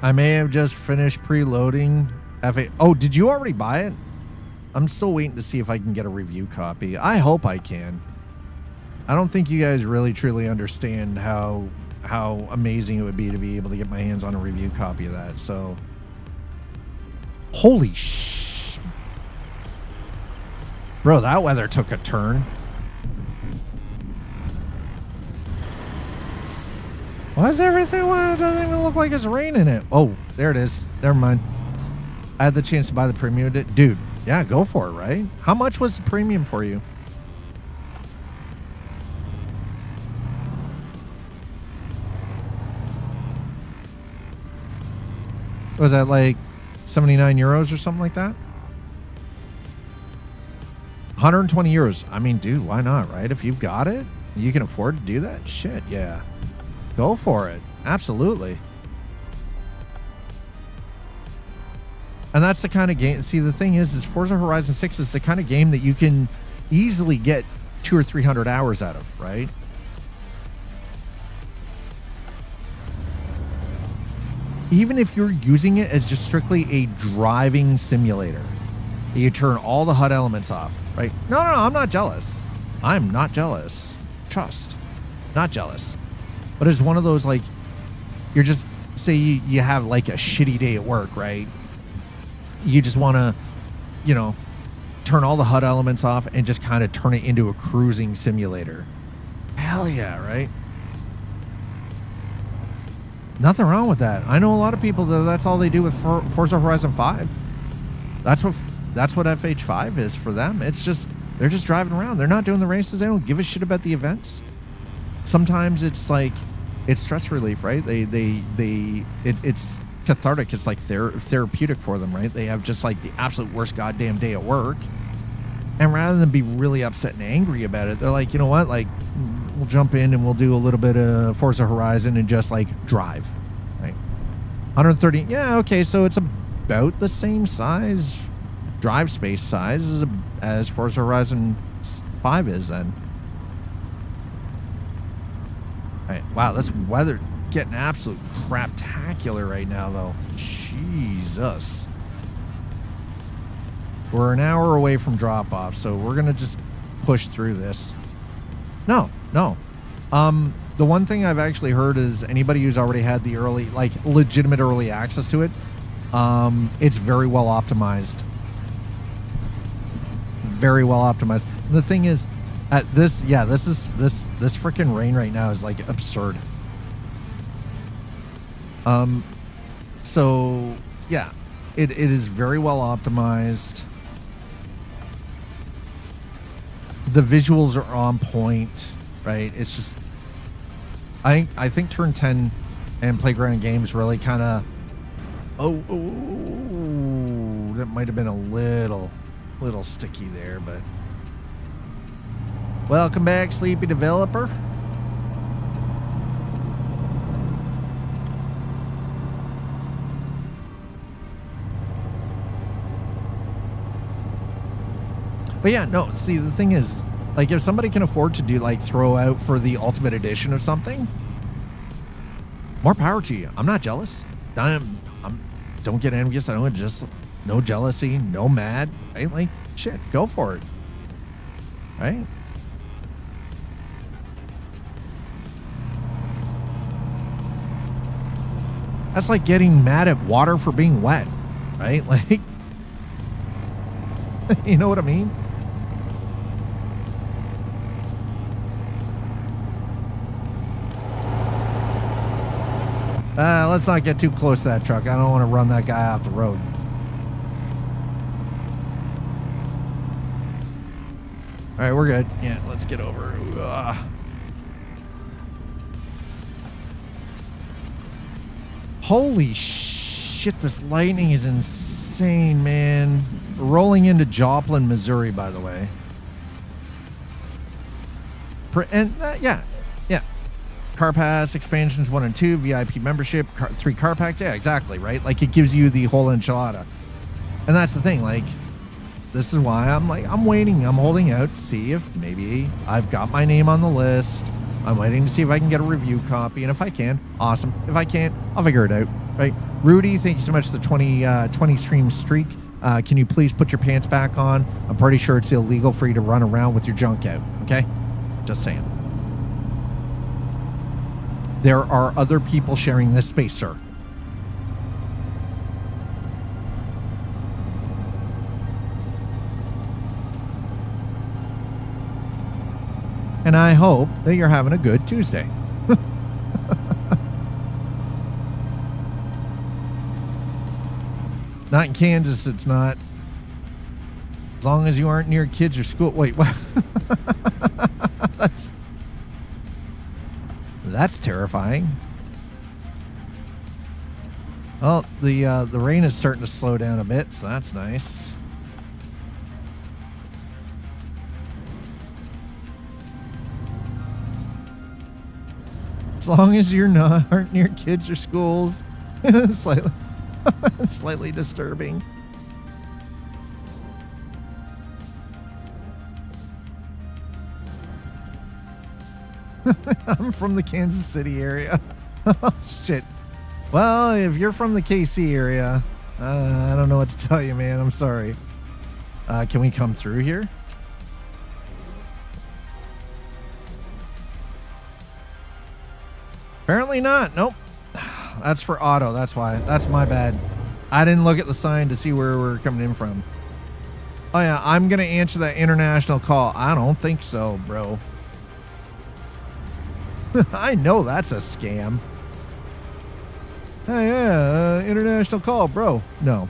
I may have just finished preloading FA. Oh, did you already buy it? I'm still waiting to see if I can get a review copy. I hope I can. I don't think you guys really truly understand how amazing it would be to be able to get my hands on a review copy of that. So, holy sh... Bro, that weather took a turn. Why is everything? It doesn't even look like it's raining it. Oh, there it is. Never mind. I had the chance to buy the premium. Dude, yeah, go for it, right? How much was the premium for you? Was that like 79 euros or something like that? 120 euros. I mean, dude, why not, right? If you've got it, you can afford to do that. Shit, yeah. Go for it. Absolutely. And that's the kind of game. See, the thing is Forza Horizon 6 is the kind of game that you can easily get 200 or 300 hours out of, right? Even if you're using it as just strictly a driving simulator, you turn all the HUD elements off, right? No, I'm not jealous. I'm not jealous. Trust. Not jealous. But it's one of those, like, you're just, say you have like a shitty day at work, right? You just want to, you know, turn all the HUD elements off and just kind of turn it into a cruising simulator. Hell yeah, right? Nothing wrong with that. I know a lot of people that's all they do with Forza Horizon 5. That's what FH5 is for them. It's just, they're just driving around. They're not doing the races. They don't give a shit about the events. Sometimes it's like, it's stress relief, right? It's cathartic. It's like therapeutic for them, right? They have just like the absolute worst goddamn day at work. And rather than be really upset and angry about it, they're like, you know what? Like, we'll jump in and we'll do a little bit of Forza Horizon and just like drive, right? 130. Yeah. Okay. So it's about the same size, drive space size as Forza Horizon 5 is then. All right. Wow. This weather getting absolute craptacular right now though. Jesus. We're an hour away from drop off, so we're going to just push through this. No. The one thing I've actually heard is anybody who's already had the early, like legitimate early access to it, it's very well optimized. Very well optimized. And the thing is, at this freaking rain right now is like absurd. So yeah, it is very well optimized. The visuals are on point, right? It's just, I think Turn 10 and Playground Games really kind of, that might have been a little sticky there, but welcome back, Sleepy Developer. But yeah, no, see, the thing is, like, if somebody can afford to do, like, throw out for the Ultimate Edition of something, more power to you. I'm not jealous. Don't get envious. I don't just, no jealousy, no mad, right? Like, shit, go for it, right? That's like getting mad at water for being wet, right? Like, you know what I mean? Let's not get too close to that truck. I don't want to run that guy off the road. All right, we're good. Yeah, let's get over. Holy shit, this lightning is insane, man. Rolling into Joplin, Missouri, by the way. Yeah. Car Pass, expansions 1 and 2, VIP membership, 3 car packs. Yeah, exactly, right? Like, it gives you the whole enchilada. And that's the thing, like, this is why I'm waiting. I'm holding out to see if maybe I've got my name on the list. I'm waiting to see if I can get a review copy. And if I can, awesome. If I can't, I'll figure it out. Right. Rudy, thank you so much for the 20 stream streak. Can you please put your pants back on? I'm pretty sure it's illegal for you to run around with your junk out. Okay? Just saying. There are other people sharing this space, sir. And I hope that you're having a good Tuesday. Not in Kansas, it's not. As long as you aren't near kids or school. Wait, what? That's terrifying. Well, the rain is starting to slow down a bit, so that's nice. As long as you're aren't near kids or schools. Slightly disturbing. I'm from the Kansas City area. Oh, shit. Well, if you're from the KC area, I don't know what to tell you, man. I'm sorry. Can we come through here? Apparently not. Nope. That's for auto. That's why. That's my bad. I didn't look at the sign to see where we're coming in from. Oh, yeah. I'm going to answer that international call. I don't think so, bro. I know that's a scam. Hey, yeah, international call, bro. No.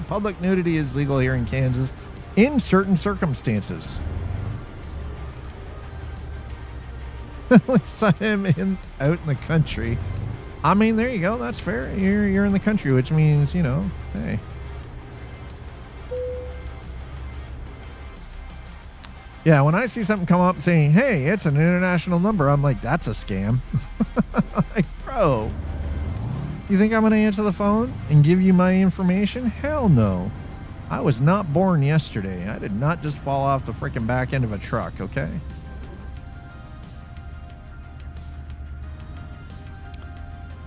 Public nudity is legal here in Kansas in certain circumstances. At least I am out in the country. I mean, there you go. That's fair. You're in the country, which means, you know, hey. Yeah, when I see something come up saying, hey, it's an international number, I'm like, that's a scam. Like, bro, you think I'm going to answer the phone and give you my information? Hell no. I was not born yesterday. I did not just fall off the freaking back end of a truck, okay?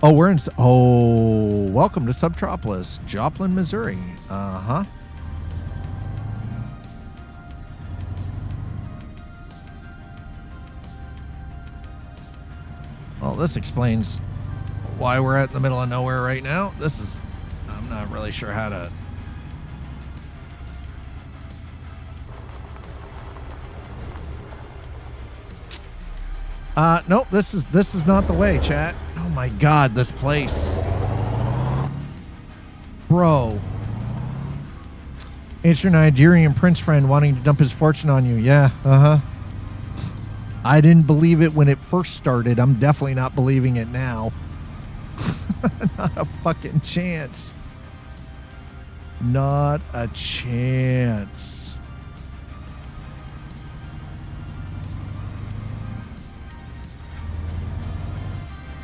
Oh, we're in... Oh, welcome to Subtropolis, Joplin, Missouri. Uh-huh. Well, this explains why we're out in the middle of nowhere right now. This is... I'm not really sure how to... Nope, this is not the way, chat. Oh my god, this place. Bro. It's your Nigerian prince friend wanting to dump his fortune on you. Yeah, uh-huh. I didn't believe it when it first started. I'm definitely not believing it now. Not a fucking chance. Not a chance.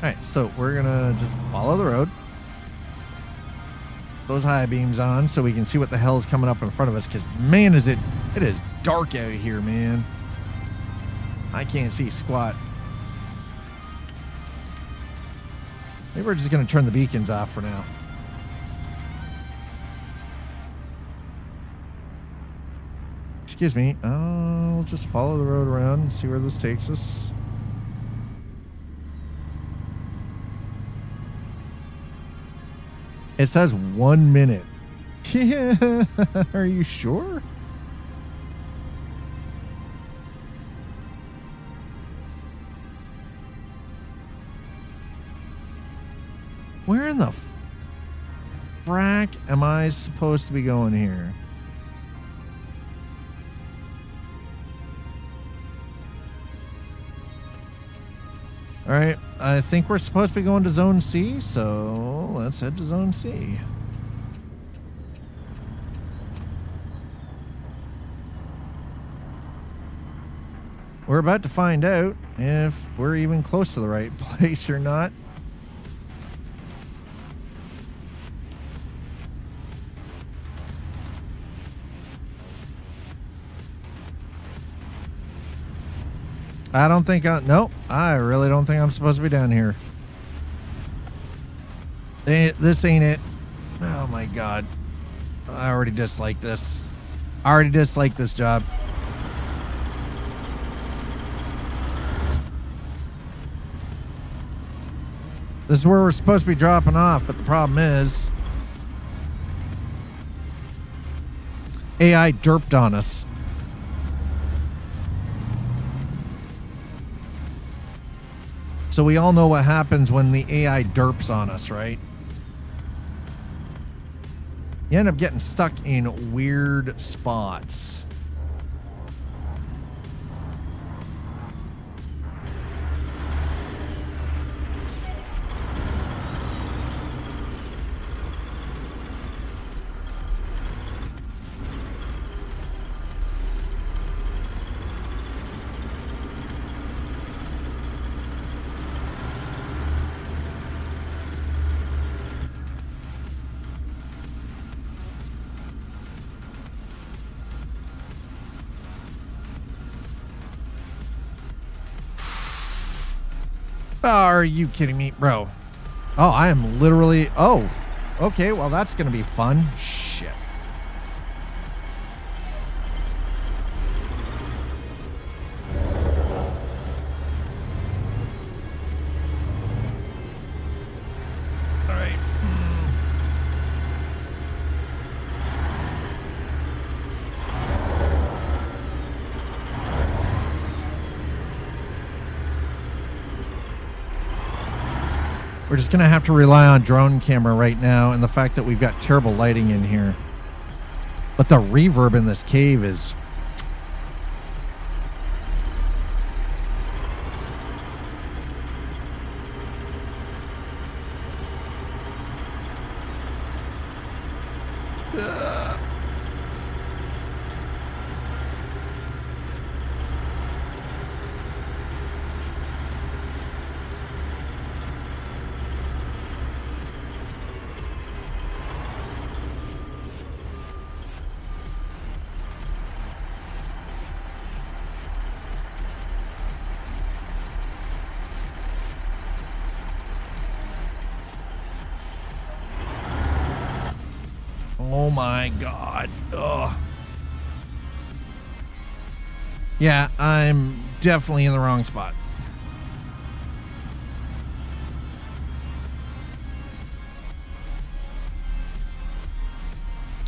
Alright, so we're gonna just follow the road. Those high beams on so we can see what the hell is coming up in front of us, because man it is dark out here, man. I can't see squat. Maybe we're just gonna turn the beacons off for now. Excuse me. I'll just follow the road around and see where this takes us. It says 1 minute. Yeah. Are you sure? Where in the frack am I supposed to be going here? All right, I think we're supposed to be going to Zone C, so let's head to Zone C. We're about to find out if we're even close to the right place or not. I don't think nope, I really don't think I'm supposed to be down here. This ain't it. Oh my god. I already dislike this. I already dislike this job. This is where we're supposed to be dropping off, but the problem is AI derped on us. So we all know what happens when the AI derps on us, right? You end up getting stuck in weird spots. Are you kidding me, bro? Oh, I am literally... Oh, okay. Well, that's going to be fun. Shit. All right. We're just going to have to rely on drone camera right now and the fact that we've got terrible lighting in here. But the reverb in this cave is... Oh my god. Ugh. Yeah, I'm definitely in the wrong spot.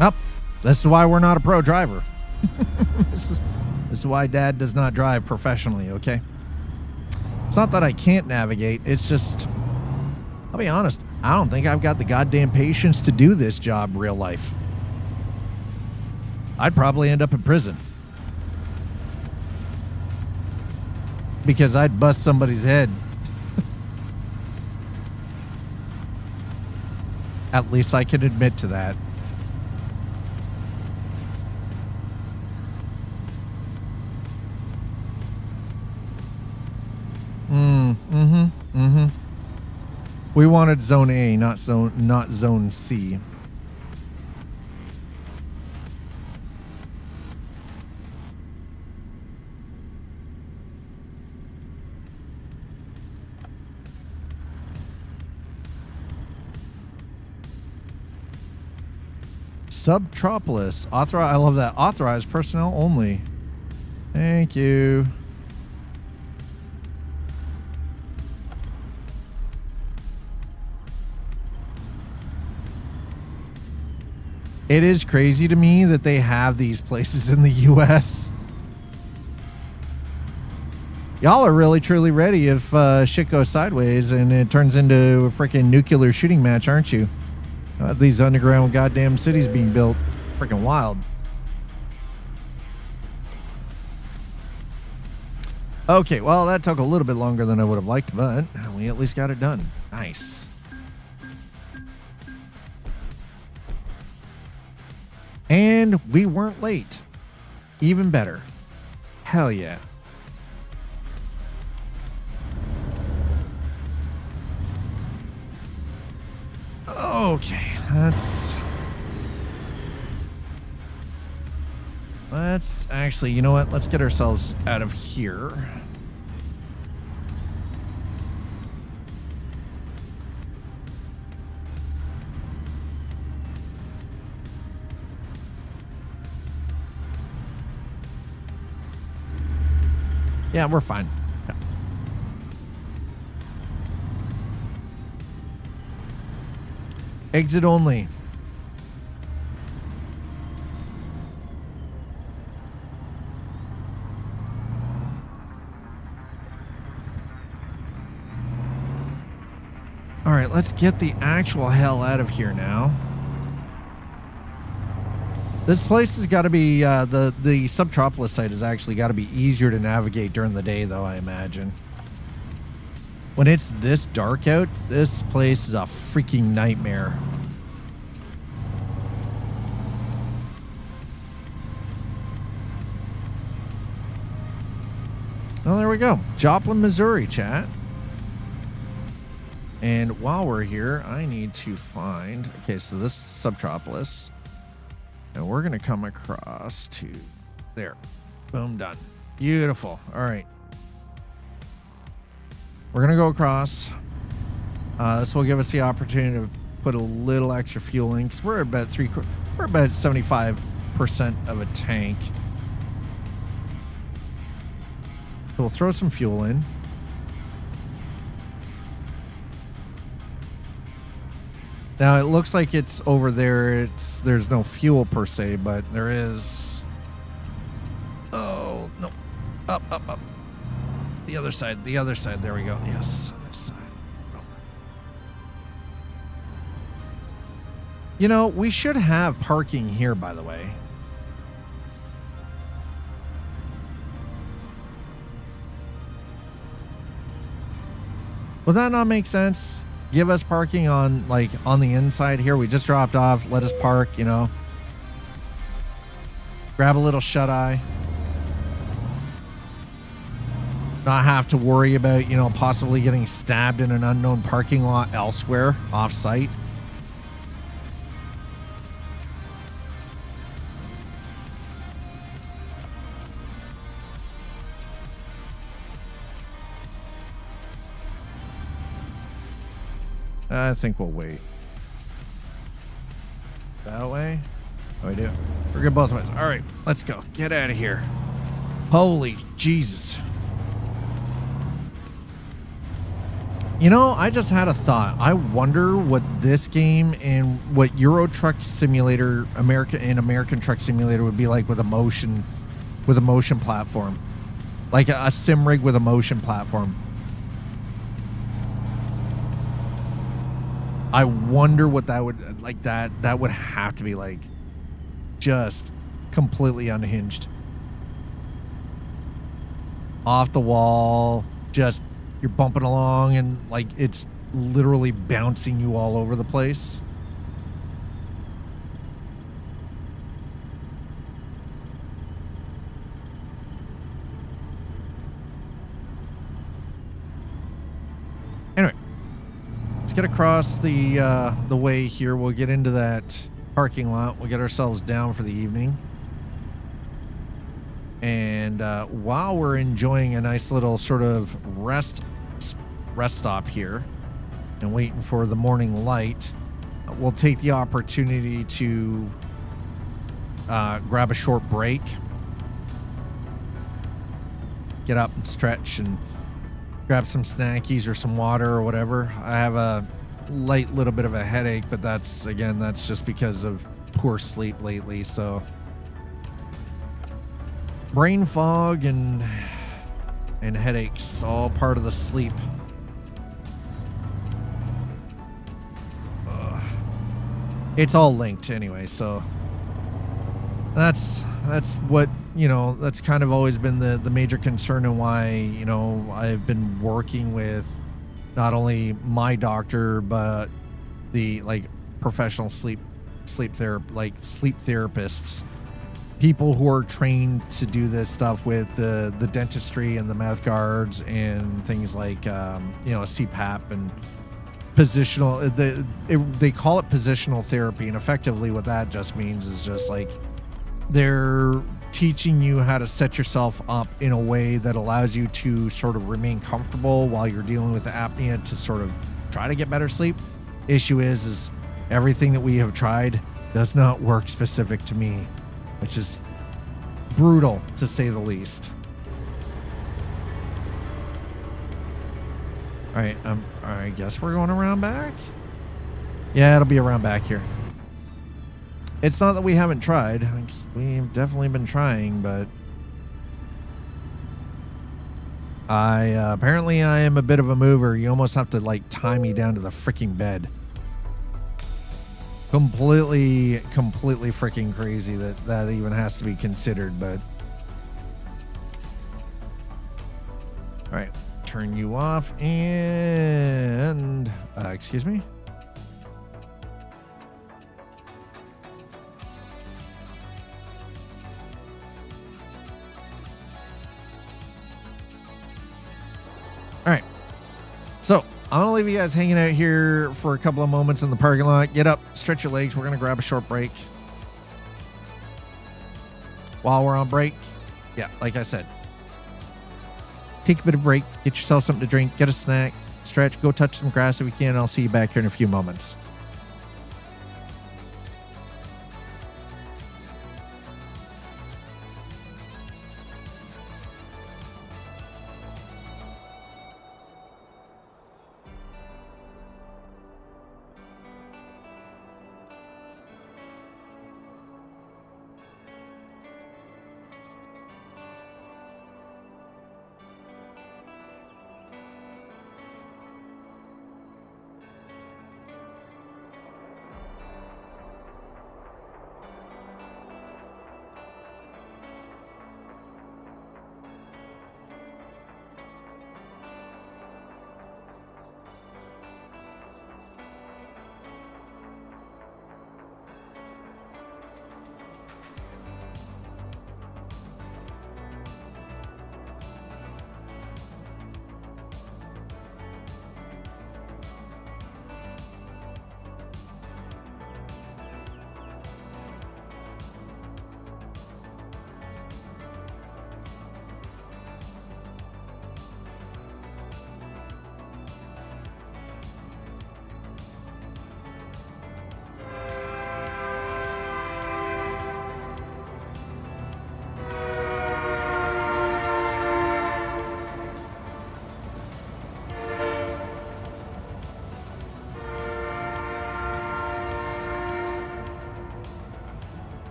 Oh, this is why we're not a pro driver. This is why Dad does not drive professionally, okay? It's not that I can't navigate, it's just... I'll be honest, I don't think I've got the goddamn patience to do this job real life. I'd probably end up in prison. Because I'd bust somebody's head. At least I can admit to that. We wanted zone A, not zone C. Subtropolis. I love that. Authorized personnel only. Thank you. It is crazy to me that they have these places in the U.S. Y'all are really, truly ready if shit goes sideways and it turns into a freaking nuclear shooting match, aren't you? These underground goddamn cities being built. Freaking wild. Okay, well, that took a little bit longer than I would have liked, but we at least got it done. Nice. And we weren't late. Even better. Hell yeah. Okay, let's actually, you know what? Let's get ourselves out of here. Yeah, we're fine. Yeah. Exit only. All right, let's get the actual hell out of here now. This place has got to be, the Subtropolis site has actually got to be easier to navigate during the day, though, I imagine. When it's this dark out, this place is a freaking nightmare. Oh, there we go. Joplin, Missouri, chat. And while we're here, I need to find... Okay, so this is Subtropolis. And we're going to come across to... There. Boom, done. Beautiful. All right. We're going to go across. This will give us the opportunity to put a little extra fuel in, because we're about 75% of a tank. So we'll throw some fuel in. Now it looks like it's over there. There's no fuel per se, but there is. Oh no! Up. The other side. There we go. Yes, on this side. Oh. You know, we should have parking here, by the way. Would that not make sense? Give us parking on the inside here. We just dropped off. Let us park, you know. Grab a little shut-eye. Not have to worry about, you know, possibly getting stabbed in an unknown parking lot elsewhere, off-site. I think we'll wait. That way? Oh, we do. We're good both ways. All right, let's go. Get out of here. Holy Jesus. You know, I just had a thought. I wonder what this game and what Euro Truck Simulator, American Truck Simulator would be like with a motion platform. Like a sim rig with a motion platform. I wonder what that would like. That would have to be like just completely unhinged, off the wall. Just you're bumping along and like it's literally bouncing you all over the place. Anyway. Let's get across the way here. We'll get into that parking lot. We'll get ourselves down for the evening. And while we're enjoying a nice little sort of rest stop here and waiting for the morning light, we'll take the opportunity to grab a short break, get up and stretch and grab some snackies or some water or whatever. I have a light little bit of a headache, but that's just because of poor sleep lately. So brain fog and headaches, it's all part of the sleep. It's all linked anyway, so that's what, you know, that's kind of always been the major concern and why, you know, I've been working with not only my doctor, but the professional sleep therapists, people who are trained to do this stuff with the dentistry and the mouth guards and things like, you know, CPAP and positional, they call it positional therapy. And effectively what that just means is just like, they're teaching you how to set yourself up in a way that allows you to sort of remain comfortable while you're dealing with the apnea to sort of try to get better sleep. Issue is everything that we have tried does not work specific to me, which is brutal to say the least. All right, I guess we're going around back. Yeah, it'll be around back here. It's not that we haven't tried. We've definitely been trying, but apparently I am a bit of a mover. You almost have to like tie me down to the freaking bed. Completely freaking crazy that even has to be considered, but all right, turn you off and excuse me. All right, so I'm gonna leave you guys hanging out here for a couple of moments in the parking lot. Get up, stretch your legs. We're gonna grab a short break. While we're on break, yeah, like I said, take a bit of break, get yourself something to drink, get a snack, stretch, go touch some grass if you can. I'll see you back here in a few moments.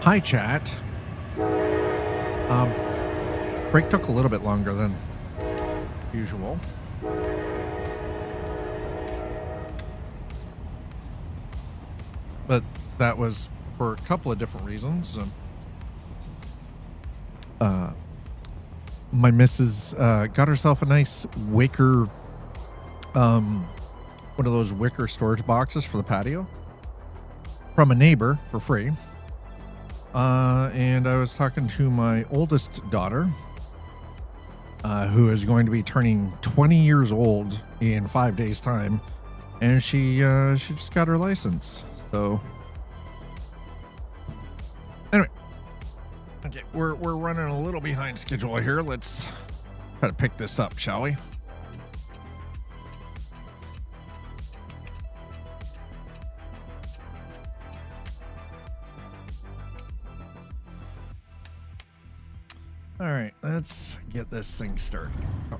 Hi, chat. Break took a little bit longer than usual. But that was for a couple of different reasons. My missus got herself a nice wicker, one of those wicker storage boxes for the patio from a neighbor for free. And I was talking to my oldest daughter, who is going to be turning 20 years old in 5 days' time, and she just got her license. So anyway, okay, we're running a little behind schedule here. Let's try to pick this up, shall we? All right, let's get this thing started. Oh.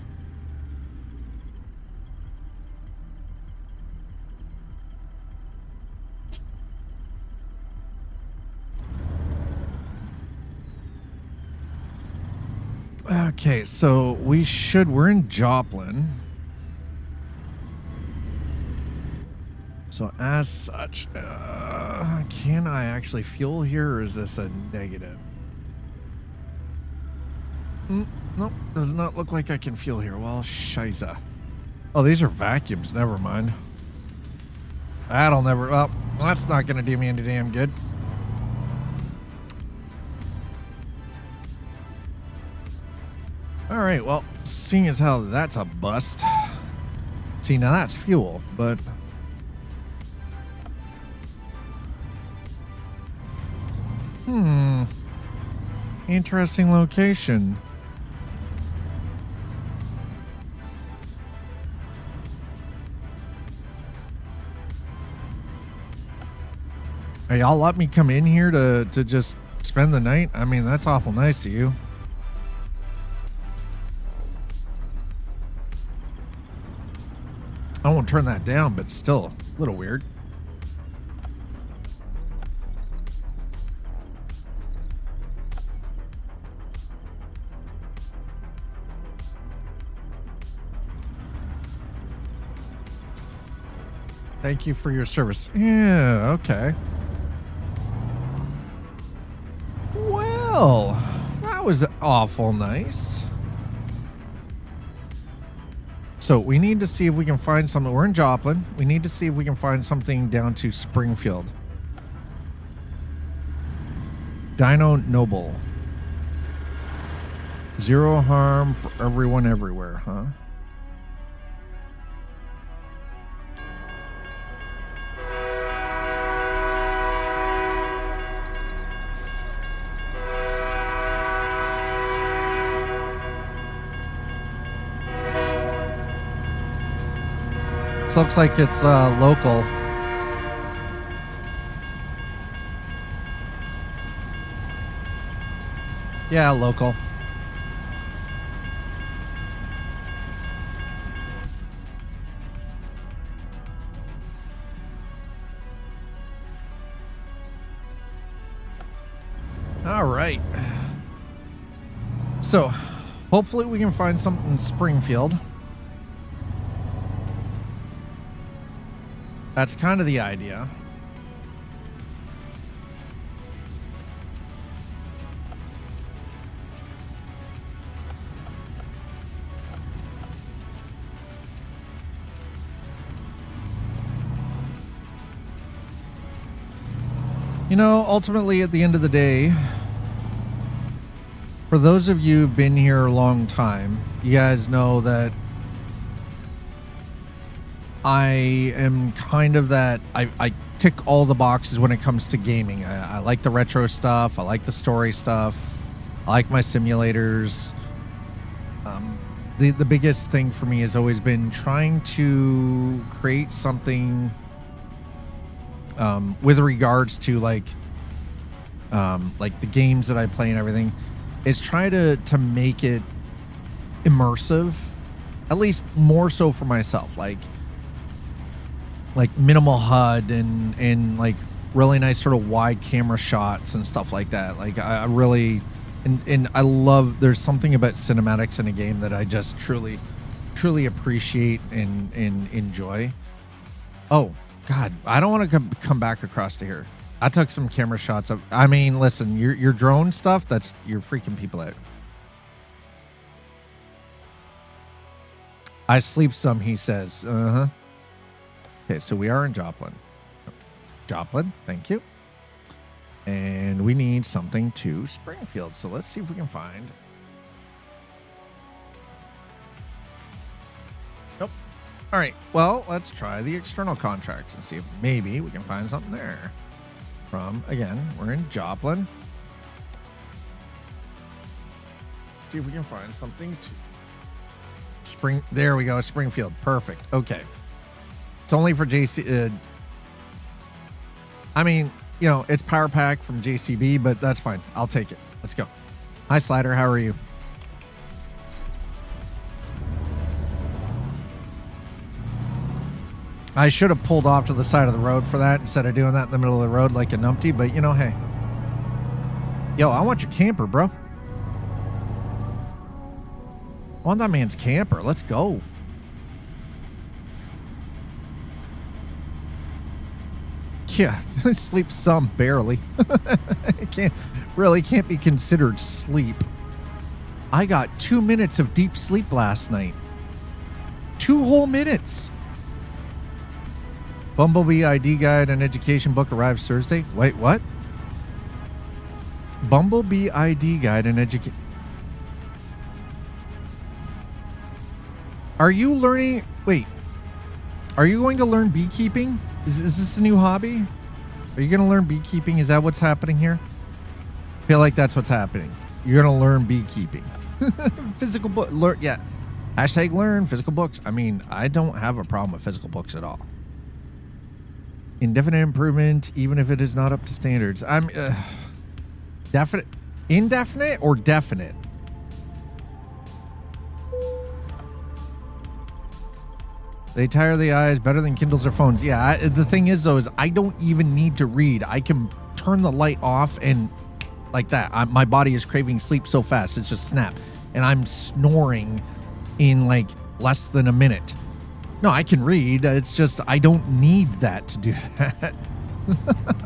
Okay, so we're in Joplin. So as such, can I actually fuel here, or is this a negative? Nope, does not look like I can fuel here. Well, shiza. Oh, these are vacuums, never mind. That'll never, well, that's not gonna do me any damn good. All right, well, seeing as how that's a bust. See, now that's fuel, but interesting location. Hey, y'all let me come in here to just spend the night? I mean, that's awful nice of you. I won't turn that down, but still a little weird. Thank you for your service. Yeah, okay. Well, that was awful nice. So we need to see if we can find something. We're in Joplin. We need to see if we can find something down to Springfield. Dino Noble. Zero harm for everyone everywhere, huh? Looks like it's local. Yeah, local. All right. So, hopefully we can find something in Springfield. That's kind of the idea. You know, ultimately, at the end of the day, for those of you who've been here a long time, you guys know that I am kind of that, I tick all the boxes when it comes to gaming. I like the retro stuff. I like the story stuff. I like my simulators. The biggest thing for me has always been trying to create something with regards to like the games that I play and everything. Is try to make it immersive, at least more so for myself. Like minimal HUD and like really nice sort of wide camera shots and stuff like that. Like I really, and I love, there's something about cinematics in a game that I just truly appreciate and enjoy. Oh God, I don't want to come back across to here. I took some camera shots of, I mean, listen, your drone stuff, you're freaking people out. I sleep some, he says. Uh-huh. Okay, so we are in Joplin. Joplin, thank you. And we need something to Springfield. So let's see if we can find. Nope. All right, well, let's try the external contracts and see if maybe we can find something there. Again, we're in Joplin. See if we can find something to there we go, Springfield. Perfect. Okay. It's only for JC. I mean, you know, it's power pack from JCB, but that's fine. I'll take it. Let's go. Hi, Slider. How are you? I should have pulled off to the side of the road for that instead of doing that in the middle of the road like a numpty, but you know, hey. Yo, I want your camper, bro. I want that man's camper. Let's go. Yeah, I sleep some, barely. It can't be considered sleep. I got 2 minutes of deep sleep last night. 2 whole minutes. Bumblebee ID guide and education book arrives Thursday. Wait, what? Bumblebee ID guide and education. Are you learning? Wait. Are you going to learn beekeeping? Is this a new hobby? Are you going to learn beekeeping? Is that what's happening here? I feel like that's what's happening. You're going to learn beekeeping. Physical book. Yeah. Hashtag learn physical books. I mean, I don't have a problem with physical books at all. Indefinite improvement, even if it is not up to standards. I'm definite, indefinite or definite? They tire the eyes better than Kindles or phones. Yeah, the thing is, though, is I don't even need to read. I can turn the light off and like that. My body is craving sleep so fast. It's just snap. And I'm snoring in like less than a minute. No, I can read. It's just I don't need that to do that.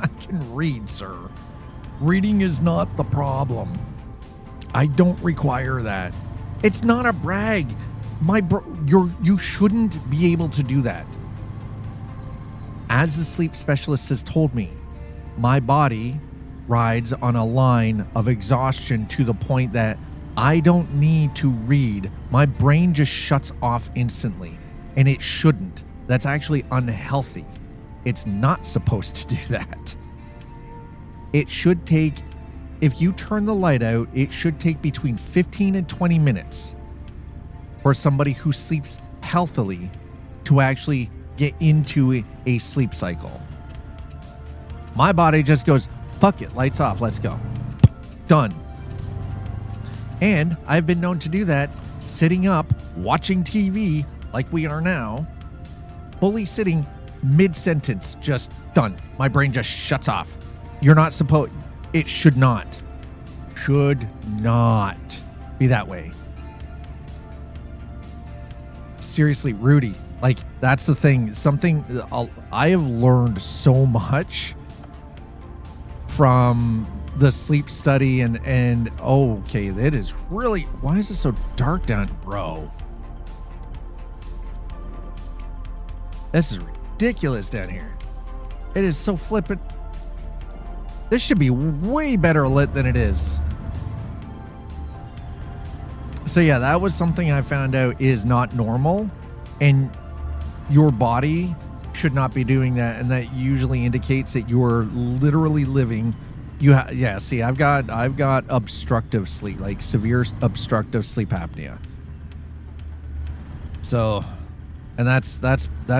I can read, sir. Reading is not the problem. I don't require that. It's not a brag. You shouldn't be able to do that. As the sleep specialist has told me, my body rides on a line of exhaustion to the point that I don't need to read. My brain just shuts off instantly, and it shouldn't. That's actually unhealthy. It's not supposed to do that. It should take, if you turn the light out, it should take between 15 and 20 minutes for somebody who sleeps healthily to actually get into a sleep cycle. My body just goes, fuck it, lights off, let's go. Done. And I've been known to do that sitting up, watching TV like we are now, fully sitting mid-sentence, just done. My brain just shuts off. You're not supposed, it should not be that way. Seriously, Rudy, like that's the thing. I have learned so much from the sleep study and okay, that is really, why is it so dark down, bro? This is ridiculous down here. It is so flippant. This should be way better lit than it is. So yeah, that was something I found out is not normal, and your body should not be doing that, and that usually indicates that you're literally living. See, I've got obstructive sleep, like severe obstructive sleep apnea. So, and that's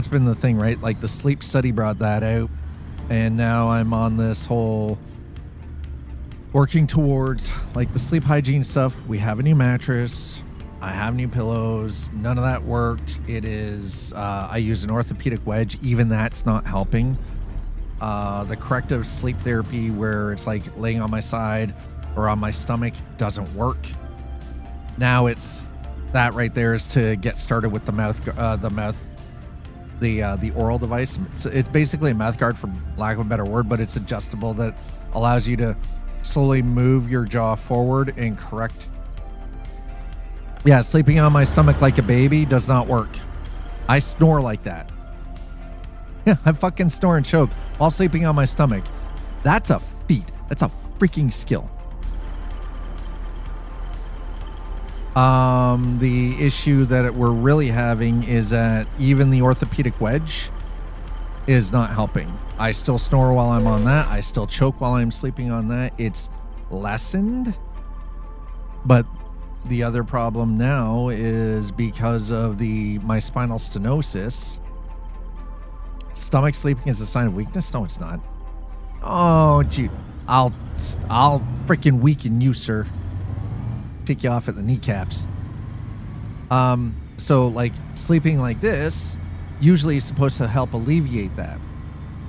been the thing, right? Like the sleep study brought that out, and now I'm on this whole working towards like the sleep hygiene stuff. We have a new mattress. I have new pillows. None of that worked. It is, I use an orthopedic wedge. Even that's not helping. The corrective sleep therapy where it's like laying on my side or on my stomach doesn't work. Now it's that right there is to get started with the oral device. It's basically a mouth guard, for lack of a better word, but it's adjustable that allows you to slowly move your jaw forward and correct. Yeah, sleeping on my stomach like a baby does not work. I snore like that. Yeah, I fucking snore and choke while sleeping on my stomach. That's a feat. That's a freaking skill. The issue that we're really having is that even the orthopedic wedge is not helping. I still snore while I'm on that. I still choke while I'm sleeping on that. It's lessened. But the other problem now is because of my spinal stenosis. Stomach sleeping is a sign of weakness? No, it's not. Oh, gee. I'll freaking weaken you, sir. Take you off at the kneecaps. So like sleeping like this usually is supposed to help alleviate that.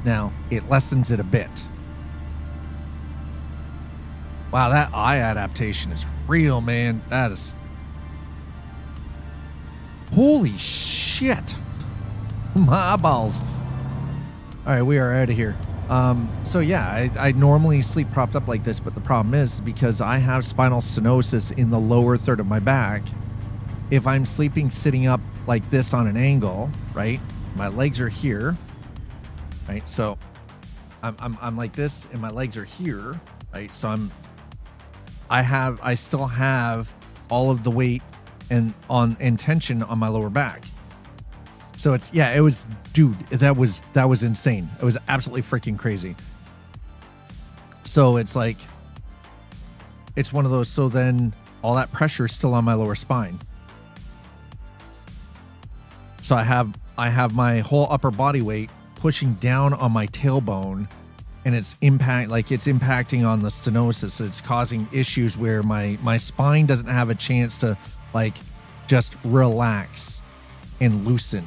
Now it lessens it a bit. Wow, that eye adaptation is real, man. That is, holy shit. My eyeballs. All right, we are out of here. So yeah, I normally sleep propped up like this, but the problem is because I have spinal stenosis in the lower third of my back. If I'm sleeping sitting up like this on an angle, right? My legs are here, right? So I'm like this, and my legs are here, right? So I still have all of the weight and tension on my lower back. So it was, dude, that was insane. It was absolutely freaking crazy. So it's like, it's one of those, so then all that pressure is still on my lower spine. So I have my whole upper body weight pushing down on my tailbone, and it's impacting on the stenosis. It's causing issues where my spine doesn't have a chance to like just relax and loosen.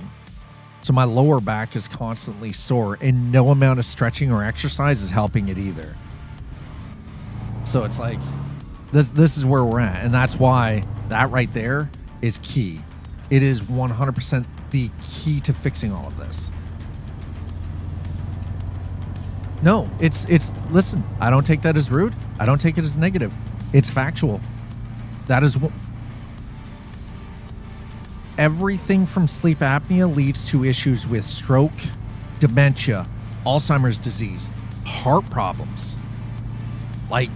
So my lower back is constantly sore, and no amount of stretching or exercise is helping it either. So it's like, this is where we're at. And that's why that right there is key. It is 100% the key to fixing all of this. No, it's listen, I don't take that as rude. I don't take it as negative. It's factual. That is everything from sleep apnea leads to issues with stroke, dementia, Alzheimer's disease, heart problems. Like,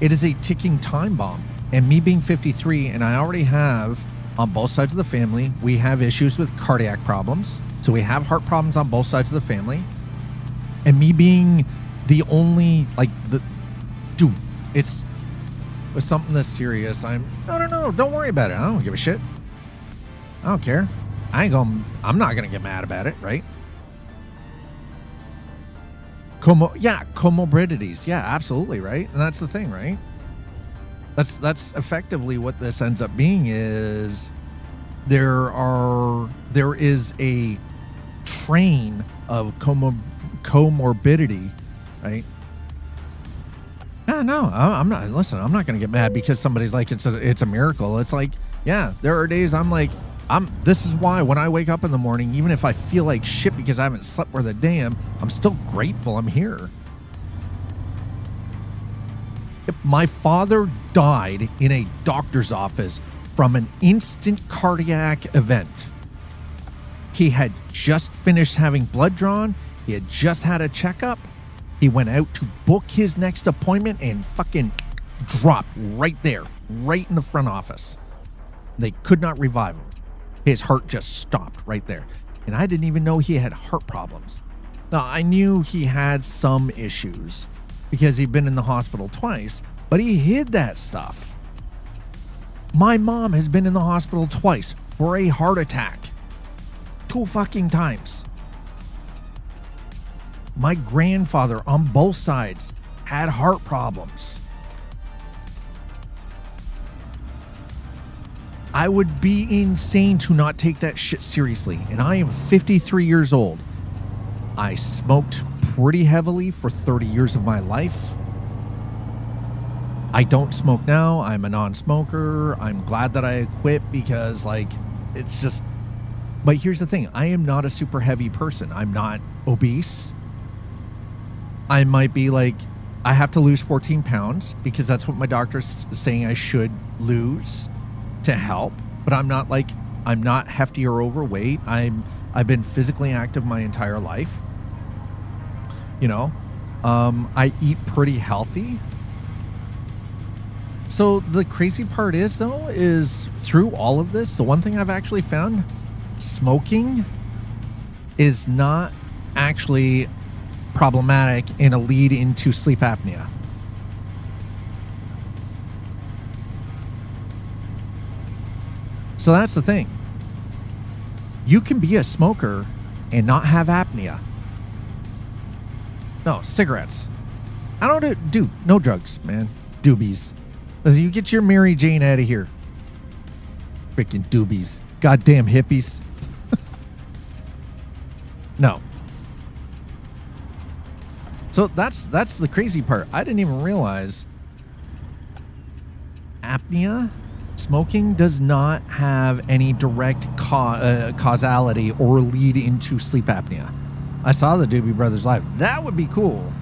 it is a ticking time bomb. And me being 53, and I already have, on both sides of the family, we have issues with cardiac problems. So we have heart problems on both sides of the family. And me being the only, dude, it's something that's serious. No, don't worry about it. I don't give a shit. I don't care. I'm not going to get mad about it, right? Comorbidities. Yeah, absolutely, right? And that's the thing, right? That's effectively what this ends up being is there is a train of comorbidity, right? No, I'm not. Listen, I'm not going to get mad because somebody's like, it's a miracle. It's like, yeah, there are days I'm like, this is why when I wake up in the morning, even if I feel like shit because I haven't slept worth a damn, I'm still grateful I'm here. My father died in a doctor's office from an instant cardiac event. He had just finished having blood drawn. He had just had a checkup. He went out to book his next appointment and fucking dropped right there, right in the front office. They could not revive him. His heart just stopped right there. And I didn't even know he had heart problems. Now, I knew he had some issues because he'd been in the hospital twice, but he hid that stuff. My mom has been in the hospital twice for a heart attack. 2 fucking times. My grandfather on both sides had heart problems. I would be insane to not take that shit seriously. And I am 53 years old. I smoked pretty heavily for 30 years of my life. I don't smoke now. I'm a non-smoker. I'm glad that I quit because, like, it's just... But here's the thing. I am not a super heavy person. I'm not obese. I might be, like... I have to lose 14 pounds because that's what my doctor's saying I should lose to help. But I'm not, like... I'm not hefty or overweight. I've been physically active my entire life. You know? I eat pretty healthy. So the crazy part is, though, is through all of this, the one thing I've actually found, smoking is not actually problematic in a lead into sleep apnea. So that's the thing. You can be a smoker and not have apnea. No, cigarettes. I don't do no drugs, man. Doobies. Listen, you get your Mary Jane out of here. Freaking doobies. Goddamn hippies. No. So that's the crazy part. I didn't even realize apnea, smoking does not have any direct causality or lead into sleep apnea. I saw the Doobie Brothers live. That would be cool.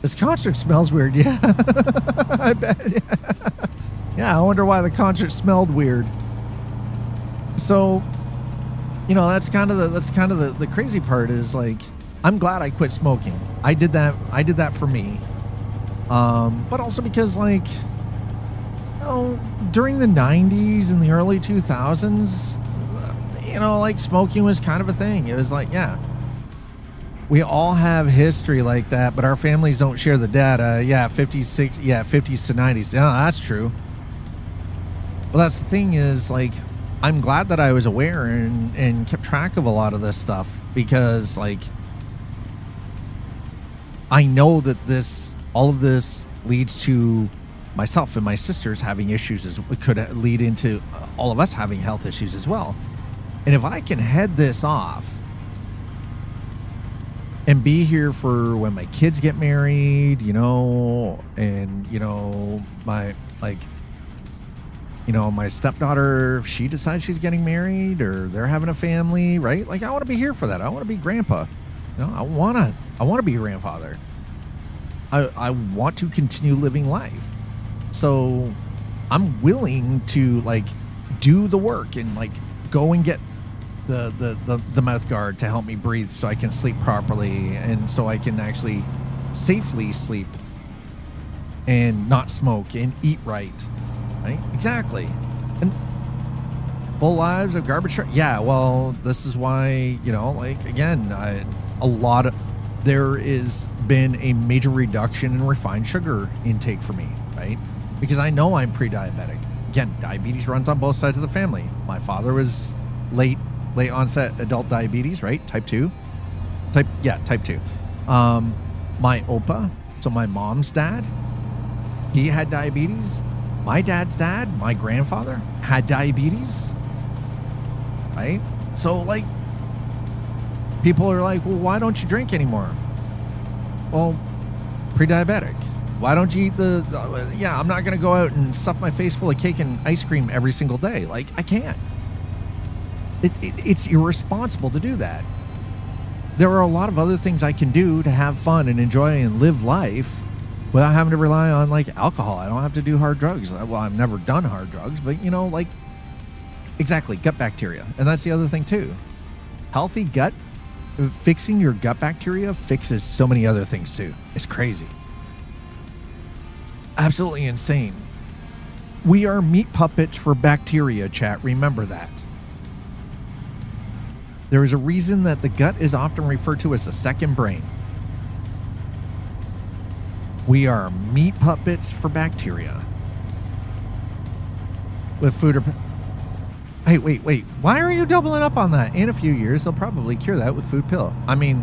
This concert smells weird. Yeah, I bet. Yeah, I wonder why the concert smelled weird. So, you know, that's kind of the crazy part is, like, I'm glad I quit smoking. I did that for me. But also because, like, you know, during the 90s and the early 2000s, you know, like, smoking was kind of a thing. It was like, yeah, we all have history like that, but our families don't share the data. Yeah, 50s to 90s. Yeah, that's true. Well, that's the thing is, like, I'm glad that I was aware and kept track of a lot of this stuff because, like, I know that all of this leads to myself and my sisters having issues. It could lead into all of us having health issues as well. And if I can head this off and be here for when my kids get married, you know, and, you know, my stepdaughter, if she decides she's getting married or they're having a family, right? Like, I want to be here for that. I want to be grandpa. You know, I want to be a grandfather. I want to continue living life. So I'm willing to, like, do the work and, like, go and get the mouth guard to help me breathe so I can sleep properly and so I can actually safely sleep and not smoke and eat right. Right? Exactly. And full lives of garbage. Yeah, well, this is why, you know, like, again, there is been a major reduction in refined sugar intake for me, right? Because I know I'm pre-diabetic. Again, diabetes runs on both sides of the family. My father was late onset adult diabetes, right? Type 2. Type 2. My Opa, so my mom's dad, he had diabetes. My dad's dad, my grandfather, had diabetes, right? So, like, people are like, well, why don't you drink anymore? Well, pre-diabetic. Why don't you eat I'm not going to go out and stuff my face full of cake and ice cream every single day. Like, I can't. It's irresponsible to do that. There are a lot of other things I can do to have fun and enjoy and live life without having to rely on, like, alcohol. I don't have to do hard drugs. Well, I've never done hard drugs, but, you know, like, exactly, gut bacteria. And that's the other thing, too. Healthy gut, fixing your gut bacteria fixes so many other things, too. It's crazy. Absolutely insane. We are meat puppets for bacteria, chat. Remember that. There is a reason that the gut is often referred to as the second brain. We are meat puppets for bacteria. With food or... Hey, wait. Why are you doubling up on that? In a few years, they'll probably cure that with food pill. I mean,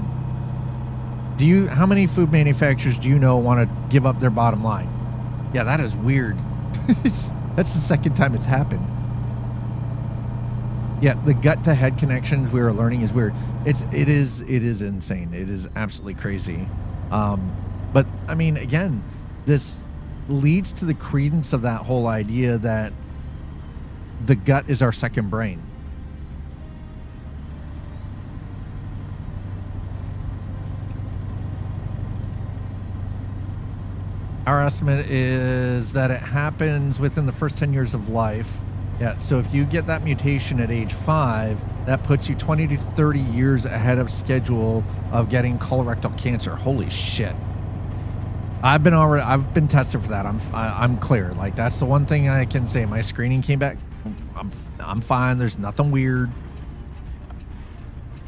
how many food manufacturers do you know want to give up their bottom line? Yeah, that is weird. That's the second time it's happened. Yeah, the gut to head connections we were learning is weird. It is insane. It is absolutely crazy. But I mean, again, this leads to the credence of that whole idea that the gut is our second brain. Our estimate is that it happens within the first 10 years of life. Yeah, so if you get that mutation at age 5, that puts you 20 to 30 years ahead of schedule of getting colorectal cancer. Holy shit. I've been tested for that. I'm clear. Like, that's the one thing I can say. My screening came back. I'm fine. There's nothing weird.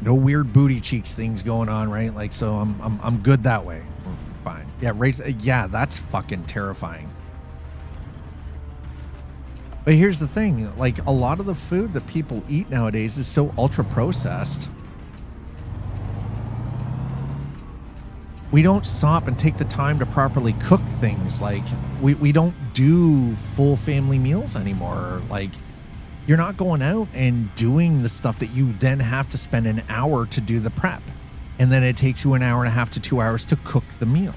No weird booty cheeks things going on, right? Like, so I'm good that way. Fine. Yeah, yeah, that's fucking terrifying. But here's the thing, like, a lot of the food that people eat nowadays is so ultra processed. We don't stop and take the time to properly cook things. Like, we don't do full family meals anymore. Like, you're not going out and doing the stuff that you then have to spend an hour to do the prep. And then it takes you an hour and a half to 2 hours to cook the meal.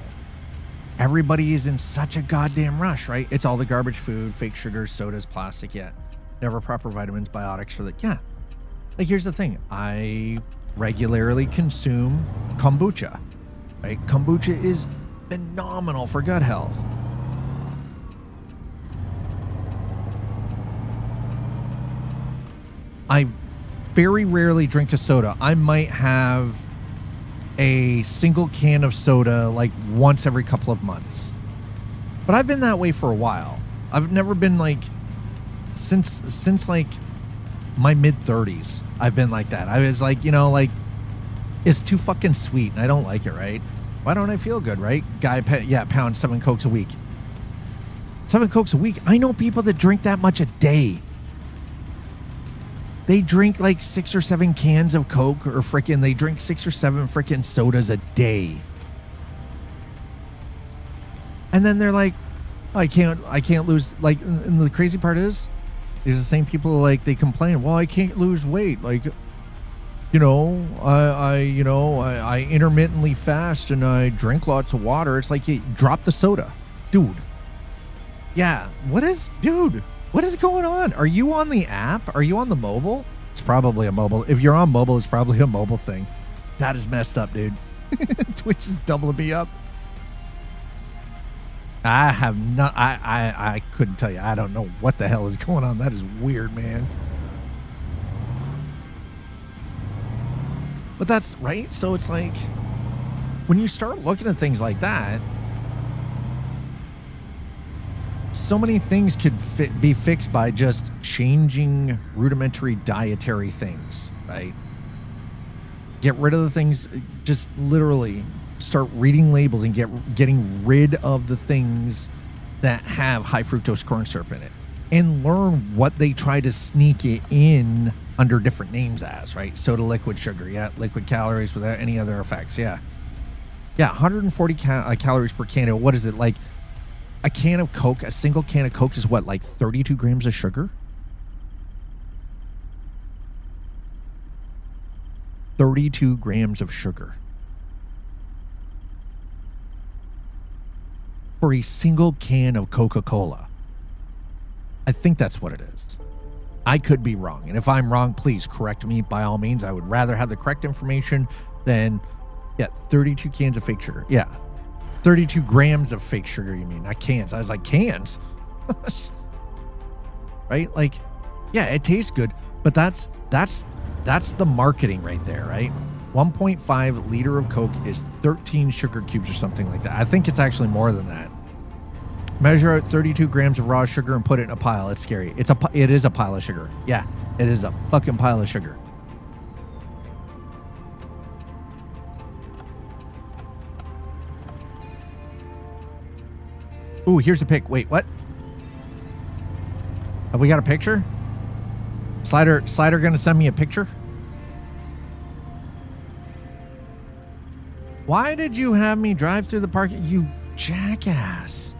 Everybody is in such a goddamn rush, right? It's all the garbage food, fake sugars, sodas, plastic, yeah. Never proper vitamins, biotics for the, yeah. Like, here's the thing. I regularly consume kombucha, right? Kombucha is phenomenal for gut health. I very rarely drink a soda. I might have a single can of soda like once every couple of months. But I've been that way for a while. I've never been like, since like my mid-30s, I've been like that. I was like, you know, like, it's too fucking sweet and I don't like it, right? Why don't I feel good, right? Guy, pound 7 Cokes a week. 7 Cokes a week. I know people that drink that much a day. They drink like 6 or 7 cans of Coke, or they drink 6 or 7 freaking sodas a day. And then they're like, I can't lose, like, and the crazy part is, there's the same people who, like, they complain, well, I can't lose weight. Like, you know, I intermittently fast and I drink lots of water. It's like, you drop the soda. Dude. Yeah. What is going on? Are you on the app? Are you on the mobile? It's probably a mobile. If you're on mobile, it's probably a mobile thing. That is messed up, dude. Twitch is doubling me up. I have not. I couldn't tell you. I don't know what the hell is going on. That is weird, man. But that's right. So it's like, when you start looking at things like that, so many things could be fixed by just changing rudimentary dietary things, right? Get rid of the things, just literally start reading labels and getting rid of the things that have high fructose corn syrup in it, and learn what they try to sneak it in under different names as, right? Soda liquid sugar, yeah, liquid calories without any other effects, yeah. Yeah, 140 calories per can. What is it, like? A can of Coke, a single can of Coke is what, like 32 grams of sugar? 32 grams of sugar. For a single can of Coca-Cola. I think that's what it is. I could be wrong. And if I'm wrong, please correct me by all means. I would rather have the correct information than, 32 cans of fake sugar. Yeah. 32 grams of fake sugar, you mean? Not cans. I was like, cans? Right? Like, yeah, it tastes good, but that's the marketing right there, right? 1.5 liter of Coke is 13 sugar cubes or something like that. I think it's actually more than that. Measure out 32 grams of raw sugar and put it in a pile. It's scary. It is a pile of sugar. Yeah, it is a fucking pile of sugar. Ooh, here's a pic. Wait, what? Have we got a picture? Slider gonna send me a picture? Why did you have me drive through the park? You jackass.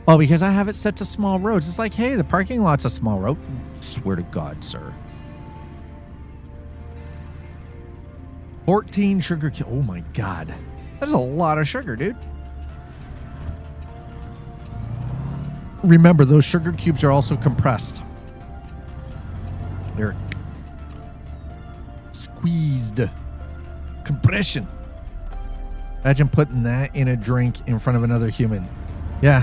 Oh, because I have it set to small roads. It's like, hey, the parking lot's a small road. Swear to God, sir. 14 sugar cubes. Oh my God. That's a lot of sugar, dude. Remember, those sugar cubes are also compressed. They're squeezed. Compression. Imagine putting that in a drink in front of another human. Yeah.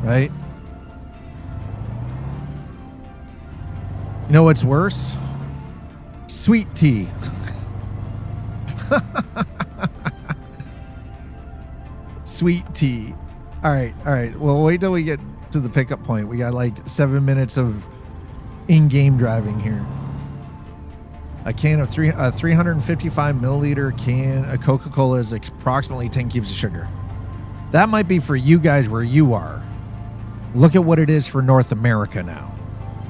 Right? You know what's worse? Sweet tea. Sweet tea. All right. Well, wait till we get to the pickup point. We got like 7 minutes of in-game driving here. A can of 355 milliliter can of Coca-Cola is approximately 10 cubes of sugar. That might be for you guys where you are. Look at what it is for North America now.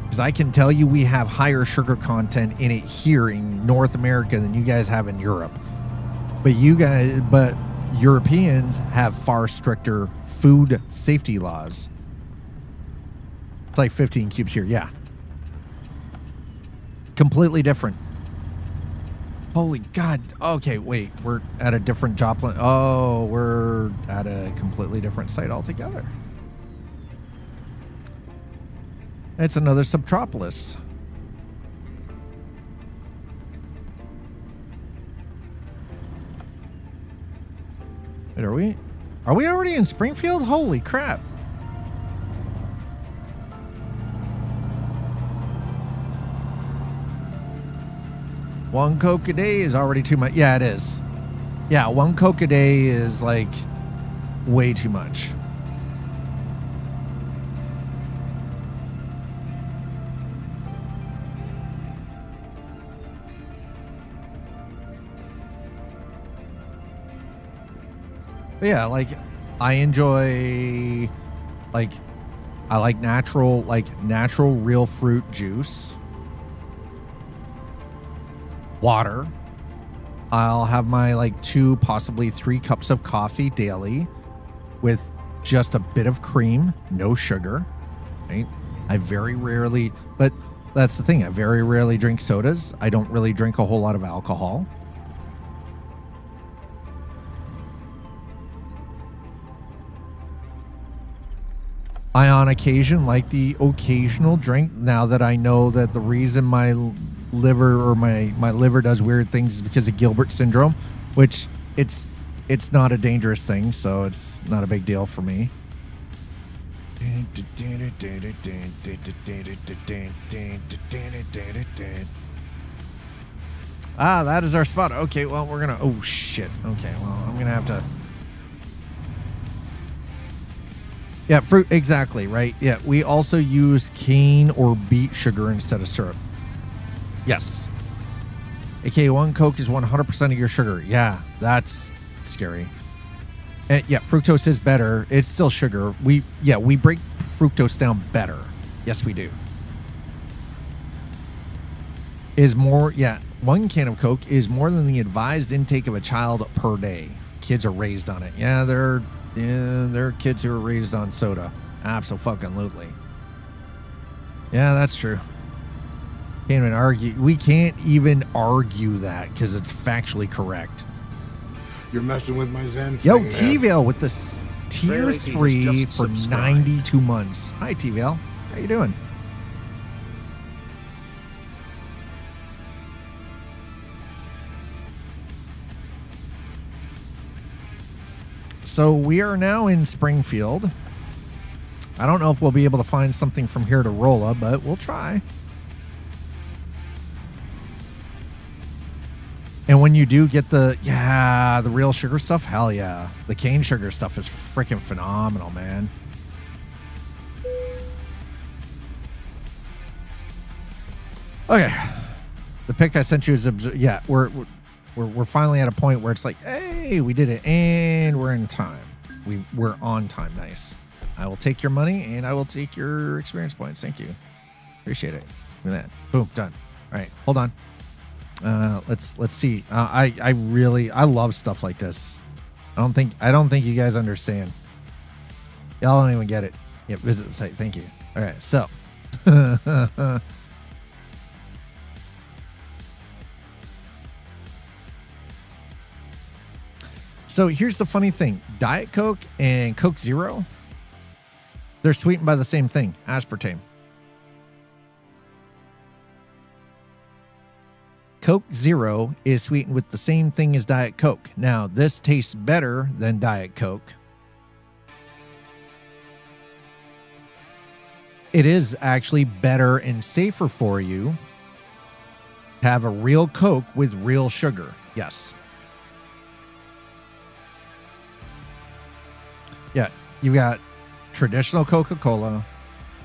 Because I can tell you we have higher sugar content in it here in North America than you guys have in Europe. But Europeans have far stricter food safety laws. It's like 15 cubes here, yeah. Completely different. Holy God. Okay, wait. We're at a different Joplin. Oh, we're at a completely different site altogether. It's another subtropolis. Wait, are we already in Springfield? Holy crap. One Coke a day is already too much. Yeah, it is. Yeah, one Coke a day is like way too much. But yeah, like I enjoy I like natural real fruit juice. Water. I'll have my like 2, possibly 3 cups of coffee daily with just a bit of cream, no sugar, right? I very rarely, but that's the thing. I very rarely drink sodas. I don't really drink a whole lot of alcohol. I on occasion like the occasional drink now that I know that the reason my liver or my liver does weird things is because of Gilbert syndrome, which it's not a dangerous thing, so it's not a big deal for me. Ah, that is our spot. Okay, well, we're gonna, oh shit. Okay, well, I'm gonna have to. Yeah, fruit, exactly, right? Yeah, we also use cane or beet sugar instead of syrup. Yes. AKA one Coke is 100% of your sugar. Yeah, that's scary. And yeah, fructose is better. It's still sugar. We break fructose down better. Yes, we do. Is more, yeah, 1 can of Coke is more than the advised intake of a child per day. Kids are raised on it. Yeah, there are kids who are raised on soda. Absolutely. Yeah, that's true. Can't even argue. We can't even argue that because it's factually correct. You're messing with my Zen Yo, thing, man. T-Vale with the tier 3 for 92 months. Hi, T-Vale. How you doing? So we are now in Springfield. I don't know if we'll be able to find something from here to Rolla, but we'll try. And when you do get the real sugar stuff, hell yeah. The cane sugar stuff is freaking phenomenal, man. Okay. The pic I sent you is, yeah, we're finally at a point where it's like, hey, we did it and we're in time. We're on time. Nice. I will take your money and I will take your experience points. Thank you. Appreciate it. Look at that. Boom, done. All right, hold on. Let's see. I love stuff like this. I don't think you guys understand. Y'all don't even get it. Yeah, visit the site. Thank you. All right, so all So here's the funny thing. Diet Coke and Coke Zero, they're sweetened by the same thing, aspartame. Coke Zero is sweetened with the same thing as Diet Coke. Now, this tastes better than Diet Coke. It is actually better and safer for you to have a real Coke with real sugar. Yes. Yeah, you've got traditional Coca-Cola,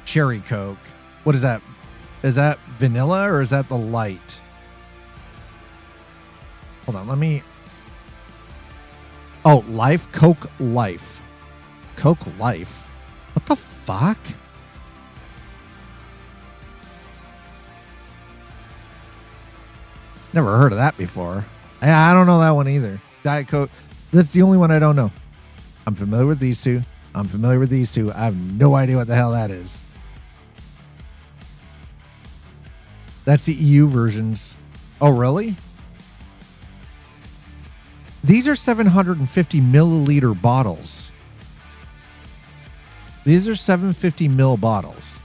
cherry Coke. What is that? Is that vanilla or is that the light? Hold on, let me... Oh, Life, Coke Life. Coke Life? What the fuck? Never heard of that before. I don't know that one either. Diet Coke. That's the only one I don't know. I'm familiar with these two. I'm familiar with these two. I have no idea what the hell that is. That's the EU versions. Oh, really? These are 750 milliliter bottles. These are 750 ml bottles.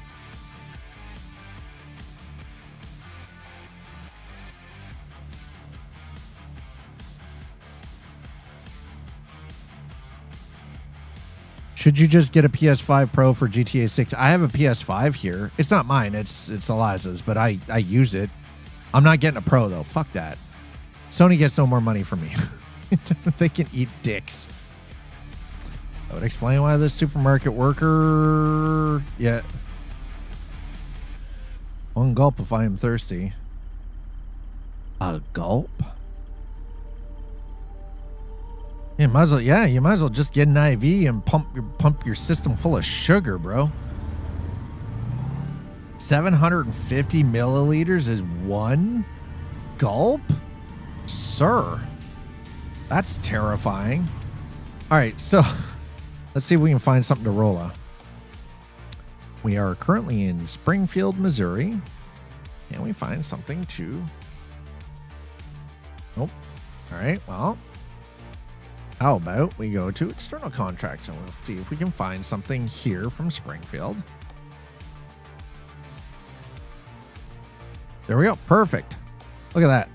Should you just get a PS5 Pro for GTA 6? I have a PS5 here. It's not mine. It's Eliza's, but I use it. I'm not getting a Pro, though. Fuck that. Sony gets no more money from me. They can eat dicks. That would explain why this supermarket worker... Yeah. One gulp if I am thirsty. A gulp? You might as well, yeah, you might as well just get an IV and pump your system full of sugar, bro. 750 milliliters is one gulp? Sir. That's terrifying. All right, so let's see if we can find something to Rolla. We are currently in Springfield, Missouri. Can we find something to... Nope. All right, well... How about we go to external contracts and we'll see if we can find something here from Springfield. There we go. Perfect. Look at that.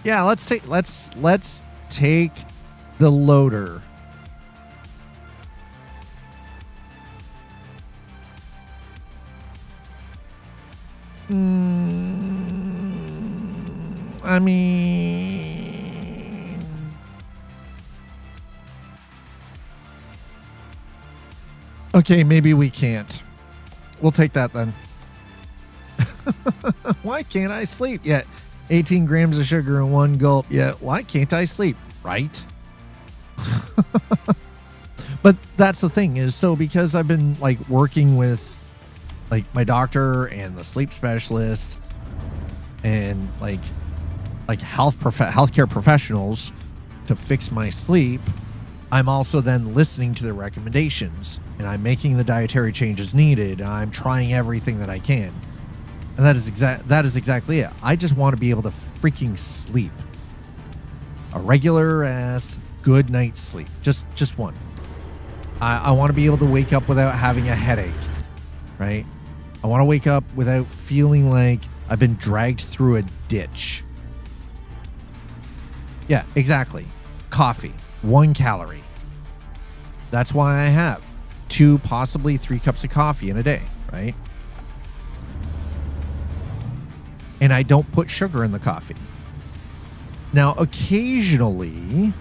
Yeah, let's take the loader. I mean, okay, maybe we can't. We'll take that then. Why can't I sleep yet? 18 grams of sugar in one gulp. Yeah, why can't I sleep? Right? But that's the thing is, so because I've been like working with like my doctor and the sleep specialist and like healthcare professionals to fix my sleep, I'm also then listening to their recommendations and I'm making the dietary changes needed. I'm trying everything that I can. And that is exactly it. I just want to be able to freaking sleep. A regular ass good night's sleep. Just one. I want to be able to wake up without having a headache, right? I want to wake up without feeling like I've been dragged through a ditch. Yeah, exactly. Coffee, 1 calorie. That's why I have 2, possibly 3 cups of coffee in a day, right? And I don't put sugar in the coffee. Now, occasionally,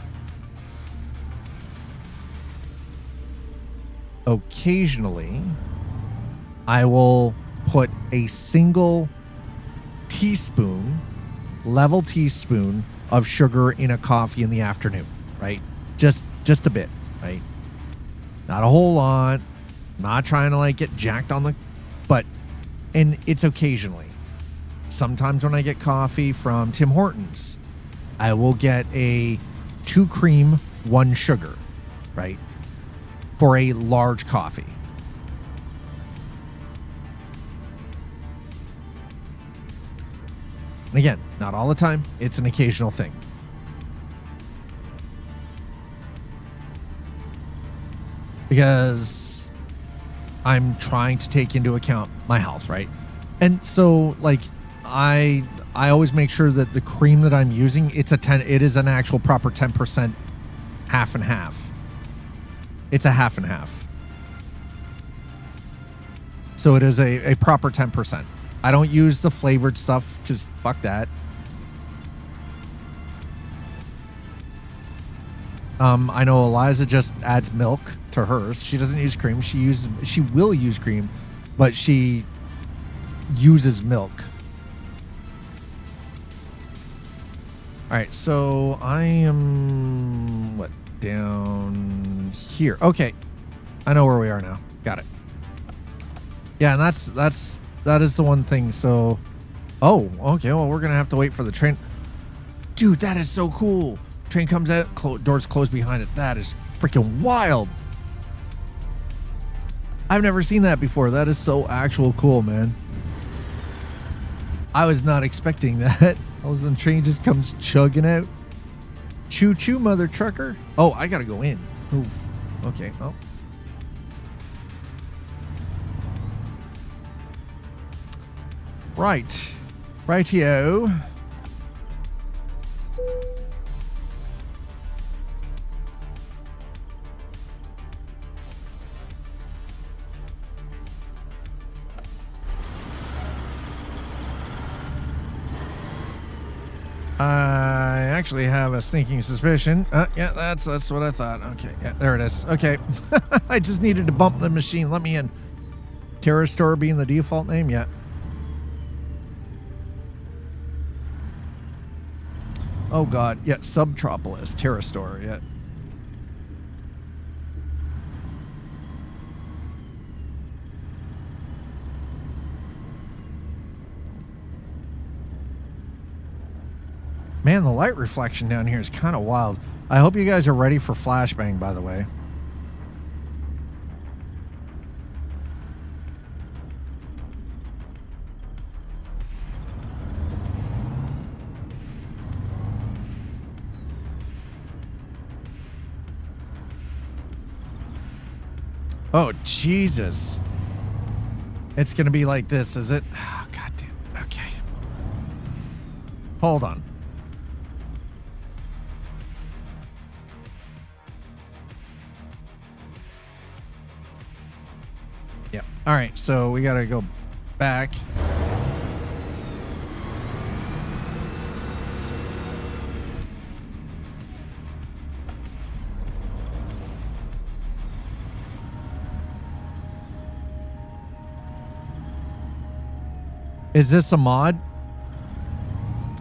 I will put a single level teaspoon of sugar in a coffee in the afternoon, right? Just a bit, right? Not a whole lot. Not trying to like get jacked on the, and it's occasionally. Sometimes when I get coffee from Tim Hortons, I will get a 2 cream, 1 sugar, right? For a large coffee. And again, not all the time. It's an occasional thing. Because I'm trying to take into account my health, right? And so, like, I always make sure that the cream that I'm using, it is an actual proper 10% half and half. It's a half and half. So it is a proper 10%. I don't use the flavored stuff because fuck that. I know Eliza just adds milk to hers. She doesn't use cream. She will use cream, but she uses milk. All right, so I am down here. Okay, I know where we are now. Got it. Yeah, and that is the one thing. So, oh, okay. Well, we're gonna have to wait for the train. Dude, that is so cool. Train comes out, doors close behind it. That is freaking wild. I've never seen that before. That is so actual cool, man. I was not expecting that. All of a sudden, train just comes chugging out. Choo choo, mother trucker. Oh, I gotta go in. Ooh. Okay. Oh. Right. Rightio. I actually have a sneaking suspicion. Yeah, that's what I thought. Okay, yeah, there it is. Okay. I just needed to bump the machine. Let me in. Terror Store being the default name? Yeah. Oh, God. Yeah, Subtropolis. Terror Store. Yeah. Man, the light reflection down here is kind of wild. I hope you guys are ready for flashbang, by the way. Oh, Jesus. It's going to be like this, is it? Oh, God damn. Okay. Hold on. Yep. All right, so we got to go back. Is this a mod?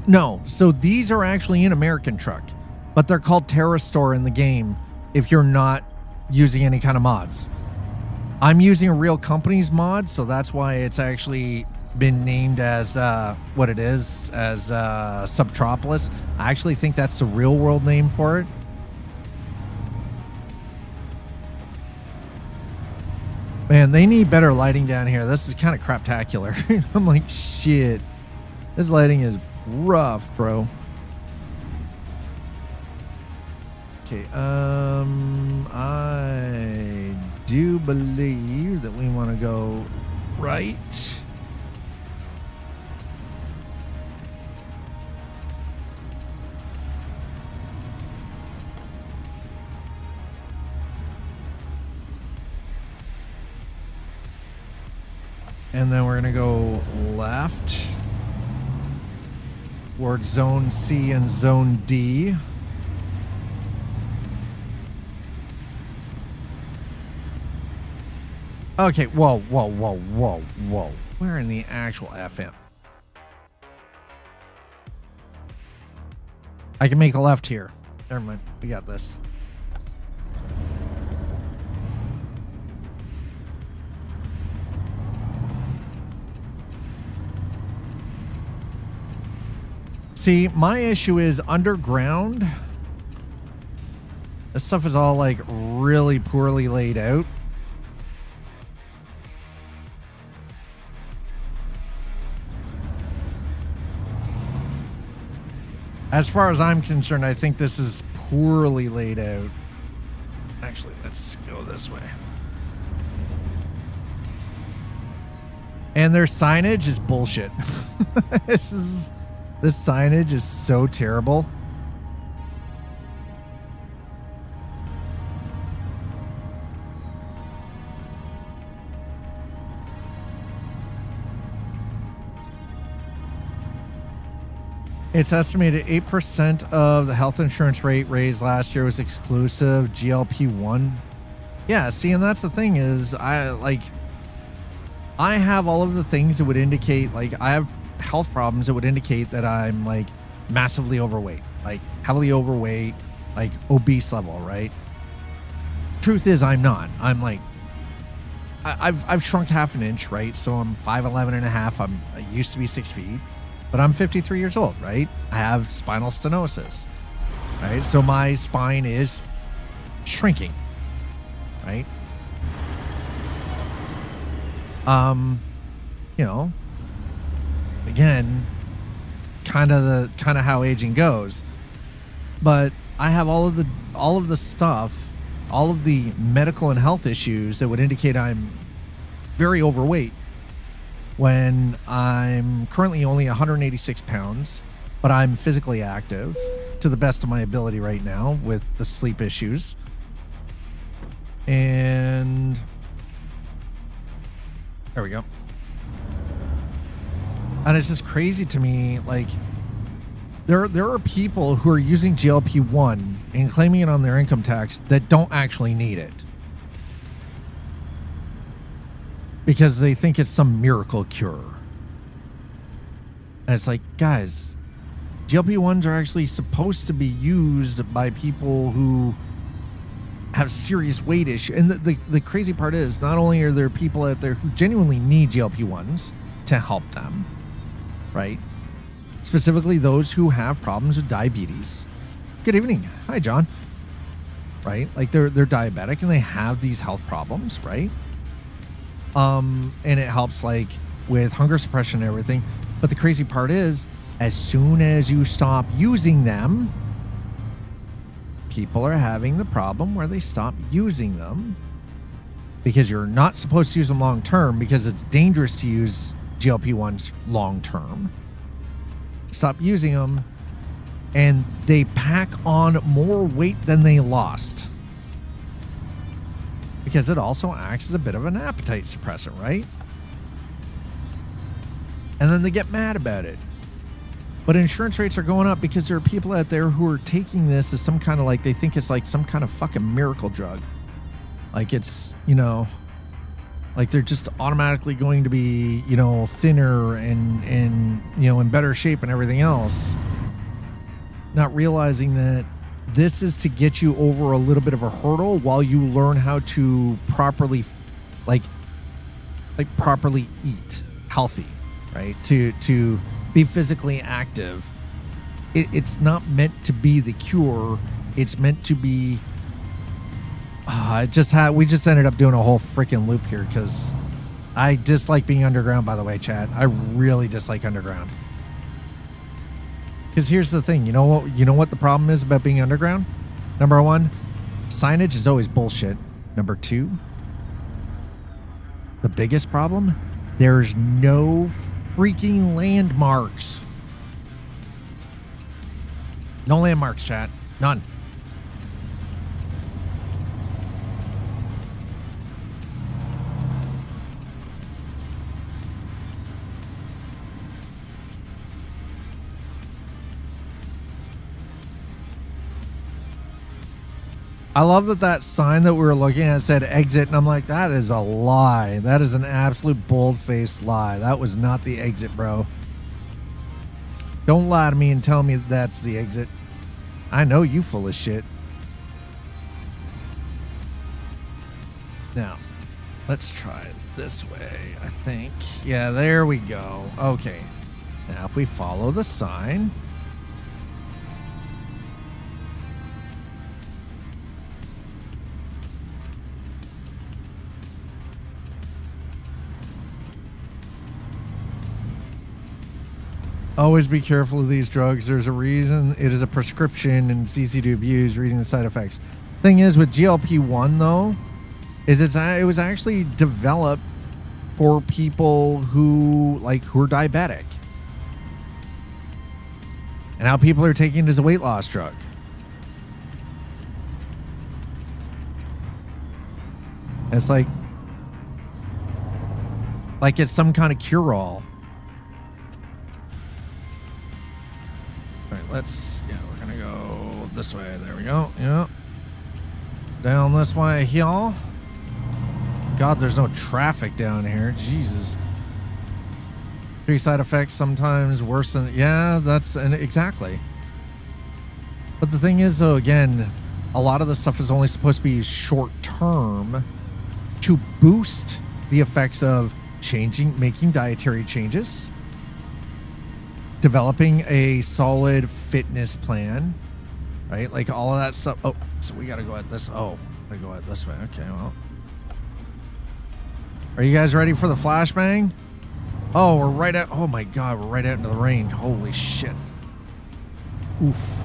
No. So these are actually an American truck, but they're called Terra Store in the game if you're not using any kind of mods. I'm using a real company's mod, so that's why it's actually been named as what it is, as Subtropolis. I actually think that's the real world name for it. Man, they need better lighting down here. This is kind of craptacular. I'm like, shit. This lighting is rough, bro. Okay, I do believe that we want to go right. And then we're going to go left towards Zone C and Zone D. Okay, whoa. Where in the actual FM? I can make a left here. Never mind. We got this. See, my issue is underground. This stuff is all like really poorly laid out. As far as I'm concerned, I think this is poorly laid out. Actually, let's go this way. And their signage is bullshit. This signage is so terrible. It's estimated 8% of the health insurance rate raised last year was exclusive GLP-1. Yeah, see, and that's the thing is I have all of the things that would indicate, like, I have health problems that would indicate that I'm, like, massively overweight, like heavily overweight, like obese level, right? Truth is I'm not. I'm like, I've shrunk half an inch, right? So I'm 5'11 and a half. I used to be 6 feet. But I'm 53 years old, right? I have spinal stenosis, right? So my spine is shrinking, right? You know, again, kind of how aging goes. But I have all of the stuff, all of the medical and health issues that would indicate I'm very overweight, when I'm currently only 186 pounds, but I'm physically active to the best of my ability right now with the sleep issues. And there we go. And it's just crazy to me, like, there are people who are using GLP-1 and claiming it on their income tax that don't actually need it, because they think it's some miracle cure. And it's like, guys, GLP-1s are actually supposed to be used by people who have serious weight issues. And the crazy part is, not only are there people out there who genuinely need GLP-1s to help them, right? Specifically those who have problems with diabetes. Good evening. Hi, John. Right? Like they're diabetic and they have these health problems, right? And it helps, like, with hunger suppression and everything. But the crazy part is, as soon as you stop using them, people are having the problem where they stop using them because you're not supposed to use them long term, because it's dangerous to use GLP-1s long term. Stop using them, and they pack on more weight than they lost, because it also acts as a bit of an appetite suppressant, right? And then they get mad about it. But insurance rates are going up because there are people out there who are taking this as some kind of, like, they think it's like some kind of fucking miracle drug. Like it's, you know, like they're just automatically going to be, you know, thinner and you know, in better shape and everything else. Not realizing that this is to get you over a little bit of a hurdle while you learn how to properly, like properly eat healthy, right? To be physically active. It's not meant to be the cure. It's meant to be. We just ended up doing a whole freaking loop here because I dislike being underground. By the way, chat, I really dislike underground. Because here's the thing, you know what the problem is about being underground? Number one, signage is always bullshit. Number two, the biggest problem, there's no freaking landmarks. No landmarks, chat. None. I love that sign that we were looking at said exit, and I'm like, that is a lie. That is an absolute bold-faced lie. That was not the exit, bro. Don't lie to me and tell me that's the exit. I know you full of shit. Now, let's try it this way, I think. Yeah, there we go. Okay. Now, if we follow the sign... Always be careful of these drugs. There's a reason it is a prescription and it's easy to abuse. Reading the side effects. Thing is with GLP-1 though, is it was actually developed for people who are diabetic. And now people are taking it as a weight loss drug. It's like it's some kind of cure-all. All right, we're gonna go this way. There we go. Yeah. Down this way here. God, there's no traffic down here. Jesus. 3 side effects sometimes worse than... Yeah, exactly. But the thing is, though, again, a lot of the stuff is only supposed to be short-term to boost the effects of making dietary changes, developing a solid fitness plan, right? Like all of that stuff. Oh, so we got to go at this. Oh, I go at this way. Okay, well. Are you guys ready for the flashbang? Oh, oh my God, we're right out into the rain. Holy shit. Oof.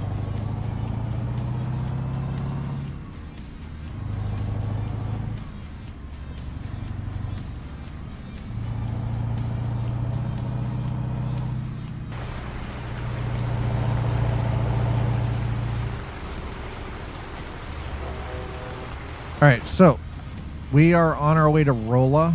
All right, so we are on our way to Rolla.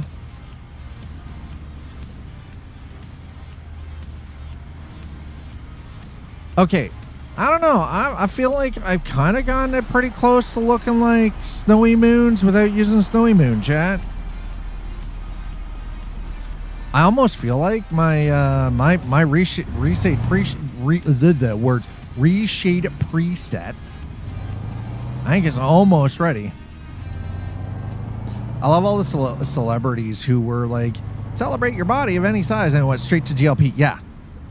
Okay, I don't know. I feel like I've kind of gotten it pretty close to looking like snowy moons without using snowy moon, chat. I almost feel like my my reshade preset. I think it's almost ready. I love all the celebrities who were like, celebrate your body of any size, and went straight to GLP. Yeah,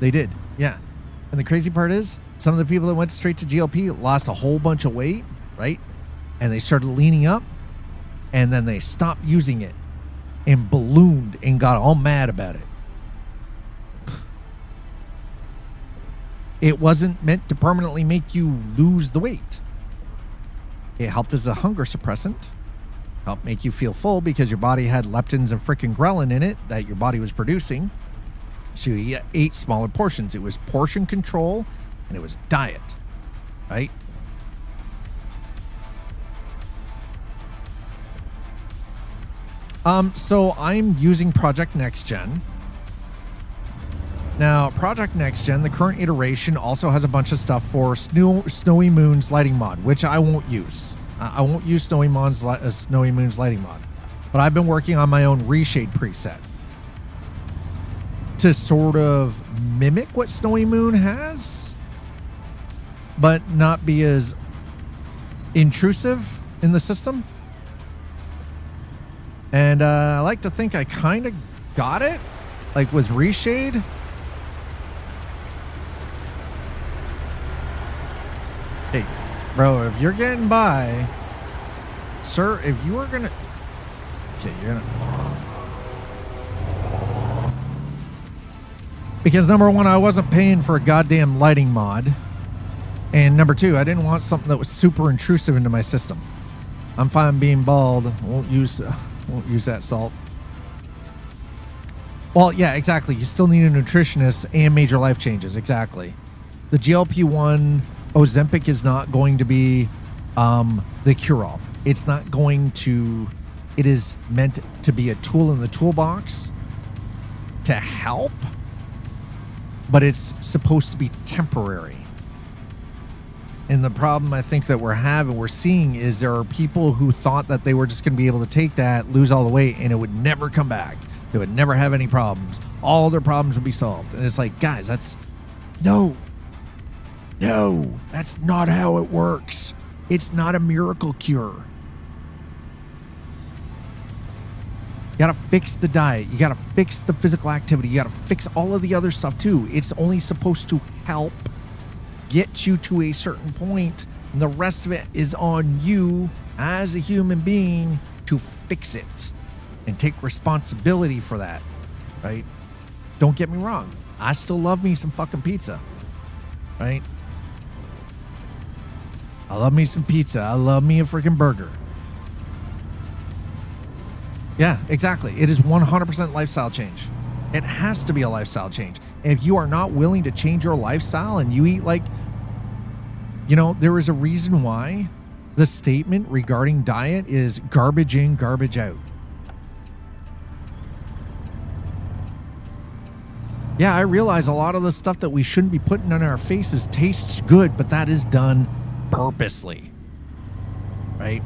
they did. Yeah. And the crazy part is, some of the people that went straight to GLP lost a whole bunch of weight, right? And they started leaning up, and then they stopped using it and ballooned and got all mad about it. It wasn't meant to permanently make you lose the weight. It helped as a hunger suppressant. Help make you feel full because your body had leptins and freaking ghrelin in it that your body was producing. So you ate smaller portions. It was portion control and it was diet, right? So I'm using Project Next Gen. Now, Project Next Gen, the current iteration, also has a bunch of stuff for Snowy Moon's lighting mod, which I won't use. I won't use Snowy Moon's lighting mod, but I've been working on my own reshade preset to sort of mimic what Snowy Moon has, but not be as intrusive in the system. And I like to think I kind of got it, like with reshade. Hey, bro, if you're getting by, sir, if you are gonna, okay, you're gonna, because number one, I wasn't paying for a goddamn lighting mod, and number two, I didn't want something that was super intrusive into my system. I'm fine being bald. Won't use that salt. Well, yeah, exactly. You still need a nutritionist and major life changes. Exactly. The GLP-1 Ozempic is not going to be the cure-all. It's not going to... It is meant to be a tool in the toolbox to help, but it's supposed to be temporary. And the problem I think that we're seeing is there are people who thought that they were just going to be able to take that, lose all the weight, and it would never come back. They would never have any problems. All their problems would be solved. And it's like, guys, that's... No, that's not how it works. It's not a miracle cure. You gotta fix the diet. You gotta fix the physical activity. You gotta fix all of the other stuff too. It's only supposed to help get you to a certain point, and the rest of it is on you as a human being to fix it and take responsibility for that, right? Don't get me wrong. I still love me some fucking pizza, right? I love me some pizza. I love me a freaking burger. Yeah, exactly. It is 100% lifestyle change. It has to be a lifestyle change. And if you are not willing to change your lifestyle and you eat like, you know, there is a reason why the statement regarding diet is garbage in, garbage out. Yeah, I realize a lot of the stuff that we shouldn't be putting on our faces tastes good, but that is done purposely, right?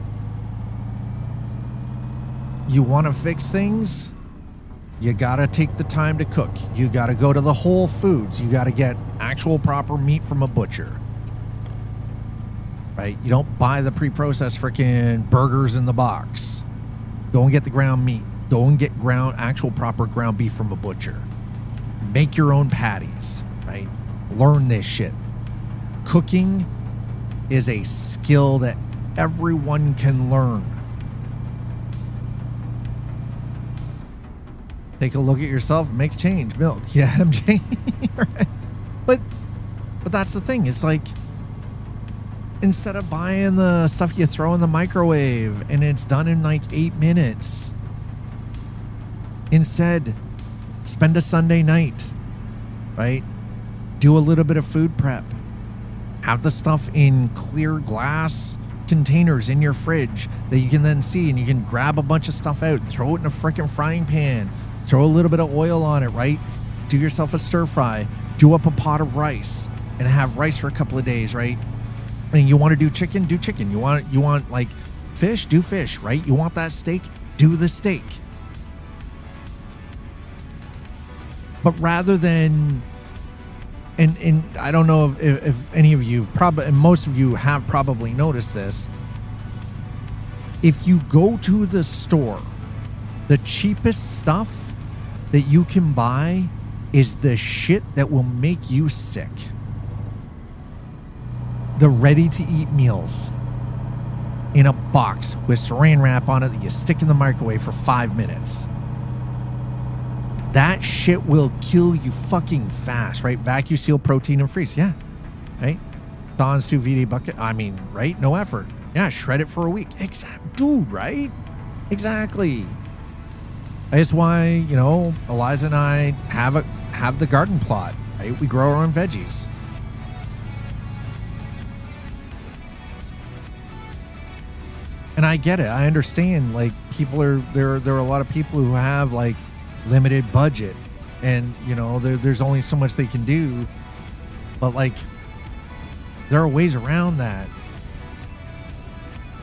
You want to fix things, you got to take the time to cook. You got to go to the Whole Foods. You got to get actual proper meat from a butcher, right? You don't buy the pre-processed freaking burgers in the box. Go and get the ground meat. Go and get actual proper ground beef from a butcher. Make your own patties, right? Learn this shit. Cooking is a skill that everyone can learn. Take a look at yourself, make a change. Milk. Yeah, MJ. Right? But that's the thing. It's like, instead of buying the stuff you throw in the microwave and it's done in like 8 minutes, instead, spend a Sunday night, right? Do a little bit of food prep. Have the stuff in clear glass containers in your fridge that you can then see, and you can grab a bunch of stuff out, throw it in a freaking frying pan, throw a little bit of oil on it, right? Do yourself a stir fry, do up a pot of rice, and have rice for a couple of days, right? And you want to do chicken, do chicken. You want like fish, do fish, right? You want that steak, do the steak. But rather than, and I don't know if any of you probably, and most of you have probably noticed this, if you go to the store, the cheapest stuff that you can buy is the shit that will make you sick. The ready-to-eat meals in a box with saran wrap on it that you stick in the microwave for 5 minutes. That shit will kill you fucking fast, right? Vacuum seal, protein, and freeze. Yeah, right? Dawn sous vide bucket. I mean, right? No effort. Yeah, shred it for a week. Dude, right? Exactly. That's why, you know, Eliza and I have the garden plot, right? We grow our own veggies. And I get it. I understand. Like, people are there are a lot of people who have like limited budget, and you know, there's only so much they can do. But like, there are ways around that.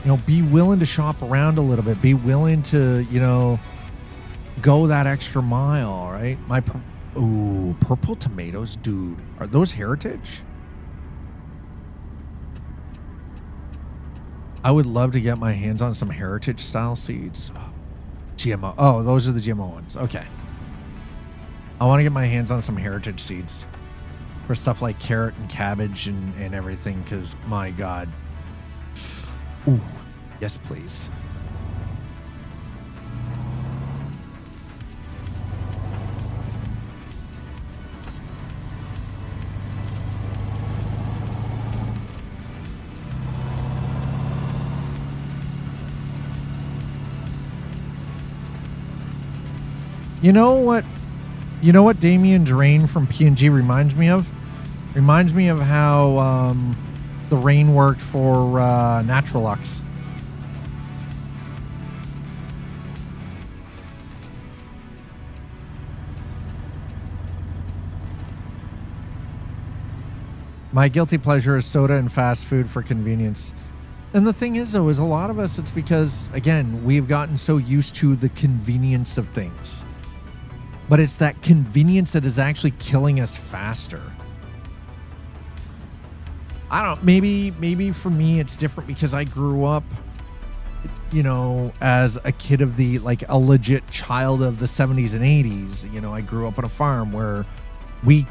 You know, be willing to shop around a little bit. Be willing to, you know, go that extra mile, right? Purple tomatoes, dude. Are those heritage? I would love to get my hands on some heritage style seeds. GMO. Oh, those are the GMO ones. Okay. I want to get my hands on some heritage seeds for stuff like carrot and cabbage and everything, because my God. Ooh, yes, please. You know what Damien Drain from P&G reminds me of? Reminds me of how the rain worked for Naturalux. My guilty pleasure is soda and fast food for convenience. And the thing is, though, is a lot of us, it's because, again, we've gotten so used to the convenience of things. But it's that convenience that is actually killing us faster. I don't, maybe for me it's different because I grew up, you know, as a kid of the, like a legit child of the 70s and 80s. You know, I grew up on a farm where we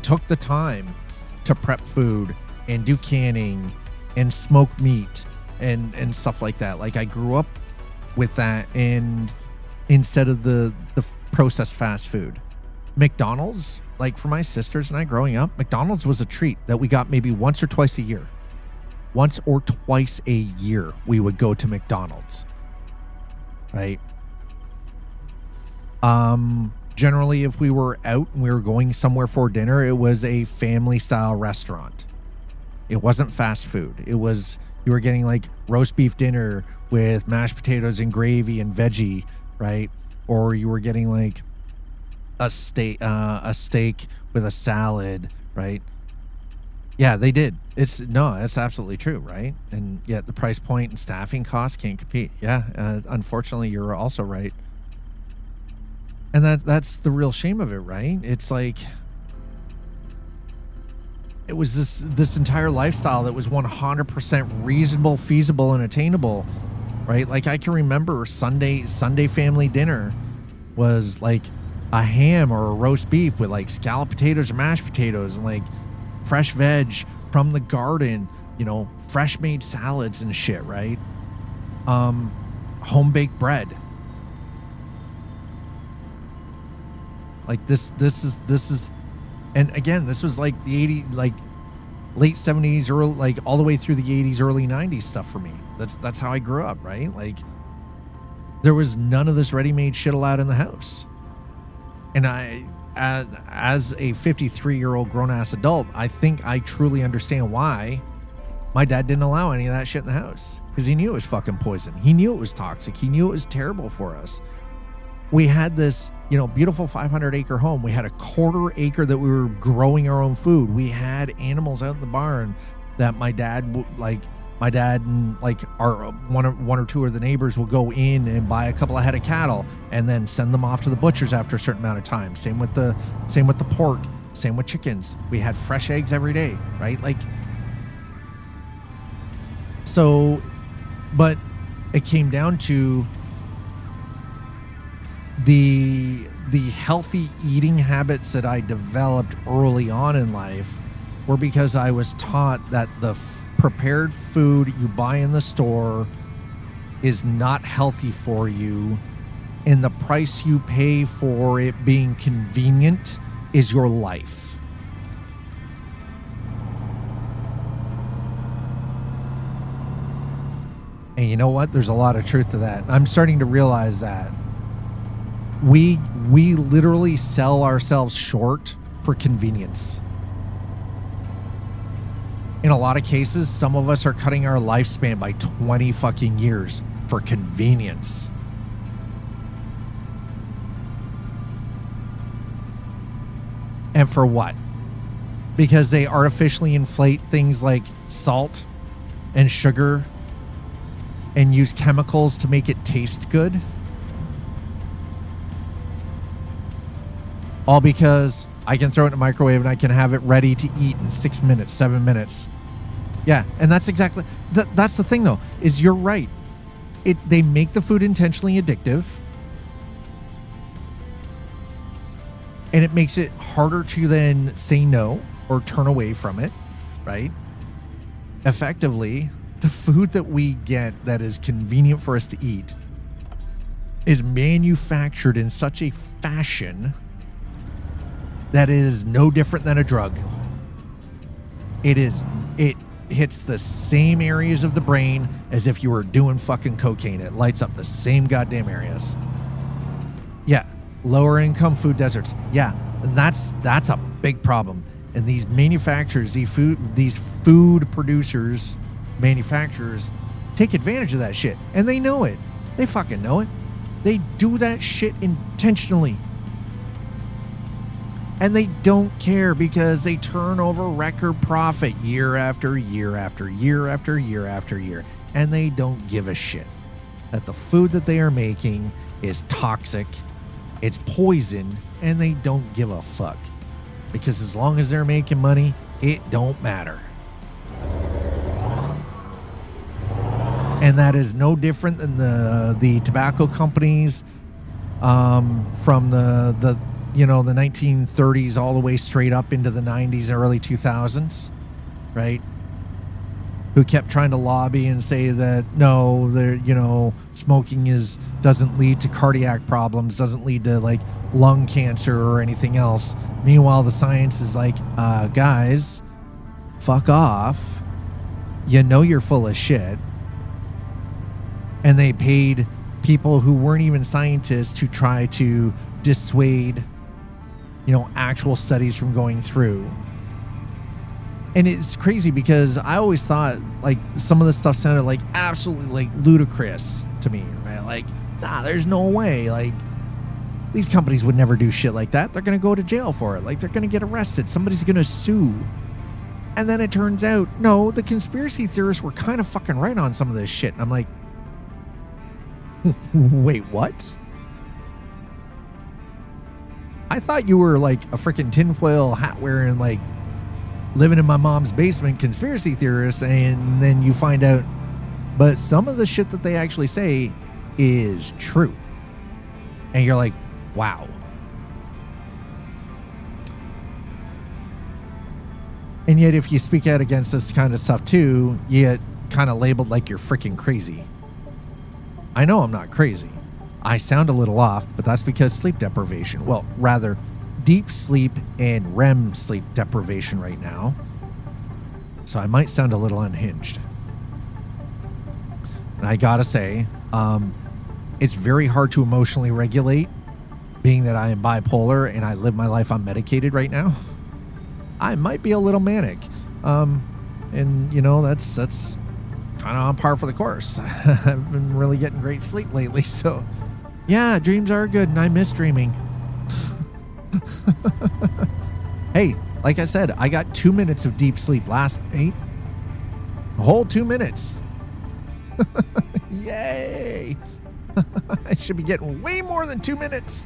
took the time to prep food and do canning and smoke meat and stuff like that. Like, I grew up with that, and instead of the processed fast food. McDonald's like for my sisters and I growing up, McDonald's was a treat that we got maybe once or twice a year. Once or twice a year, we would go to McDonald's. Right? Generally, if we were out and we were going somewhere for dinner, it was a family style restaurant. It wasn't fast food. It was, you were getting like roast beef dinner with mashed potatoes and gravy and veggie, right? Or you were getting like a steak with a salad, right? Yeah, they did. It's absolutely true, right? And yet the price point and staffing costs can't compete. Yeah, unfortunately, you're also right. And that's the real shame of it, right? It's like it was this entire lifestyle that was 100% reasonable, feasible, and attainable, right? Like I can remember Sunday family dinner was like a ham or a roast beef with like scalloped potatoes or mashed potatoes and like fresh veg from the garden, you know, fresh made salads and shit, right? Home baked bread. Like this is, and again, this was like the 80s, like late 70s, early, like all the way through the 80s, early 90s stuff for me. That's how I grew up, right? Like there was none of this ready-made shit allowed in the house. And I, as a 53-year-old grown-ass adult, I think I truly understand why my dad didn't allow any of that shit in the house. Because he knew it was fucking poison. He knew it was toxic. He knew it was terrible for us. We had this, you know, beautiful 500-acre home. We had a quarter acre that we were growing our own food. We had animals out in the barn that my dad and like our one or two of the neighbors will go in and buy a couple of head of cattle and then send them off to the butchers after a certain amount of time. Same with the pork, same with chickens. We had fresh eggs every day, right? Like, so, but it came down to the healthy eating habits that I developed early on in life were because I was taught that the prepared food you buy in the store is not healthy for you, and the price you pay for it being convenient is your life. And you know what? There's a lot of truth to that. I'm starting to realize that we literally sell ourselves short for convenience. In a lot of cases, some of us are cutting our lifespan by 20 fucking years for convenience. And for what? Because they artificially inflate things like salt and sugar and use chemicals to make it taste good. All because I can throw it in a microwave and I can have it ready to eat in 6 minutes, 7 minutes. Yeah, and that's exactly, that's the thing though, is you're right. They make the food intentionally addictive. And it makes it harder to then say no or turn away from it, right? Effectively, the food that we get that is convenient for us to eat is manufactured in such a fashion that is no different than a drug. It hits the same areas of the brain as if you were doing fucking cocaine. It lights up the same goddamn areas. Yeah, lower income food deserts. Yeah, and that's a big problem. And these manufacturers, these food producers, manufacturers take advantage of that shit. And they know it. They fucking know it. They do that shit intentionally. And they don't care because they turn over record profit year after year after year after year after year. And they don't give a shit that the food that they are making is toxic, it's poison, and they don't give a fuck. Because as long as they're making money, it don't matter. And that is no different than the tobacco companies from the 1930s all the way straight up into the 90s and early 2000s, right? Who kept trying to lobby and say that no, smoking doesn't lead to cardiac problems, doesn't lead to like lung cancer or anything else. Meanwhile, the science is like, guys, fuck off. You know you're full of shit. And they paid people who weren't even scientists to try to dissuade, actual studies from going through. And it's crazy because I always thought like some of the stuff sounded like absolutely like ludicrous to me, right? Like, nah, there's no way. Like, these companies would never do shit like that. They're going to go to jail for it. Like, they're going to get arrested. Somebody's going to sue. And then it turns out, no, the conspiracy theorists were kind of fucking right on some of this shit. And I'm like, wait, what? I thought you were like a freaking tinfoil hat wearing, like, living in my mom's basement conspiracy theorist, and then you find out, but some of the shit that they actually say is true. And you're like, wow. And yet if you speak out against this kind of stuff too, you get kind of labeled like you're freaking crazy. I know I'm not crazy. I sound a little off, but that's because sleep deprivation. Well, rather, deep sleep and REM sleep deprivation right now. So I might sound a little unhinged. And I gotta say, it's very hard to emotionally regulate, being that I am bipolar and I live my life unmedicated right now. I might be a little manic. And that's kind of on par for the course. I've been really getting great sleep lately, so yeah, dreams are good and I miss dreaming. Hey, like I said, I got 2 minutes of deep sleep last night. A whole 2 minutes. Yay! I should be getting way more than 2 minutes.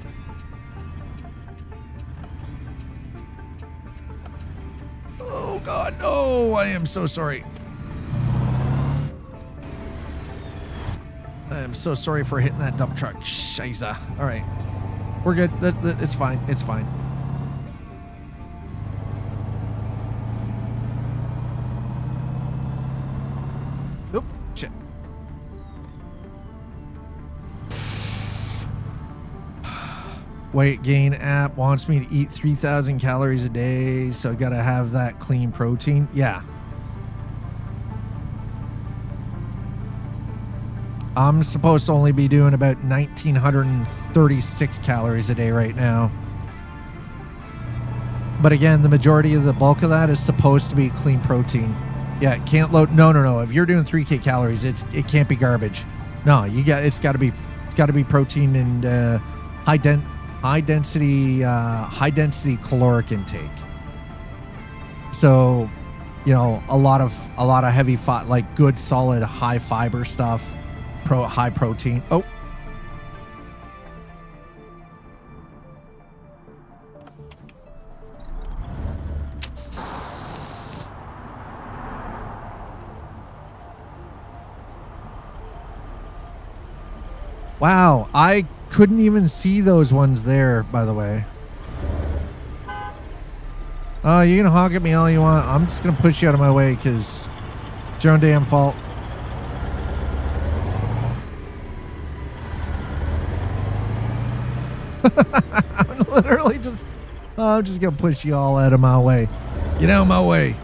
Oh God, no! I am so sorry. I am so sorry for hitting that dump truck. Scheisse. All right, we're good. It's fine. It's fine. Oop, shit. Weight gain app wants me to eat 3,000 calories a day, so I gotta have that clean protein. Yeah. I'm supposed to only be doing about 1,936 calories a day right now. But again, the majority of the bulk of that is supposed to be clean protein. Yeah, it can't load. No. If you're doing 3K calories, it can't be garbage. No, it's got to be protein and high density caloric intake. So, a lot of heavy fat, like good solid high fiber stuff, high protein. Oh. Wow, I couldn't even see those ones there, by the way. Oh, you can honk at me all you want. I'm just going to push you out of my way because it's your own damn fault. I'm just going to push you all out of my way. Get out of my way.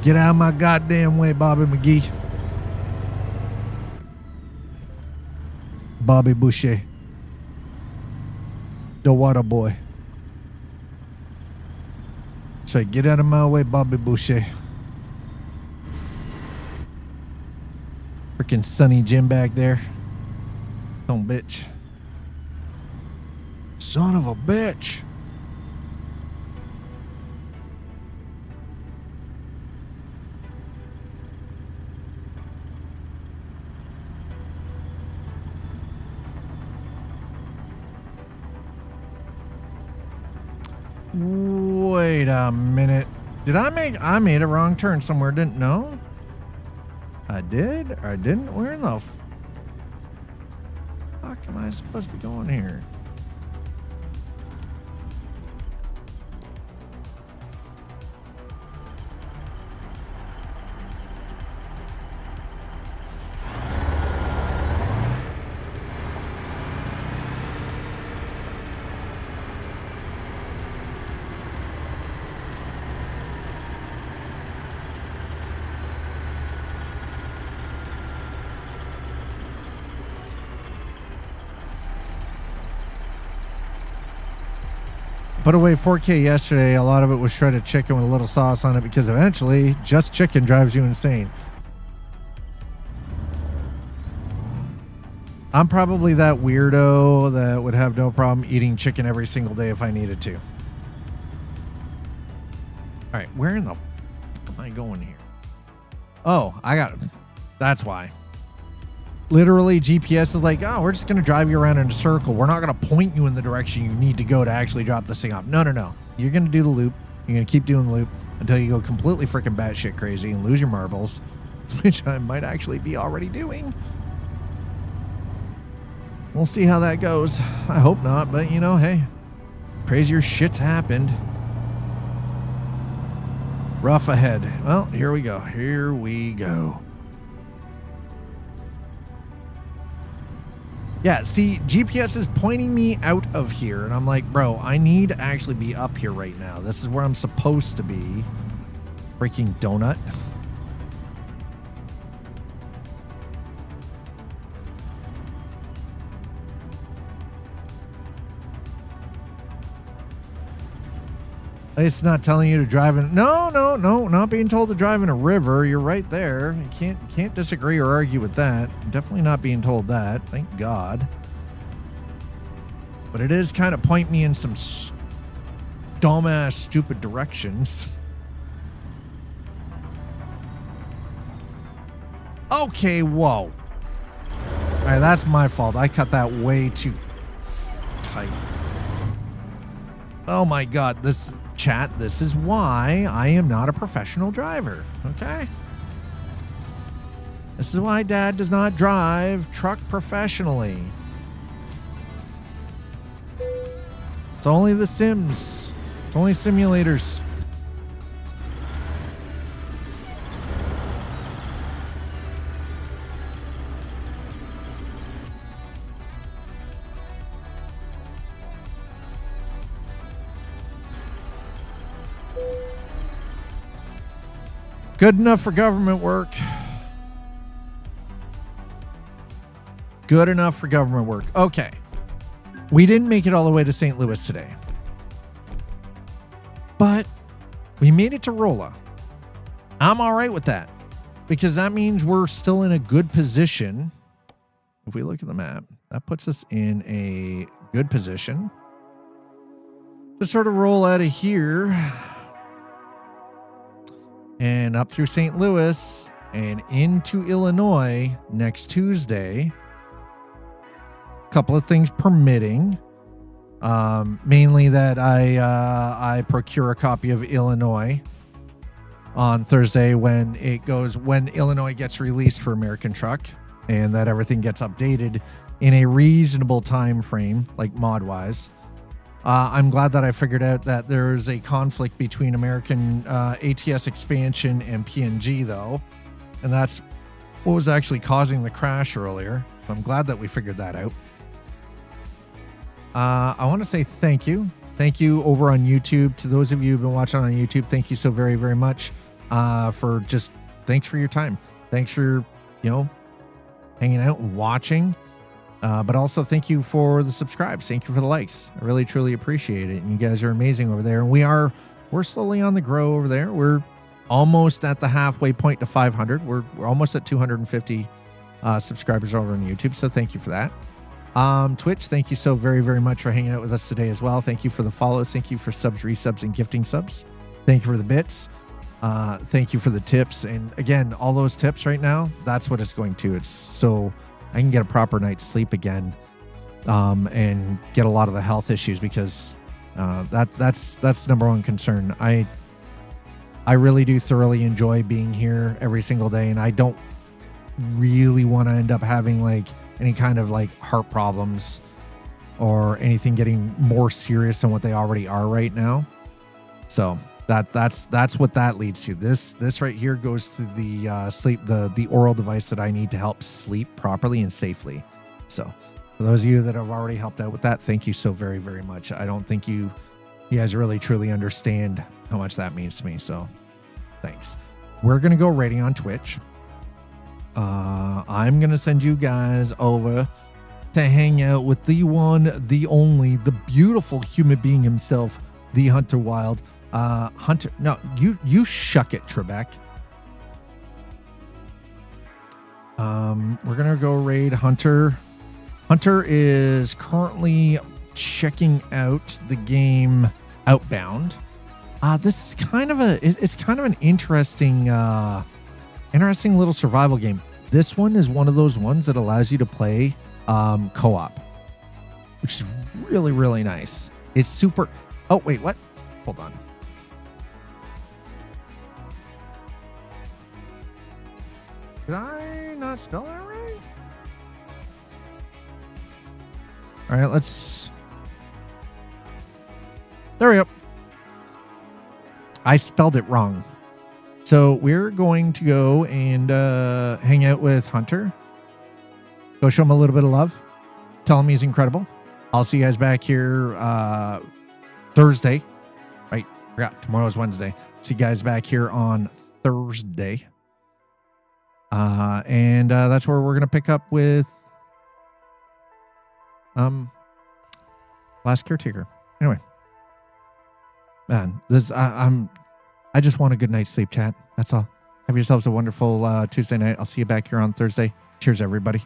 Get out of my goddamn way, Bobby McGee. Bobby Boucher. The water boy. So get out of my way, Bobby Boucher. Freaking Sonny Jim back there. Son of a bitch. Son of a bitch. Wait a minute. Did I made a wrong turn somewhere, didn't know? I did or I didn't? Where in the fuck am I supposed to be going here? put away 4K yesterday. A lot of it was shredded chicken with a little sauce on it because eventually just chicken drives you insane. I'm probably that weirdo that would have no problem eating chicken every single day if I needed to. All right, where in the f am I going here? Oh, I got it. That's why. Literally, GPS is like, oh, we're just going to drive you around in a circle. We're not going to point you in the direction you need to go to actually drop this thing off. No, no, no. You're going to do the loop. You're going to keep doing the loop until you go completely freaking batshit crazy and lose your marbles, which I might actually be already doing. We'll see how that goes. I hope not, but you know, hey, crazier shit's happened. Rough ahead. Well, here we go. Here we go. Yeah, see, GPS is pointing me out of here, and I'm like, bro, I need to actually be up here right now. This is where I'm supposed to be. Freaking donut. It's not telling you to drive in. No, not being told to drive in a river. You're right there. You can't disagree or argue with that. Definitely not being told that. Thank God. But it is kind of pointing me in some dumbass, stupid directions. Okay, whoa. All right, that's my fault. I cut that way too tight. Oh my God, this chat, this is why I am not a professional driver, okay? This is why Dad does not drive truck professionally. It's only the Sims. It's only simulators. Good enough for government work. Good enough for government work. Okay. We didn't make it all the way to St. Louis today. But we made it to Rolla. I'm all right with that because that means we're still in a good position. If we look at the map, that puts us in a good position to sort of roll out of here and up through St. Louis and into Illinois next Tuesday. A couple of things permitting. Mainly that I procure a copy of Illinois on Thursday when Illinois gets released for American Truck, and that everything gets updated in a reasonable time frame, like mod-wise. I'm glad that I figured out that there's a conflict between American ATS expansion and PNG, though. And that's what was actually causing the crash earlier. So I'm glad that we figured that out. I want to say thank you. Thank you over on YouTube. To those of you who've been watching on YouTube, thank you so very, very much thanks for your time. Thanks for, hanging out and watching. But also thank you for the subscribes. Thank you for the likes. I really, truly appreciate it. And you guys are amazing over there. And we're slowly on the grow over there. We're almost at the halfway point to 500. We're almost at 250 subscribers over on YouTube. So thank you for that. Twitch, thank you so very, very much for hanging out with us today as well. Thank you for the follows. Thank you for subs, resubs, and gifting subs. Thank you for the bits. Thank you for the tips. And again, all those tips right now, that's what it's going to. It's so I can get a proper night's sleep again, and get a lot of the health issues because that's number one concern. I really do thoroughly enjoy being here every single day, and I don't really want to end up having like any kind of like heart problems or anything getting more serious than what they already are right now. So that's what that leads to. This right here goes to the sleep, the oral device that I need to help sleep properly and safely. So for those of you that have already helped out with that, thank you so very, very much. I don't think you guys really truly understand how much that means to me. So thanks. We're going to go rating on Twitch. I'm going to send you guys over to hang out with the one, the only, the beautiful human being himself, the Hunter Wild. Hunter, no, you shuck it, Trebek. We're gonna go raid Hunter. Hunter is currently checking out the game Outbound. This is kind of it's kind of an interesting little survival game. This one is one of those ones that allows you to play co-op, which is really, really nice. It's super. Oh, wait, what? Hold on. Did I not spell that right? All right, let's. There we go. I spelled it wrong. So we're going to go and hang out with Hunter. Go show him a little bit of love. Tell him he's incredible. I'll see you guys back here Thursday. Right, forgot tomorrow's Wednesday. See you guys back here on Thursday. And that's where we're gonna pick up with Last Caretaker. Anyway, man, this I just want a good night's sleep, chat. That's all. Have yourselves a wonderful Tuesday night. I'll see you back here on Thursday. Cheers, everybody.